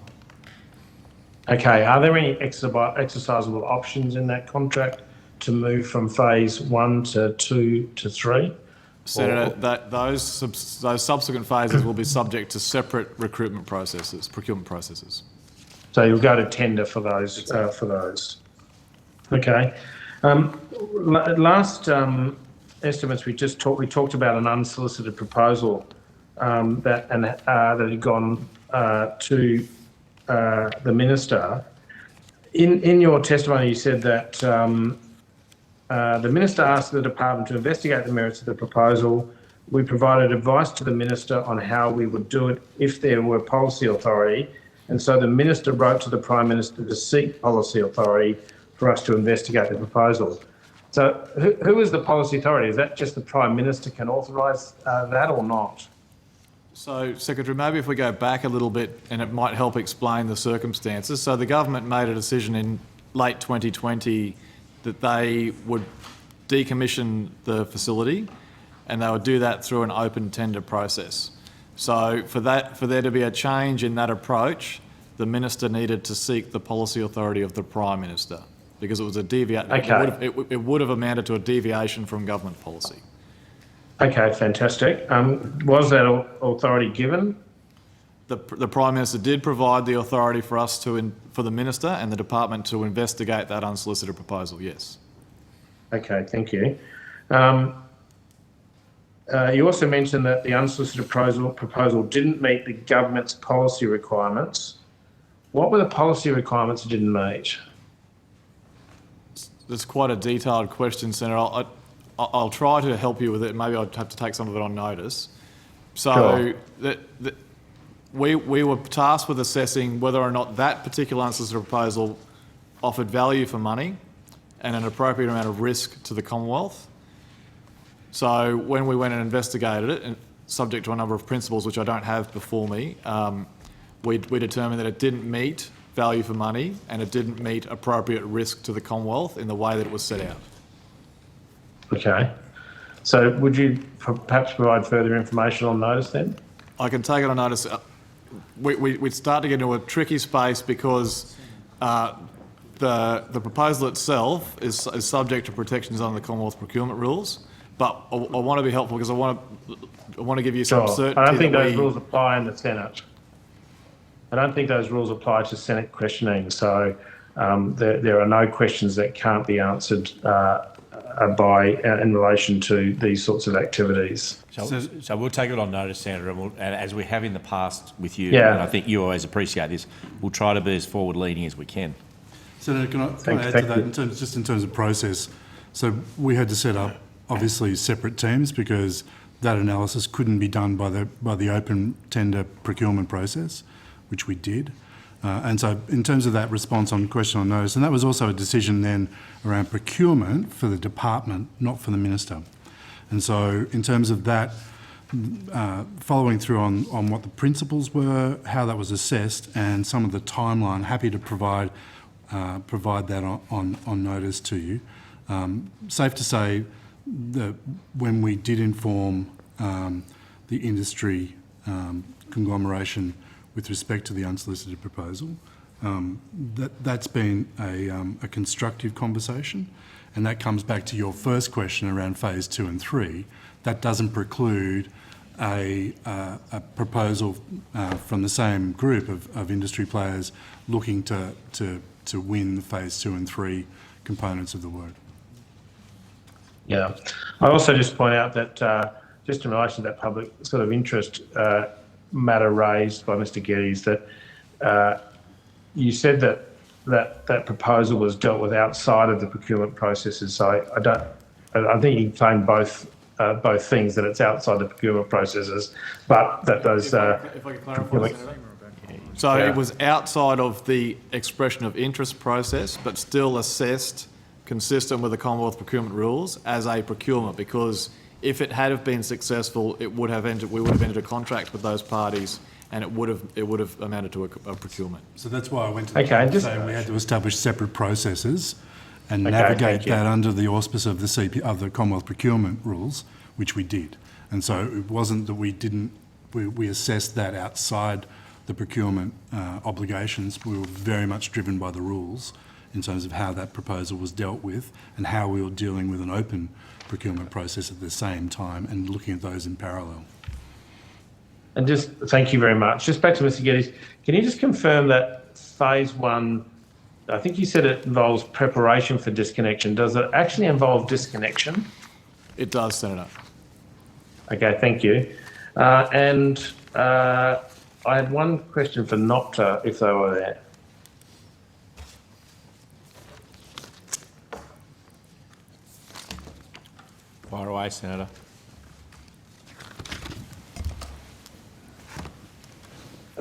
Okay, are there any exercisable options in that contract to move from phase 1 to 2 to 3? Senator, those subsequent phases will be subject to separate procurement processes. So you'll go to tender for those. Okay. Last estimates we talked about an unsolicited proposal that had gone to the minister. In your testimony, you said that the minister asked the department to investigate the merits of the proposal. We provided advice to the minister on how we would do it if there were policy authority. And so the minister wrote to the Prime Minister to seek policy authority for us to investigate the proposal. So who is the policy authority? Is that just the Prime Minister can authorise that or not? So, Secretary, maybe if we go back a little bit and it might help explain the circumstances. So the government made a decision in late 2020 that they would decommission the facility, and they would do that through an open tender process. So for there to be a change in that approach, the minister needed to seek the policy authority of the Prime Minister, because it was a deviation. Okay. It would have amounted to a deviation from government policy. Okay, fantastic. Was that authority given? The Prime Minister did provide the authority for us for the Minister and the Department to investigate that unsolicited proposal, yes. Okay, thank you. You also mentioned that the unsolicited proposal didn't meet the government's policy requirements. What were the policy requirements it didn't meet? That's quite a detailed question, Senator. I'll try to help you with it. Maybe I'd have to take some of it on notice. So Sure. we were tasked with assessing whether or not that particular unsolicited proposal offered value for money and an appropriate amount of risk to the Commonwealth. So when we went and investigated it, and subject to a number of principles which I don't have before me, we determined that it didn't meet value for money and it didn't meet appropriate risk to the Commonwealth in the way that it was set out. Okay. So would you perhaps provide further information on notice then? I can take it on notice. We'd start to get into a tricky space because the the proposal itself is subject to protections under the Commonwealth procurement rules, but I want to be helpful because I want to give you some certainty. I don't think that those rules apply in the Senate. I don't think those rules apply to Senate questioning. So there are no questions that can't be answered in relation to these sorts of activities. So we'll take it on notice, Senator, and as we have in the past with you, Yeah. and I think you always appreciate this, we'll try to be as forward-leaning as we can. Senator, can I add to that in terms of process? So we had to set up, obviously, separate teams because that analysis couldn't be done by the open tender procurement process, which we did. And so in terms of that response on question on notice, and that was also a decision then around procurement for the department, not for the minister. And so in terms of that, following through on what the principles were, how that was assessed, and some of the timeline, happy to provide that on notice to you. Safe to say that when we did inform the industry conglomeration with respect to the unsolicited proposal, that's been a constructive conversation, and that comes back to your first question around phase 2 and 3. That doesn't preclude a proposal from the same group of industry players looking to win the phase 2 and 3 components of the work. Yeah. I also just point out that just in relation to that public sort of interest matter raised by Mr. Geddes, that you said that proposal was dealt with outside of the procurement processes. So I think you claim both things, that it's outside the procurement processes, but that those. If I could clarify, so it was outside of the expression of interest process, but still assessed consistent with the Commonwealth procurement rules as a procurement, because if it had have been successful, we would have entered a contract with those parties, and it would have amounted to a procurement. So that's why I went to the saying we had to establish separate processes and navigate that under the auspice of the Commonwealth procurement rules, which we did. And so it wasn't that we assessed that outside the procurement obligations. We were very much driven by the rules in terms of how that proposal was dealt with and how we were dealing with an open procurement process at the same time and looking at those in parallel. And just thank you very much. Just back to Mr. Geddes, can you just confirm that phase 1, I think you said it involves preparation for disconnection. Does it actually involve disconnection? It does, Senator. Okay, thank you. I had one question for NOPTA, if they were there. Fire away, Senator.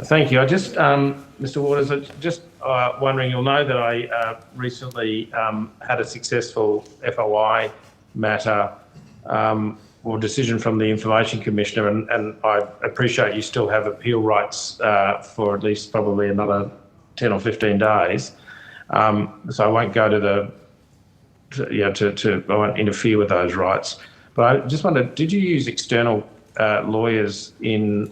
Thank you. I just, Mr. Waters, just wondering, you'll know that I recently had a successful FOI matter or decision from the Information Commissioner, and I appreciate you still have appeal rights for at least probably another 10 or 15 days. So I won't go to I won't interfere with those rights. But I just wondered, did you use external lawyers in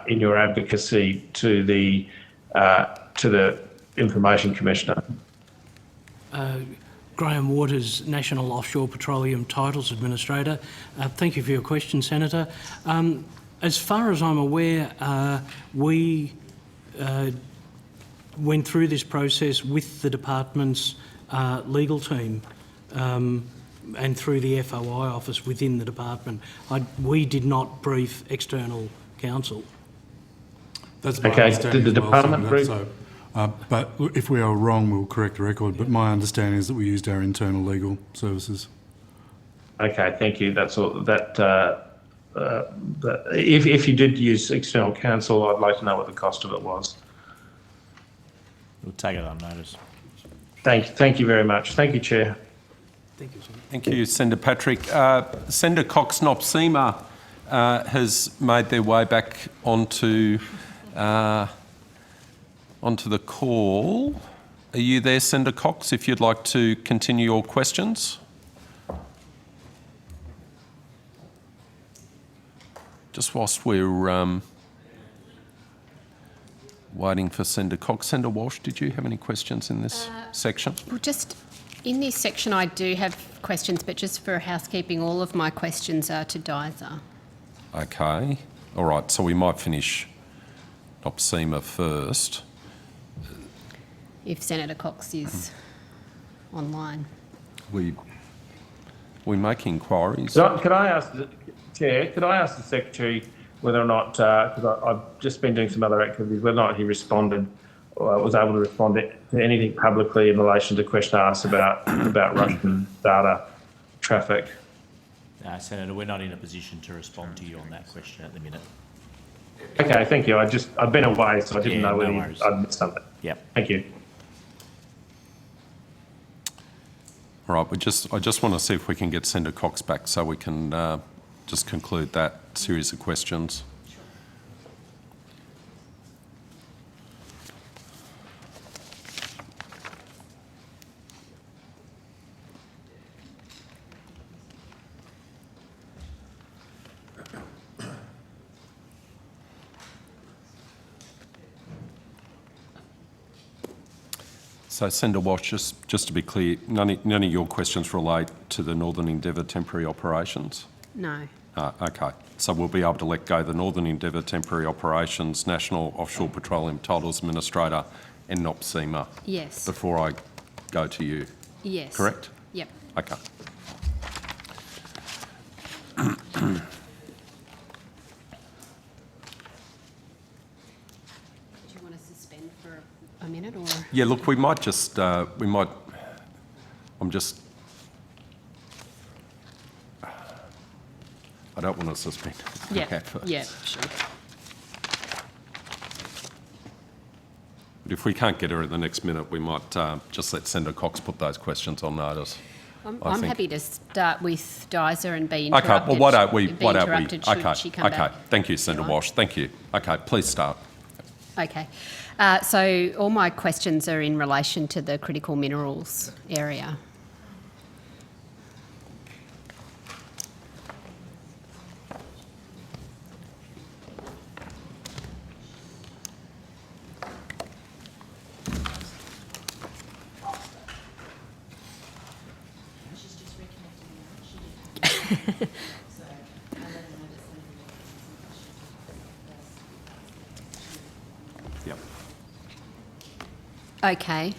your advocacy to the Information Commissioner? Graham Waters, National Offshore Petroleum Titles Administrator. Thank you for your question, Senator. As far as I'm aware, we went through this process with the department's legal team and through the FOI office within the department. We did not brief external counsel. That's my understanding. Did the department brief? But if we are wrong, we'll correct the record. But my understanding is that we used our internal legal services. Okay, thank you. That's all. If you did use external counsel, I'd like to know what the cost of it was. We'll take it on notice. Thank you very much. Thank you, Chair. Thank you, Senator. Thank you, Senator Patrick. Senator Cox-Nopsima has made their way back onto the call. Are you there, Senator Cox, if you'd like to continue your questions? Just whilst we're Waiting for Senator Cox. Senator Walsh, did you have any questions in this section? Well, just in this section, I do have questions, but just for housekeeping, all of my questions are to DISA. Okay. All right, so we might finish NOPSEMA first. If Senator Cox is online. We make inquiries. Could I ask, Chair, could I ask the Secretary whether or not, because I've just been doing some other activities, whether or not he responded or was able to respond to anything publicly in relation to question asked about Russian data traffic? Senator, we're not in a position to respond to you on that question at the minute. Okay, thank you. I've been away, so I didn't know whether I'd missed something. Yep. Thank you. All right, I just want to see if we can get Senator Cox back so we can just conclude that series of questions. So, Senator Walsh, just to be clear, none of your questions relate to the Northern Endeavour temporary operations? No. Okay. So we'll be able to let go the Northern Endeavour temporary operations, National Offshore Petroleum Titles Administrator and NOPSEMA? Yes. Before I go to you? Yes. Correct? Yep. Okay. A minute, or Yeah, look, we might. I'm just. I don't want to suspend. yeah, yeah, sure. But if we can't get her in the next minute, we might just let Senator Cox put those questions on notice. I'm happy to start with DISA and be interrupted. Okay, well, why don't we? Should she come back? Thank you, Senator Walsh. Thank you. Okay, please start. Okay. So all my questions are in relation to the critical minerals area. Yep. Okay.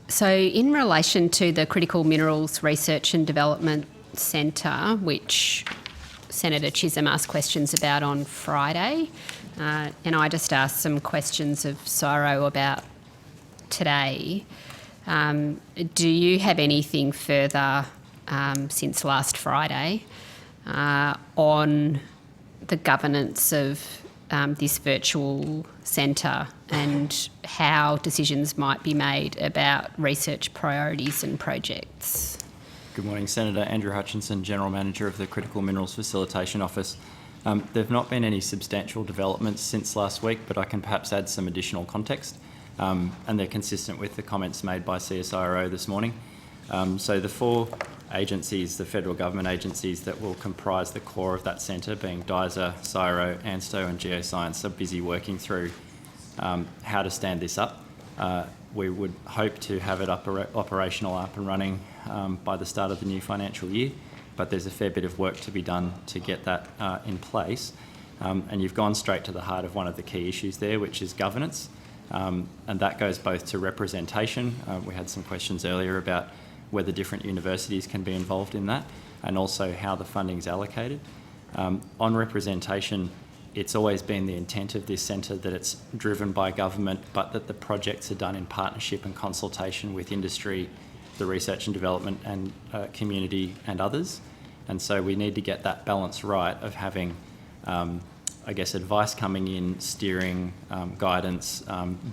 So in relation to the Critical Minerals Research and Development Centre, which Senator Chisholm asked questions about on Friday, and I just asked some questions of CSIRO about today. Do you have anything further since last Friday on the governance of this virtual centre and how decisions might be made about research priorities and projects? Good morning, Senator. Andrew Hutchinson, General Manager of the Critical Minerals Facilitation Office. There have not been any substantial developments since last week, but I can perhaps add some additional context, and they're consistent with the comments made by CSIRO this morning. So the four agencies, the federal government agencies that will comprise the core of that centre, being DISA, CSIRO, ANSTO and Geoscience, are busy working through how to stand this up. We would hope to have it operational, up and running by the start of the new financial year, but there's a fair bit of work to be done to get that in place. And you've gone straight to the heart of one of the key issues there, which is governance. And that goes both to representation. We had some questions earlier about whether different universities can be involved in that, and also how the funding's allocated. On representation, it's always been the intent of this centre that it's driven by government, but that the projects are done in partnership and consultation with industry, the research and development and community and others. And so we need to get that balance right of having, I guess, advice coming in, steering, guidance,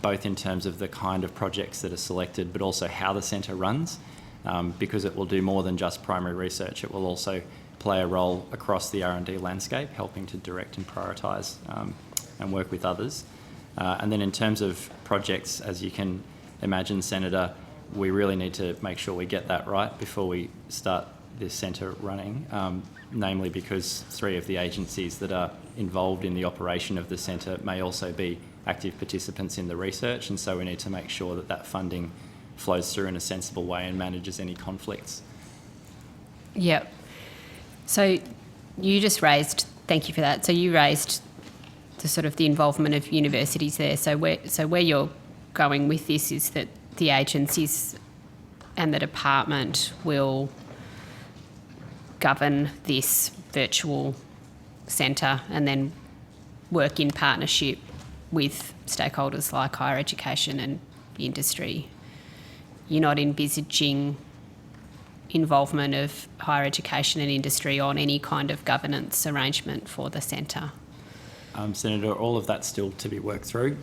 both in terms of the kind of projects that are selected, but also how the centre runs, because it will do more than just primary research. It will also play a role across the R&D landscape, helping to direct and prioritise and work with others. And then in terms of projects, as you can imagine, Senator, we really need to make sure we get that right before we start this centre running, namely because 3 of the agencies that are involved in the operation of the centre may also be active participants in the research, and so we need to make sure that that funding flows through in a sensible way and manages any conflicts. Yep. So you just raised, thank you for that. So you raised the sort of the involvement of universities there. So where you're going with this is that the agencies and the department will govern this virtual centre and then work in partnership with stakeholders like higher education and industry. You're not envisaging involvement of higher education and industry on any kind of governance arrangement for the centre? Senator, all of that's still to be worked through.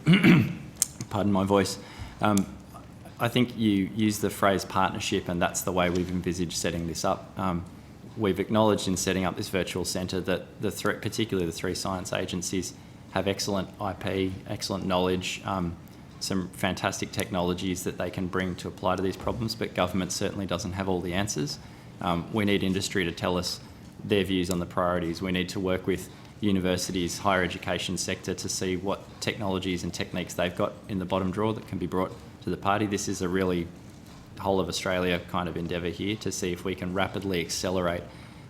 Pardon my voice. I think you use the phrase partnership, and that's the way we've envisaged setting this up. We've acknowledged in setting up this virtual centre that particularly the 3 science agencies have excellent IP, excellent knowledge, some fantastic technologies that they can bring to apply to these problems, but government certainly doesn't have all the answers. We need industry to tell us their views on the priorities. We need to work with universities, higher education sector to see what technologies and techniques they've got in the bottom drawer that can be brought to the party. This is a really whole of Australia kind of endeavour here to see if we can rapidly accelerate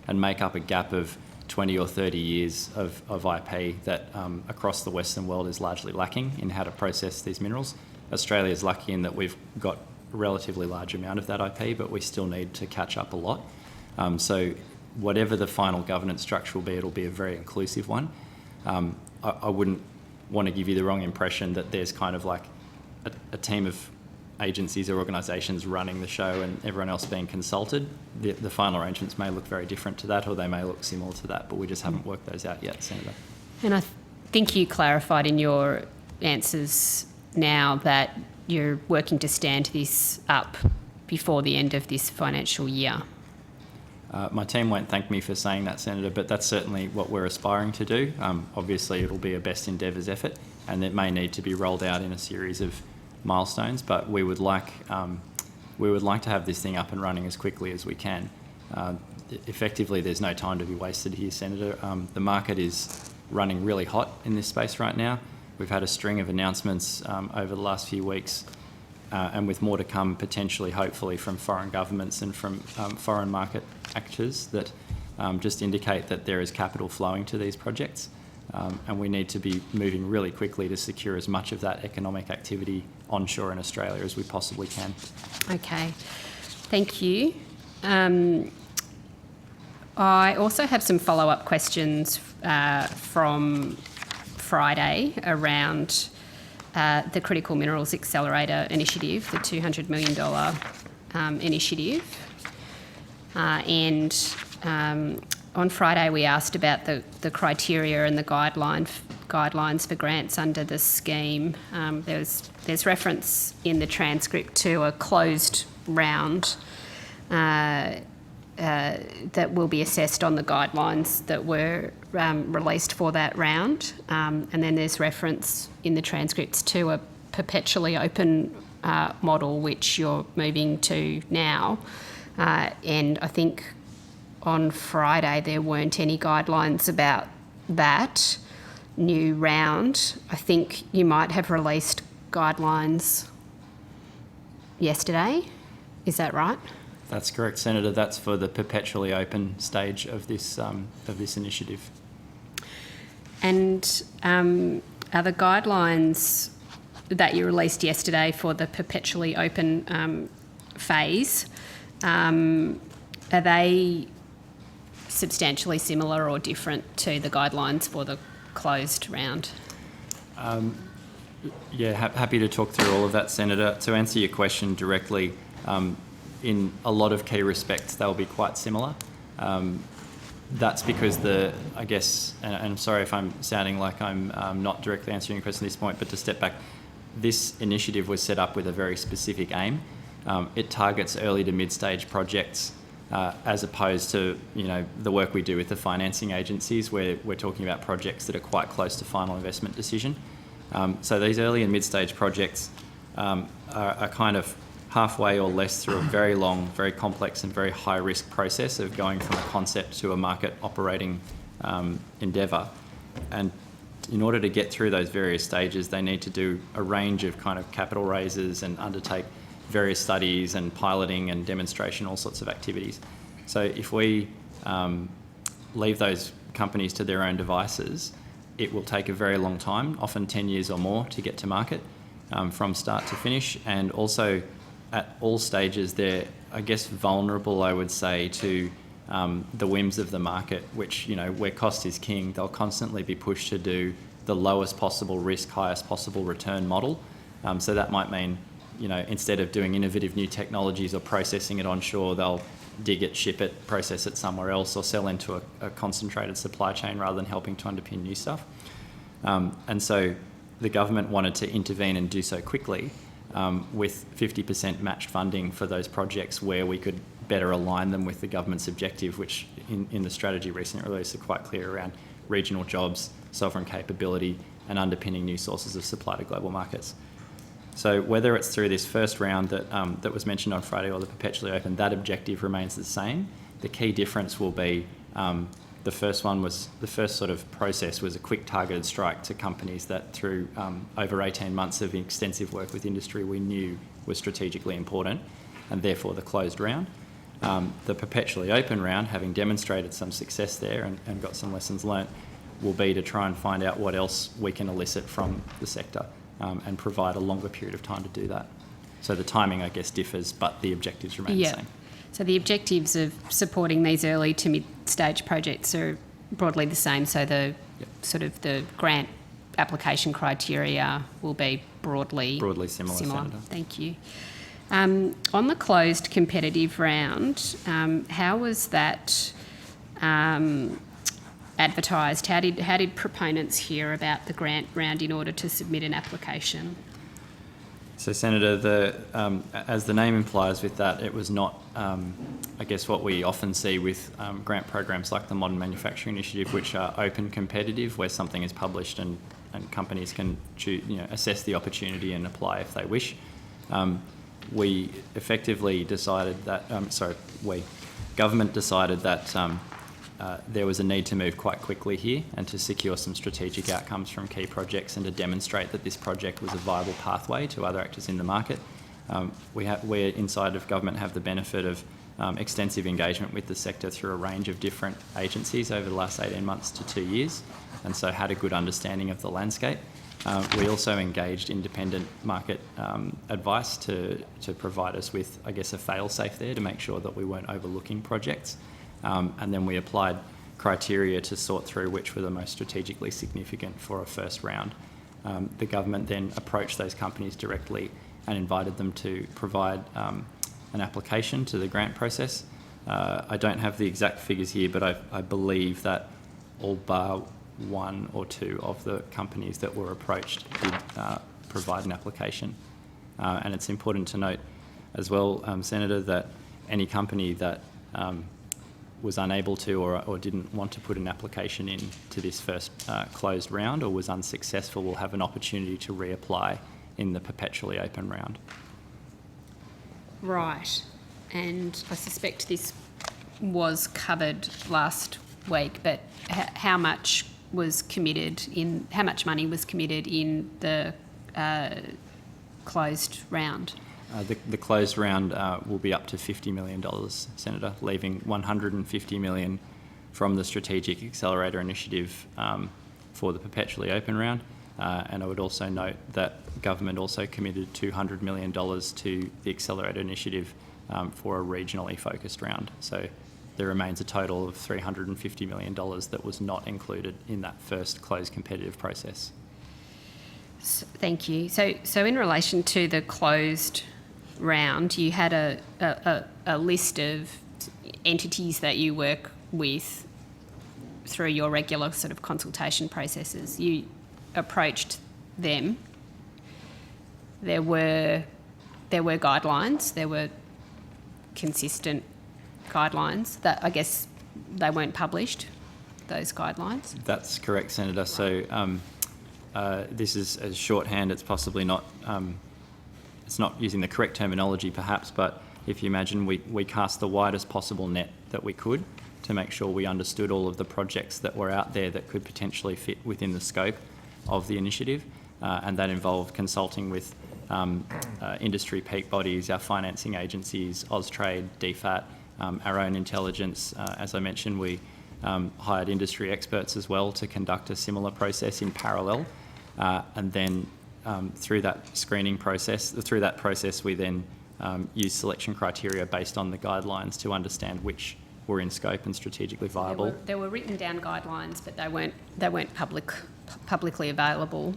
and make up a gap of 20 or 30 years of IP that across the Western world is largely lacking in how to process these minerals. Australia is lucky in that we've got a relatively large amount of that IP, but we still need to catch up a lot. So whatever the final governance structure will be, it'll be a very inclusive one. I wouldn't want to give you the wrong impression that there's kind of like a team of agencies or organisations running the show and everyone else being consulted. The final arrangements may look very different to that, or they may look similar to that, but we just haven't worked those out yet, Senator. And I think you clarified in your answers now that you're working to stand this up before the end of this financial year. My team won't thank me for saying that, Senator, but that's certainly what we're aspiring to do. Obviously, it'll be a best endeavours effort, and it may need to be rolled out in a series of milestones, but we would like to have this thing up and running as quickly as we can. Effectively, there's no time to be wasted here, Senator. The market is running really hot in this space right now. We've had a string of announcements over the last few weeks, and with more to come, potentially, hopefully, from foreign governments and from foreign market actors that just indicate that there is capital flowing to these projects. And we need to be moving really quickly to secure as much of that economic activity onshore in Australia as we possibly can. Okay, thank you. I also have some follow-up questions from Friday around the Critical Minerals Accelerator Initiative, the $200 million initiative. On Friday, we asked about the criteria and the guidelines for grants under the scheme. There's reference in the transcript to a closed round that will be assessed on the guidelines that were released for that round. And then there's reference in the transcripts to a perpetually open model, which you're moving to now. And I think on Friday there weren't any guidelines about that new round. I think you might have released guidelines yesterday. Is that right? That's correct, Senator. That's for the perpetually open stage of this initiative. And are the guidelines that you released yesterday for the perpetually open phase, are they substantially similar or different to the guidelines for the closed round? Yeah, happy to talk through all of that, Senator. To answer your question directly, in a lot of key respects, they'll be quite similar. That's because I guess, and I'm sorry if I'm sounding like I'm not directly answering your question at this point, but to step back, this initiative was set up with a very specific aim. It targets early to mid-stage projects as opposed to the work we do with the financing agencies, where we're talking about projects that are quite close to final investment decision. So these early and mid-stage projects are kind of halfway or less through a very long, very complex and very high-risk process of going from a concept to a market operating endeavour. And in order to get through those various stages, they need to do a range of kind of capital raises and undertake various studies and piloting and demonstration, all sorts of activities. So if we leave those companies to their own devices, it will take a very long time, often 10 years or more, to get to market from start to finish. And also at all stages, they're, I guess, vulnerable, I would say, to the whims of the market, which, you know, where cost is king, they'll constantly be pushed to do the lowest possible risk, highest possible return model. So that might mean, you know, instead of doing innovative new technologies or processing it onshore, they'll dig it, ship it, process it somewhere else, or sell into a concentrated supply chain rather than helping to underpin new stuff. And so the government wanted to intervene and do so quickly with 50% matched funding for those projects where we could better align them with the government's objective, which in the strategy recently released are quite clear around regional jobs, sovereign capability, and underpinning new sources of supply to global markets. So whether it's through this first round that was mentioned on Friday or the Perpetually Open, that objective remains the same. The key difference will be the first sort of process was a quick targeted strike to companies that through over 18 months of extensive work with industry we knew was strategically important, and therefore the closed round. The Perpetually Open round, having demonstrated some success there and got some lessons learnt, will be to try and find out what else we can elicit from the sector and provide a longer period of time to do that. So the timing, I guess, differs, but the objectives remain the same. So the objectives of supporting these early to mid-stage projects are broadly the same. So the sort of the grant application criteria will be broadly similar. Senator. Thank you. On the closed competitive round, how was that advertised? How did proponents hear about the grant round in order to submit an application? So, Senator, as the name implies with that, it was not, I guess, what we often see with grant programs like the Modern Manufacturing Initiative, which are open competitive, where something is published and companies can choose, assess the opportunity and apply if they wish. We effectively decided that, government decided that there was a need to move quite quickly here and to secure some strategic outcomes from key projects and to demonstrate that this project was a viable pathway to other actors in the market. We inside of government have the benefit of extensive engagement with the sector through a range of different agencies over the last 18 months to 2 years, and so had a good understanding of the landscape. We also engaged independent market advice to provide us with, I guess, a fail-safe there to make sure that we weren't overlooking projects. And then we applied criteria to sort through which were the most strategically significant for a first round. The government then approached those companies directly and invited them to provide an application to the grant process. I don't have the exact figures here, but I believe that all bar one or two of the companies that were approached did provide an application. And it's important to note as well, Senator, that any company that was unable to or didn't want to put an application in to this first closed round or was unsuccessful will have an opportunity to reapply in the Perpetually Open round. Right. And I suspect this was covered last week, but how much money was committed in the closed round? The closed round will be up to $50 million, Senator, leaving $150 million from the Strategic Accelerator Initiative for the Perpetually Open round. And I would also note that government also committed $200 million to the Accelerator Initiative for a regionally focused round. So there remains a total of $350 million that was not included in that first closed competitive process. Thank you. So in relation to the closed round, you had a list of entities that you work with through your regular sort of consultation processes. You approached them. There were guidelines. There were consistent guidelines that I guess they weren't published, those guidelines. That's correct, Senator. So this is as shorthand. It's possibly not it's not using the correct terminology perhaps, but if you imagine we cast the widest possible net that we could to make sure we understood all of the projects that were out there that could potentially fit within the scope of the initiative, and that involved consulting with industry peak bodies, our financing agencies, Austrade, DFAT, our own intelligence. As I mentioned, we hired industry experts as well to conduct a similar process in parallel, and then through that screening process, we then use selection criteria based on the guidelines to understand which were in scope and strategically viable. There were written down guidelines, but they weren't publicly available.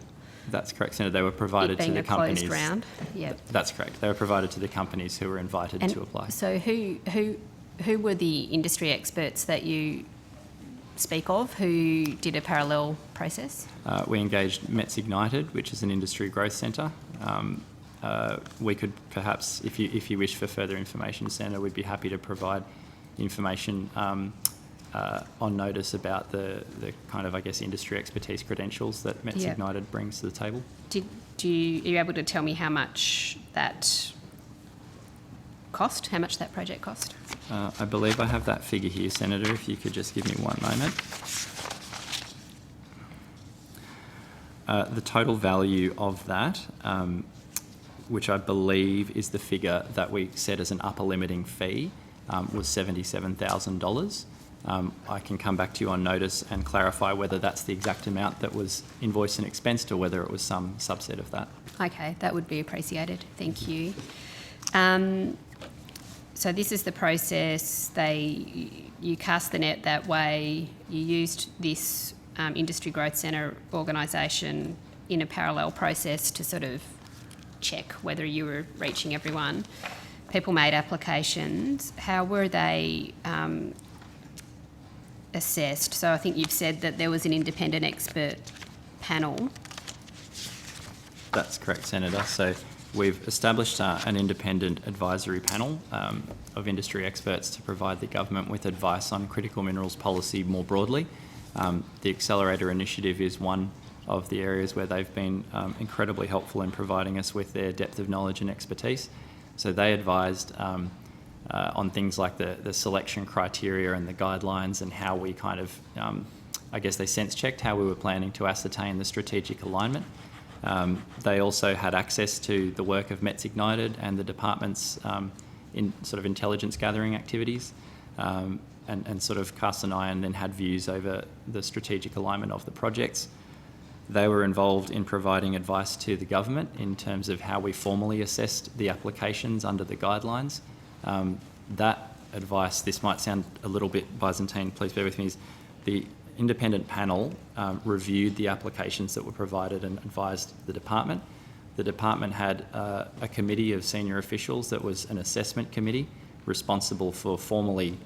That's correct, Senator. They were provided to the companies. Being a closed round. Yep. That's correct. They were provided to the companies who were invited to apply. So who were the industry experts that you speak of who did a parallel process? We engaged Mets Ignited, which is an industry growth centre. We could perhaps, if you wish for further information, Senator, we'd be happy to provide information on notice about the kind of, I guess, industry expertise credentials that Mets Ignited brings to the table. Are you able to tell me how much that cost, how much that project cost? I believe I have that figure here, Senator, if you could just give me one moment. The total value of that, which I believe is the figure that we set as an upper limiting fee, was $77,000. I can come back to you on notice and clarify whether that's the exact amount that was invoiced and expensed or whether it was some subset of that. Okay, that would be appreciated. Thank you. So this is the process. You cast the net that way. You used this Industry Growth Centre organisation in a parallel process to sort of check whether you were reaching everyone. People made applications. How were they assessed? So I think you've said that there was an independent expert panel. That's correct, Senator. So we've established an independent advisory panel of industry experts to provide the government with advice on critical minerals policy more broadly. The Accelerator Initiative is one of the areas where they've been incredibly helpful in providing us with their depth of knowledge and expertise. So they advised on things like the selection criteria and the guidelines and how we kind of, I guess they sense checked how we were planning to ascertain the strategic alignment. They also had access to the work of Mets Ignited and the department's in sort of intelligence gathering activities, and sort of cast an eye and then had views over the strategic alignment of the projects. They were involved in providing advice to the government in terms of how we formally assessed the applications under the guidelines. That advice, this might sound a little bit Byzantine, please bear with me, is the independent panel reviewed the applications that were provided and advised the department. The department had a committee of senior officials that was an assessment committee responsible for formally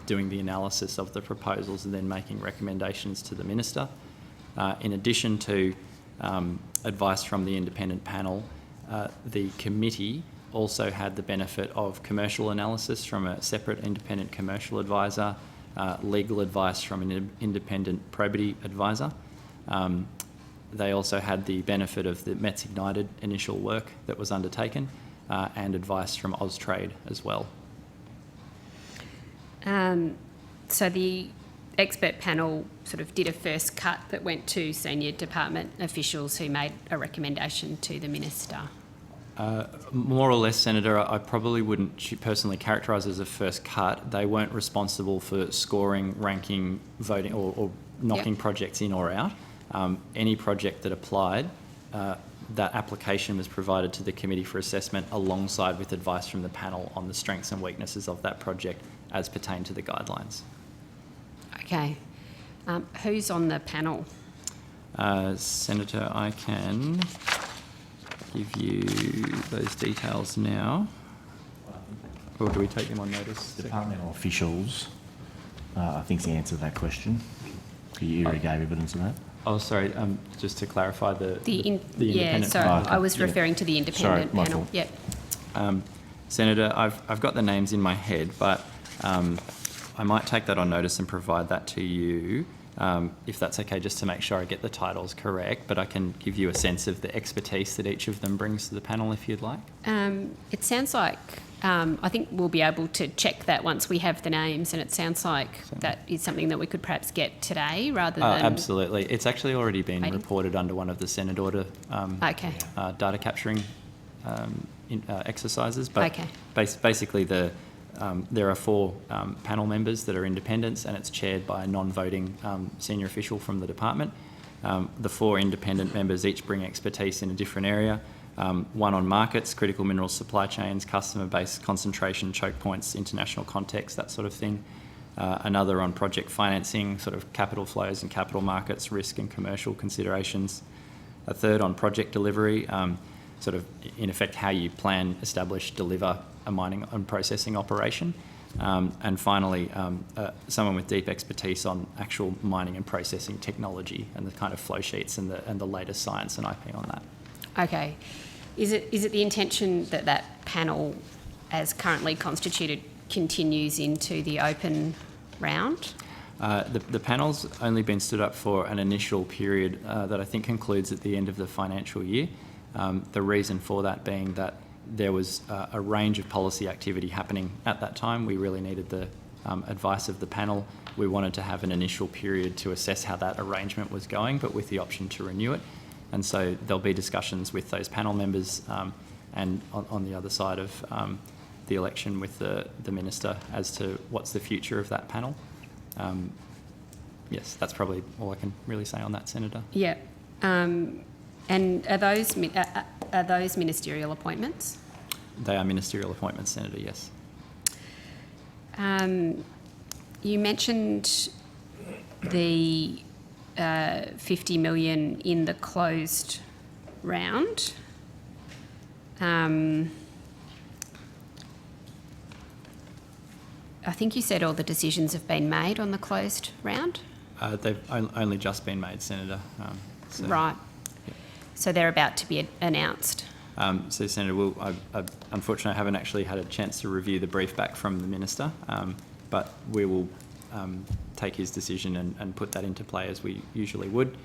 doing the analysis of the proposals and then making recommendations to the minister. In addition to advice from the independent panel, the committee also had the benefit of commercial analysis from a separate independent commercial advisor, legal advice from an independent probity advisor. They also had the benefit of the Mets Ignited initial work that was undertaken and advice from Austrade as well. So the expert panel sort of did a first cut that went to senior department officials who made a recommendation to the minister. More or less, Senator, I probably wouldn't personally characterise as a first cut. They weren't responsible for scoring, ranking, voting or knocking projects in or out. Any project that applied, that application was provided to the committee for assessment alongside with advice from the panel on the strengths and weaknesses of that project as pertain to the guidelines. Okay. Who's on the panel? Senator, I can give you those details now. Or do we take them on notice? Departmental officials, I think is the answer to that question. You already gave evidence of that. Oh, sorry, just to clarify the independent yeah, sorry, panel. I was referring to the independent panel. Yep. Senator, I've got the names in my head, but I might take that on notice and provide that to you. if that's okay, just to make sure I get the titles correct, but I can give you a sense of the expertise that each of them brings to the panel if you'd like. It sounds like, I think we'll be able to check that once we have the names, and it sounds like that is something that we could perhaps get today rather than... Absolutely. It's actually already been reported under one of the Senate order data capturing exercises. But basically there are 4 panel members that are independents, and it's chaired by a non-voting senior official from the department. The 4 independent members each bring expertise in a different area. One on markets, critical minerals supply chains, customer base concentration, choke points, international context, that sort of thing. Another on project financing, sort of capital flows and capital markets, risk and commercial considerations. A third on project delivery, sort of in effect how you plan, establish, deliver a mining and processing operation. And finally, someone with deep expertise on actual mining and processing technology and the kind of flow sheets and the latest science and IP on that. Okay. Is it the intention that that panel, as currently constituted, continues into the open round? The panel's only been stood up for an initial period that I think concludes at the end of the financial year. The reason for that being that there was a range of policy activity happening at that time. We really needed the advice of the panel. We wanted to have an initial period to assess how that arrangement was going, but with the option to renew it. And so there'll be discussions with those panel members and on the other side of the election with the Minister as to what's the future of that panel. Yes, that's probably all I can really say on that, Senator. Yeah. And are those ministerial appointments? They are ministerial appointments, Senator, yes. You mentioned the 50 million in the closed round. I think you said all the decisions have been made on the closed round? They've only just been made, Senator. Right. Yeah. So they're about to be announced? So, Senator, I unfortunately haven't actually had a chance to review the brief back from the Minister, but we will take his decision and put that into play as we usually would,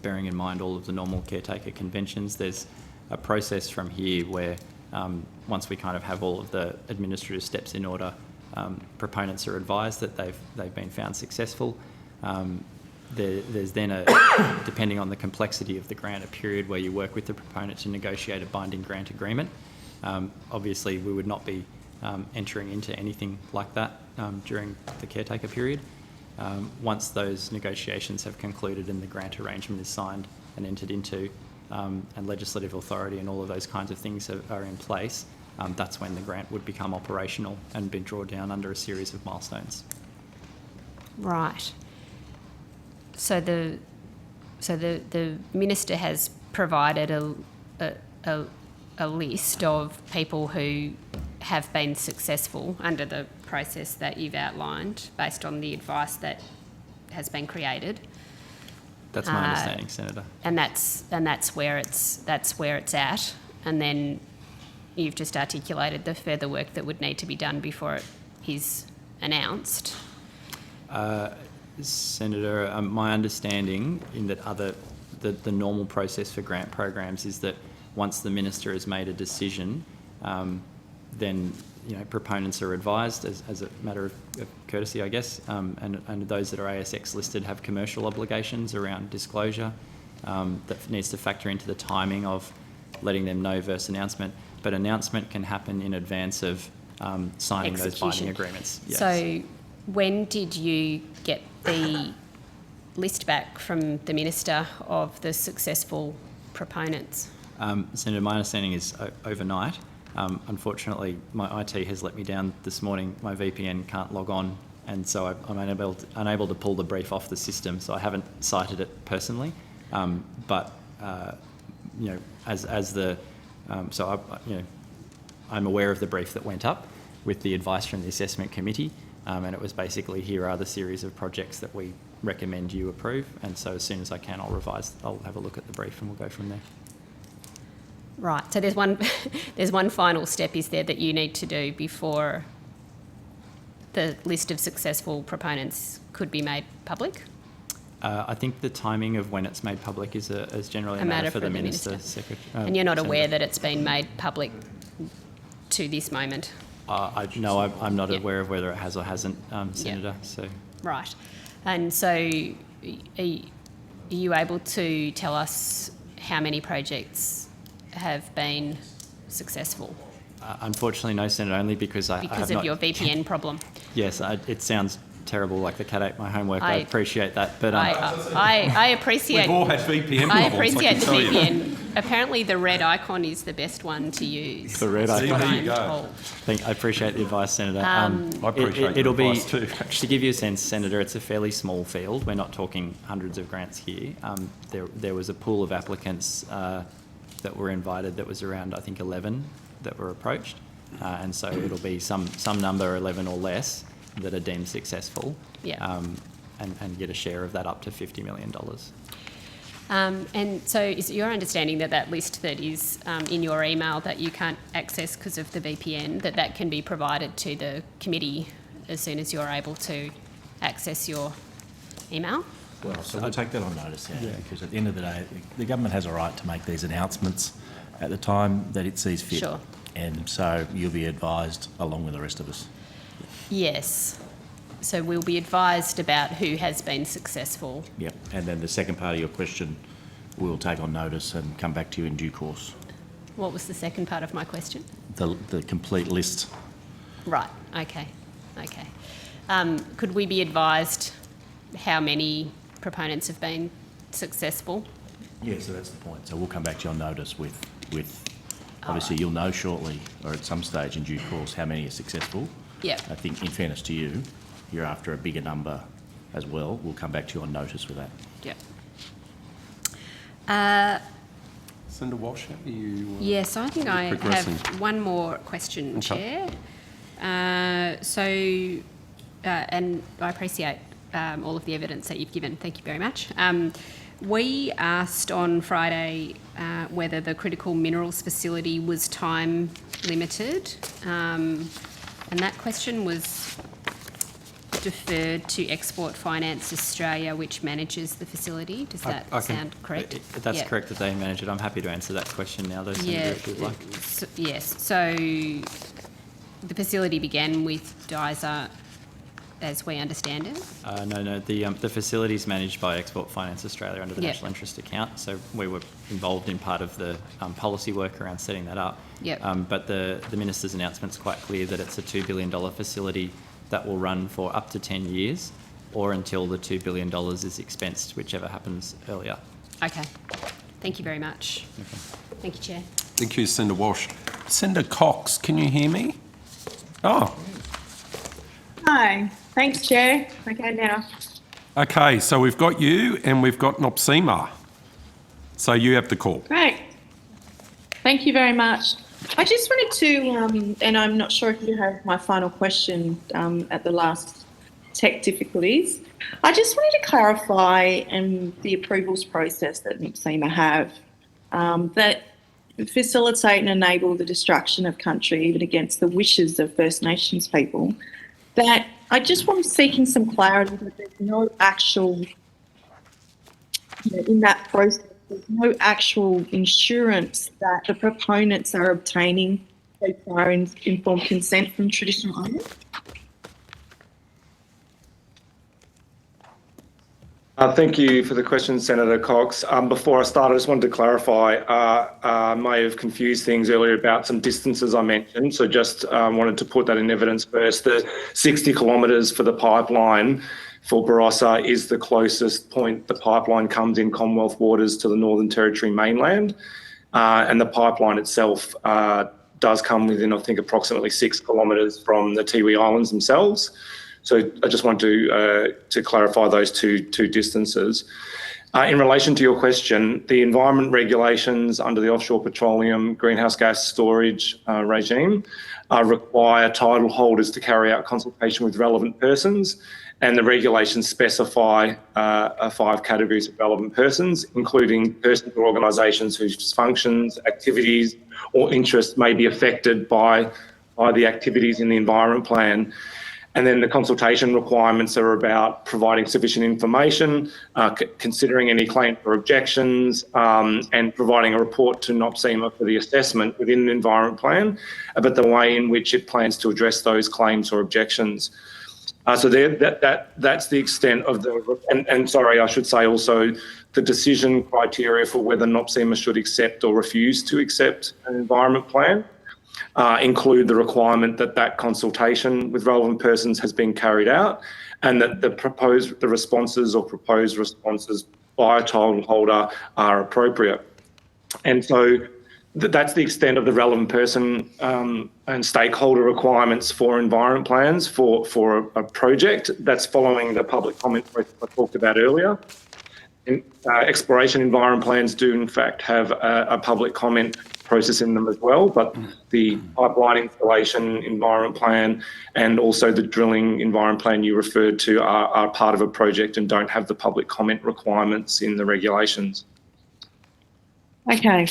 bearing in mind all of the normal caretaker conventions. There's a process from here where once we kind of have all of the administrative steps in order, proponents are advised that they've been found successful. There's then depending on the complexity of the grant, a period where you work with the proponent to negotiate a binding grant agreement. Obviously, we would not be entering into anything like that during the caretaker period. Once those negotiations have concluded and the grant arrangement is signed and entered into, and legislative authority and all of those kinds of things are in place, that's when the grant would become operational and be drawn down under a series of milestones. Right. So the Minister has provided a list of people who have been successful under the process that you've outlined based on the advice that has been created. That's my understanding, Senator. And that's where it's at. And then you've just articulated the further work that would need to be done before it is announced. Senator, my understanding in that the normal process for grant programs is that once the Minister has made a decision, then proponents are advised as a matter of courtesy, I guess, and those that are ASX listed have commercial obligations around disclosure that needs to factor into the timing of letting them know versus announcement. But announcement can happen in advance of signing those binding agreements. Yes. So when did you get the list back from the Minister of the successful proponents? Senator, my understanding is overnight. Unfortunately, my IT has let me down this morning. My VPN can't log on, and so I'm unable to pull the brief off the system, so I haven't cited it personally. But I'm aware of the brief that went up with the advice from the assessment committee, and it was basically, here are the series of projects that we recommend you approve, and so as soon as I can, I'll have a look at the brief and we'll go from there. Right, so there's one final step, is there, that you need to do before the list of successful proponents could be made public? I think the timing of when it's made public is generally a matter for the Minister. And you're not aware that it's been made public to this moment? No, I'm not aware of whether it has or hasn't, Senator. So. Right. And so are you able to tell us how many projects have been successful? Unfortunately, no, Senator, only because I have Because of your VPN problem? Yes, it sounds terrible, like the cat ate my homework. I appreciate that, but I appreciate. We've all had VPN problems. I appreciate the tell you. VPN. Apparently, the red icon is the best one to use. The red icon. There you go. I appreciate the advice, Senator. I appreciate it'll your be advice too, to give you a sense, Senator. It's a fairly small field. We're not talking hundreds of grants here. There was a pool of applicants that were invited. That was around, I think, 11 that were approached, and so it'll be some number, 11 or less, that are deemed successful. Yeah. And get a share of that up to $50 million. And so is it your understanding that list that is in your email that you can't access because of the VPN, that can be provided to the committee as soon as you're able to access your email? Well, so we'll take that on notice, because at the end of the day, the government has a right to make these announcements at the time that it sees fit. Sure. And so you'll be advised along with the rest of us. Yes. So we'll be advised about who has been successful. Yep. And then the second part of your question, we'll take on notice and come back to you in due course. What was the second part of my question? The complete list. Right. Okay. Could we be advised how many proponents have been successful? Yeah, so that's the point. So we'll come back to you on notice with obviously you'll know shortly or at some stage in due course how many are successful. Yeah. I think in fairness to you, you're after a bigger number as well. We'll come back to you on notice with that. Yeah. Senator Walsh, have you... Yes, I think I progressing? have one more question, Okay. Chair. And I appreciate all of the evidence that you've given. Thank you very much. We asked on Friday whether the critical minerals facility was time limited, and that question was deferred to Export Finance Australia, which manages the facility. Does that sound correct? That's correct that they manage it. I'm happy to answer that question now, though, Senator, if you'd like. Yes. So the facility began with DISA, as we understand it? No. The facility is managed by Export Finance Australia under the National Interest Account. So we were involved in part of the policy work around setting that up. But the Minister's announcement is quite clear that it's a $2 billion facility that will run for up to 10 years or until the $2 billion is expensed, whichever happens earlier. Okay. Thank you very much. Okay. Thank you, Chair. Thank you, Senator Walsh. Senator Cox, can you hear me? Oh. Hi. Thanks, Chair. Okay, now. Okay, so we've got you and we've got NOPSEMA. So you have the call. Great. Thank you very much. I just wanted to, and I'm not sure if you have my final question at the last tech difficulties. I just wanted to clarify the approvals process that NOPSEMA have, that facilitate and enable the destruction of country even against the wishes of First Nations people, that I just want seeking some clarity that there's no actual, in that process, there's no actual insurance that the proponents are obtaining prior informed consent from traditional owners. Thank you for the question, Senator Cox. Before I start, I just wanted to clarify, I may have confused things earlier about some distances I mentioned, so just wanted to put that in evidence first. The 60 kilometres for the pipeline for Barossa is the closest point the pipeline comes in Commonwealth waters to the Northern Territory mainland, and the pipeline itself does come within, I think, approximately 6 kilometres from the Tiwi Islands themselves. So I just want to clarify those two distances. In relation to your question, the environment regulations under the Offshore Petroleum Greenhouse Gas Storage regime require title holders to carry out consultation with relevant persons, and the regulations specify 5 categories of relevant persons, including persons or organisations whose functions, activities or interests may be affected by the activities in the environment plan. And then the consultation requirements are about providing sufficient information, considering any claims or objections, and providing a report to NOPSEMA for the assessment within the environment plan about the way in which it plans to address those claims or objections. So that's the extent of the, and sorry, I should say also the decision criteria for whether NOPSEMA should accept or refuse to accept an environment plan. Include the requirement that that consultation with relevant persons has been carried out, and that the responses or proposed responses by a title holder are appropriate. And so that's the extent of the relevant person and stakeholder requirements for environment plans for a project. That's following the public comment process I talked about earlier. Exploration environment plans do in fact have a public comment process in them as well, but the pipeline installation environment plan and also the drilling environment plan you referred to are part of a project and don't have the public comment requirements in the regulations. Okay,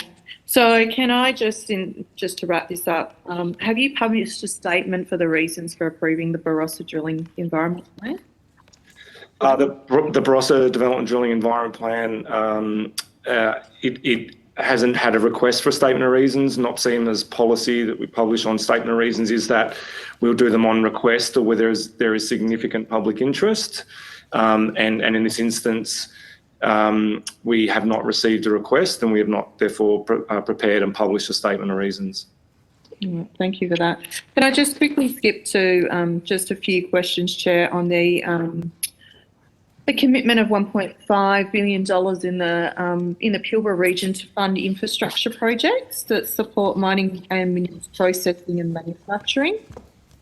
so can I just to wrap this up, have you published a statement for the reasons for approving the Barossa drilling environment plan? The Barossa Development Drilling Environment Plan, it hasn't had a request for a statement of reasons. NOPSEMA's policy that we publish on statement of reasons is that we'll do them on request or where there is significant public interest. And in this instance, we have not received a request and we have not therefore prepared and published a statement of reasons. Thank you for that. Can I just quickly skip to just a few questions, Chair, on the commitment of $1.5 billion in the Pilbara region to fund infrastructure projects that support mining and minerals processing and manufacturing.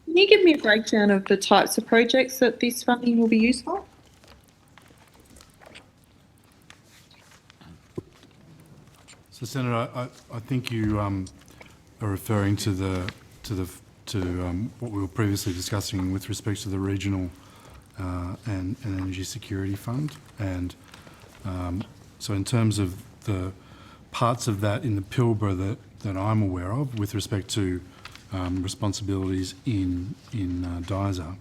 Can you give me a breakdown of the types of projects that this funding will be used for? So, Senator, I think you are referring to what we were previously discussing with respect to the regional and Energy Security Fund. And so in terms of the parts of that in the Pilbara that I'm aware of with respect to responsibilities in DISA,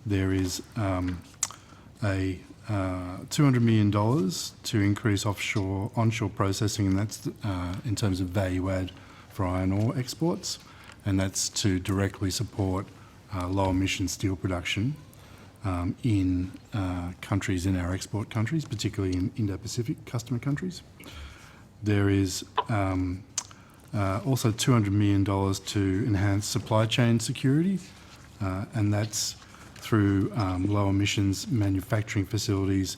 there is a $200 million to increase onshore processing, and that's in terms of value add for iron ore exports, and that's to directly support low emission steel production in countries, in our export countries, particularly in Indo-Pacific customer countries. There is also $200 million to enhance supply chain security, and that's through low emissions manufacturing facilities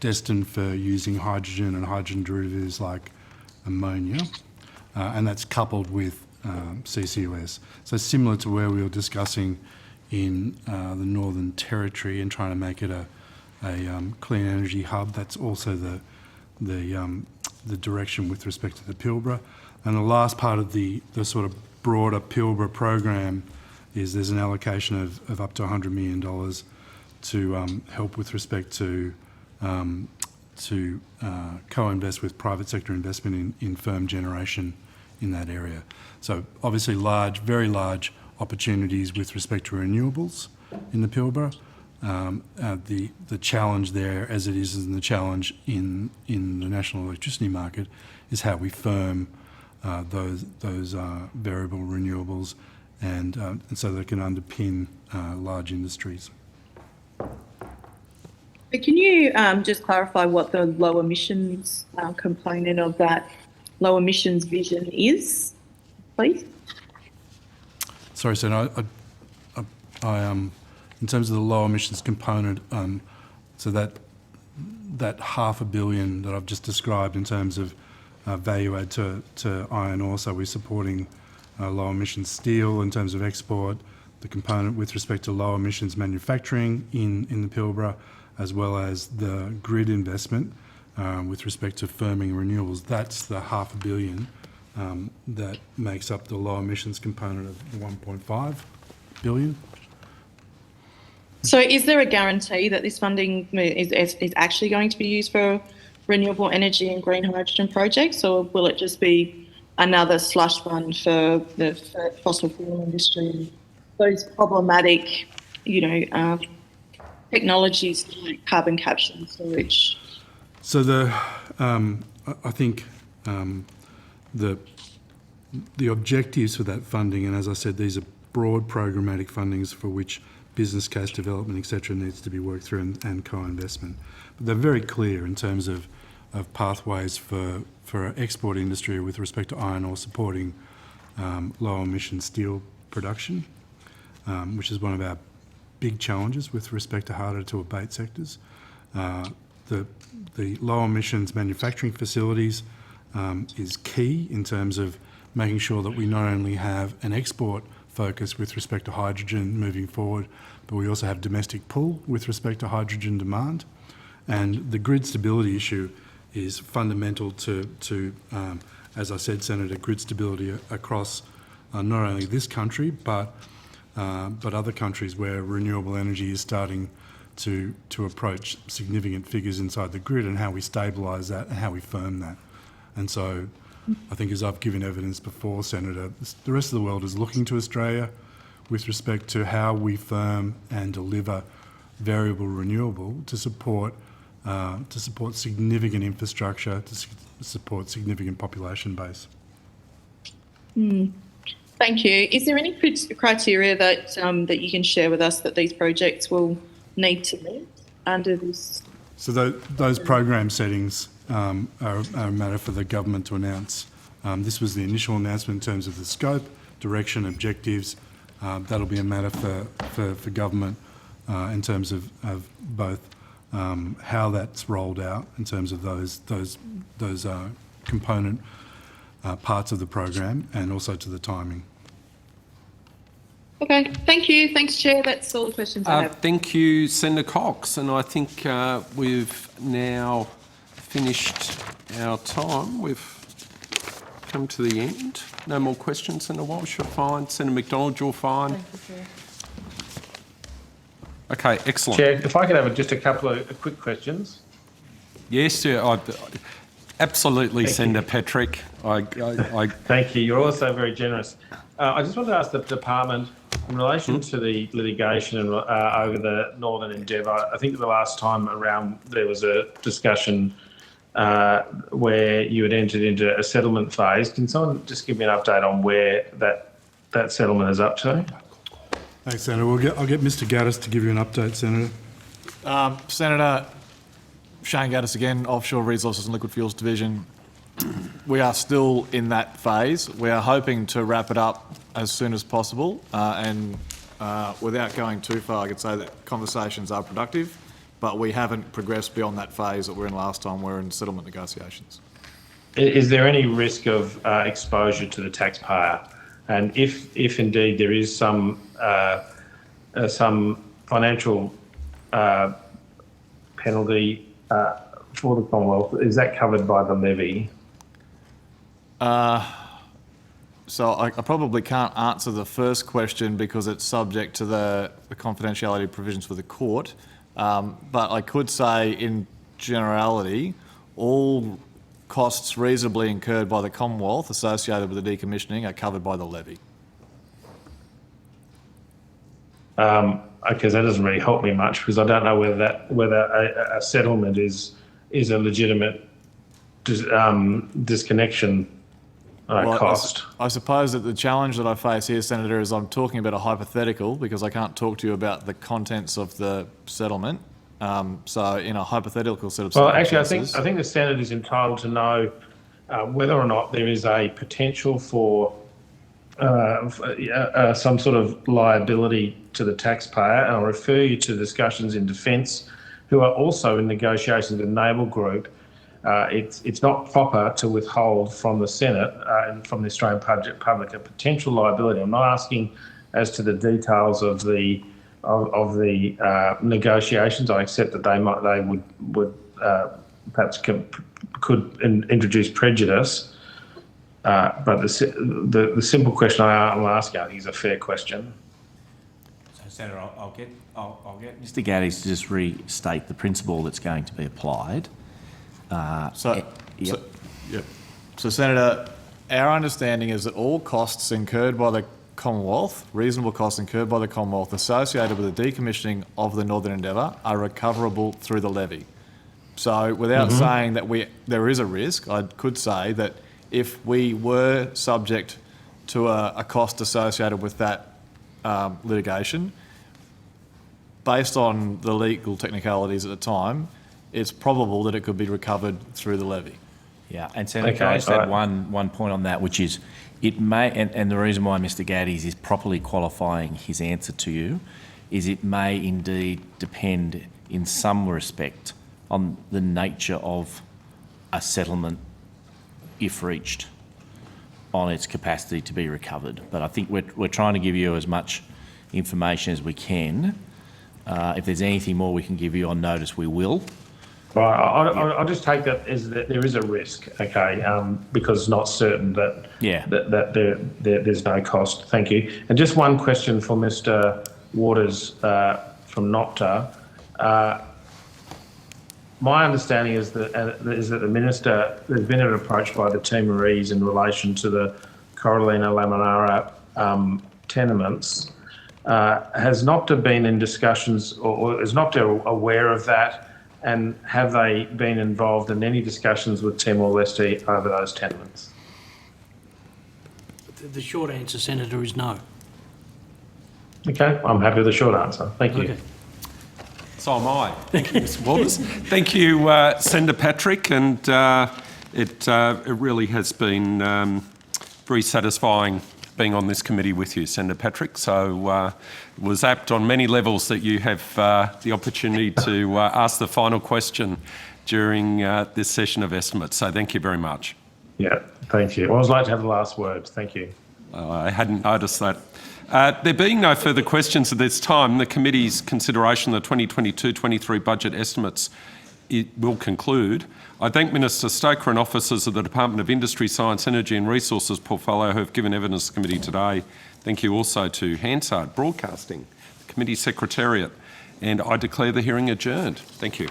destined for using hydrogen and hydrogen derivatives like ammonia, and that's coupled with CCUS. So similar to where we were discussing in the Northern Territory and trying to make it a clean energy hub, that's also the direction with respect to the Pilbara. And the last part of the sort of broader Pilbara program is there's an allocation of up to $100 million to help with respect to co-invest with private sector investment in firm generation in that area. So obviously very large opportunities with respect to renewables in the Pilbara. The challenge there, as it is in the challenge in the national electricity market, is how we firm those variable renewables and so they can underpin large industries. But can you just clarify what the low emissions component of that low emissions vision is, please? Sorry, Senator, I in terms of the low emissions component, so that $500 million that I've just described in terms of value add to iron ore, so we're supporting low emissions steel in terms of export, the component with respect to low emissions manufacturing in the Pilbara, as well as the grid investment with respect to firming renewables. That's the $500 million that makes up the low emissions component of the $1.5 billion. So is there a guarantee that this funding is actually going to be used for renewable energy and green hydrogen projects, or will it just be another slush fund for the fossil fuel industry, those problematic technologies like carbon capture and storage? So I think the objectives for that funding, and as I said, these are broad programmatic fundings for which business case development, etc., needs to be worked through and co-investment. But they're very clear in terms of pathways for our export industry with respect to iron ore supporting low emission steel production, which is one of our big challenges with respect to harder to abate sectors. The low emissions manufacturing facilities is key in terms of making sure that we not only have an export focus with respect to hydrogen moving forward, but we also have domestic pull with respect to hydrogen demand. And the grid stability issue is fundamental to as I said, Senator, grid stability across not only this country, but other countries where renewable energy is starting to approach significant figures inside the grid, and how we stabilise that and how we firm that. And so I think, as I've given evidence before, Senator, the rest of the world is looking to Australia with respect to how we firm and deliver variable renewable to support significant infrastructure, to support significant population base. Thank you. Is there any criteria that that you can share with us that these projects will need to meet under this? So those program settings are a matter for the government to announce. This was the initial announcement in terms of the scope, direction, objectives. That'll be a matter for government in terms of both how that's rolled out in terms of those component parts of the program, and also to the timing. Okay, thank you. Thanks, Chair. That's all the questions I have. Thank you, Senator Cox. And I think we've now finished our time. We've come to the end. No more questions, Senator Walsh, you're fine. Senator McDonald, you're fine. Thank you, Chair. Okay, excellent. Chair, if I could have just a couple of quick questions. Yes, absolutely, Senator Patrick. Thank you. You're also very generous. I just wanted to ask the department, in relation to the litigation over the Northern Endeavour, I think the last time around there was a discussion where you had entered into a settlement phase. Can someone just give me an update on where that settlement is up to? Thanks, Senator. I'll get Mr Gaddis to give you an update, Senator. Senator Shane Gaddis again, Offshore Resources and Liquid Fuels Division. We are still in that phase. We are hoping to wrap it up as soon as possible, and without going too far, I could say that conversations are productive, but we haven't progressed beyond that phase that we were in last time. We're in settlement negotiations. Is there any risk of exposure to the taxpayer? And if indeed there is some financial penalty for the Commonwealth, is that covered by the levy? So I probably can't answer the first question because it's subject to the confidentiality provisions for the court. But I could say, in generality, all costs reasonably incurred by the Commonwealth associated with the decommissioning are covered by the levy. Okay, that doesn't really help me much, because I don't know whether a settlement is a legitimate disconnection cost. I suppose that the challenge that I face here, Senator, is I'm talking about a hypothetical, because I can't talk to you about the contents of the settlement. So in a hypothetical set of circumstances... Well, actually, I think the Senate is entitled to know whether or not there is a potential for some sort of liability to the taxpayer. And I'll refer you to discussions in Defence, who are also in negotiations with the Naval Group. It's not proper to withhold from the Senate and from the Australian public a potential liability. I'm not asking as to the details of the negotiations. I accept that they would perhaps could introduce prejudice. But the simple question I'm asking, I think, is a fair question. So, Senator, I'll get Mr Gaddis to just restate the principle that's going to be applied. So, Senator, our understanding is that all costs incurred by the Commonwealth, reasonable costs incurred by the Commonwealth associated with the decommissioning of the Northern Endeavour are recoverable through the levy. So without saying that there is a risk, I could say that if we were subject to a cost associated with that litigation, based on the legal technicalities at the time, it's probable that it could be recovered through the levy. Yeah, and Senator, can I just add one point on that, which is it may, and the reason why Mr Gaddies is properly qualifying his answer to you, is it may indeed depend in some respect on the nature of a settlement, if reached, on its capacity to be recovered. But I think we're trying to give you as much information as we can. If there's anything more we can give you on notice, we will. Right, I'll just take that as that there is a risk, okay, because it's not certain that there's no cost. Thank you. And just one question for Mr Waters from NOPTA. My understanding is that the Minister, there's been an approach by the Timorese in relation to the Corallina Laminara tenements. Has NOPTA been in discussions, or is NOPTA aware of that? And have they been involved in any discussions with Timor-Leste over those tenements? The short answer, Senator, is no. Okay, I'm happy with the short answer. Thank you. Okay. So am I. Thank you, Mr Waters. Thank you, Senator Patrick, and it really has been very satisfying being on this committee with you, Senator Patrick. So it was apt on many levels that you have the opportunity to ask the final question during this session of estimates. So thank you very much. Yeah, thank you. I always like to have the last word. Thank you. I hadn't noticed that. There being no further questions at this time, the committee's consideration of the 2022-23 budget estimates will conclude. I thank Minister Stoker and officers of the Department of Industry, Science, Energy and Resources portfolio who have given evidence to the committee today. Thank you also to Hansard Broadcasting, the committee secretariat, and I declare the hearing adjourned. Thank you.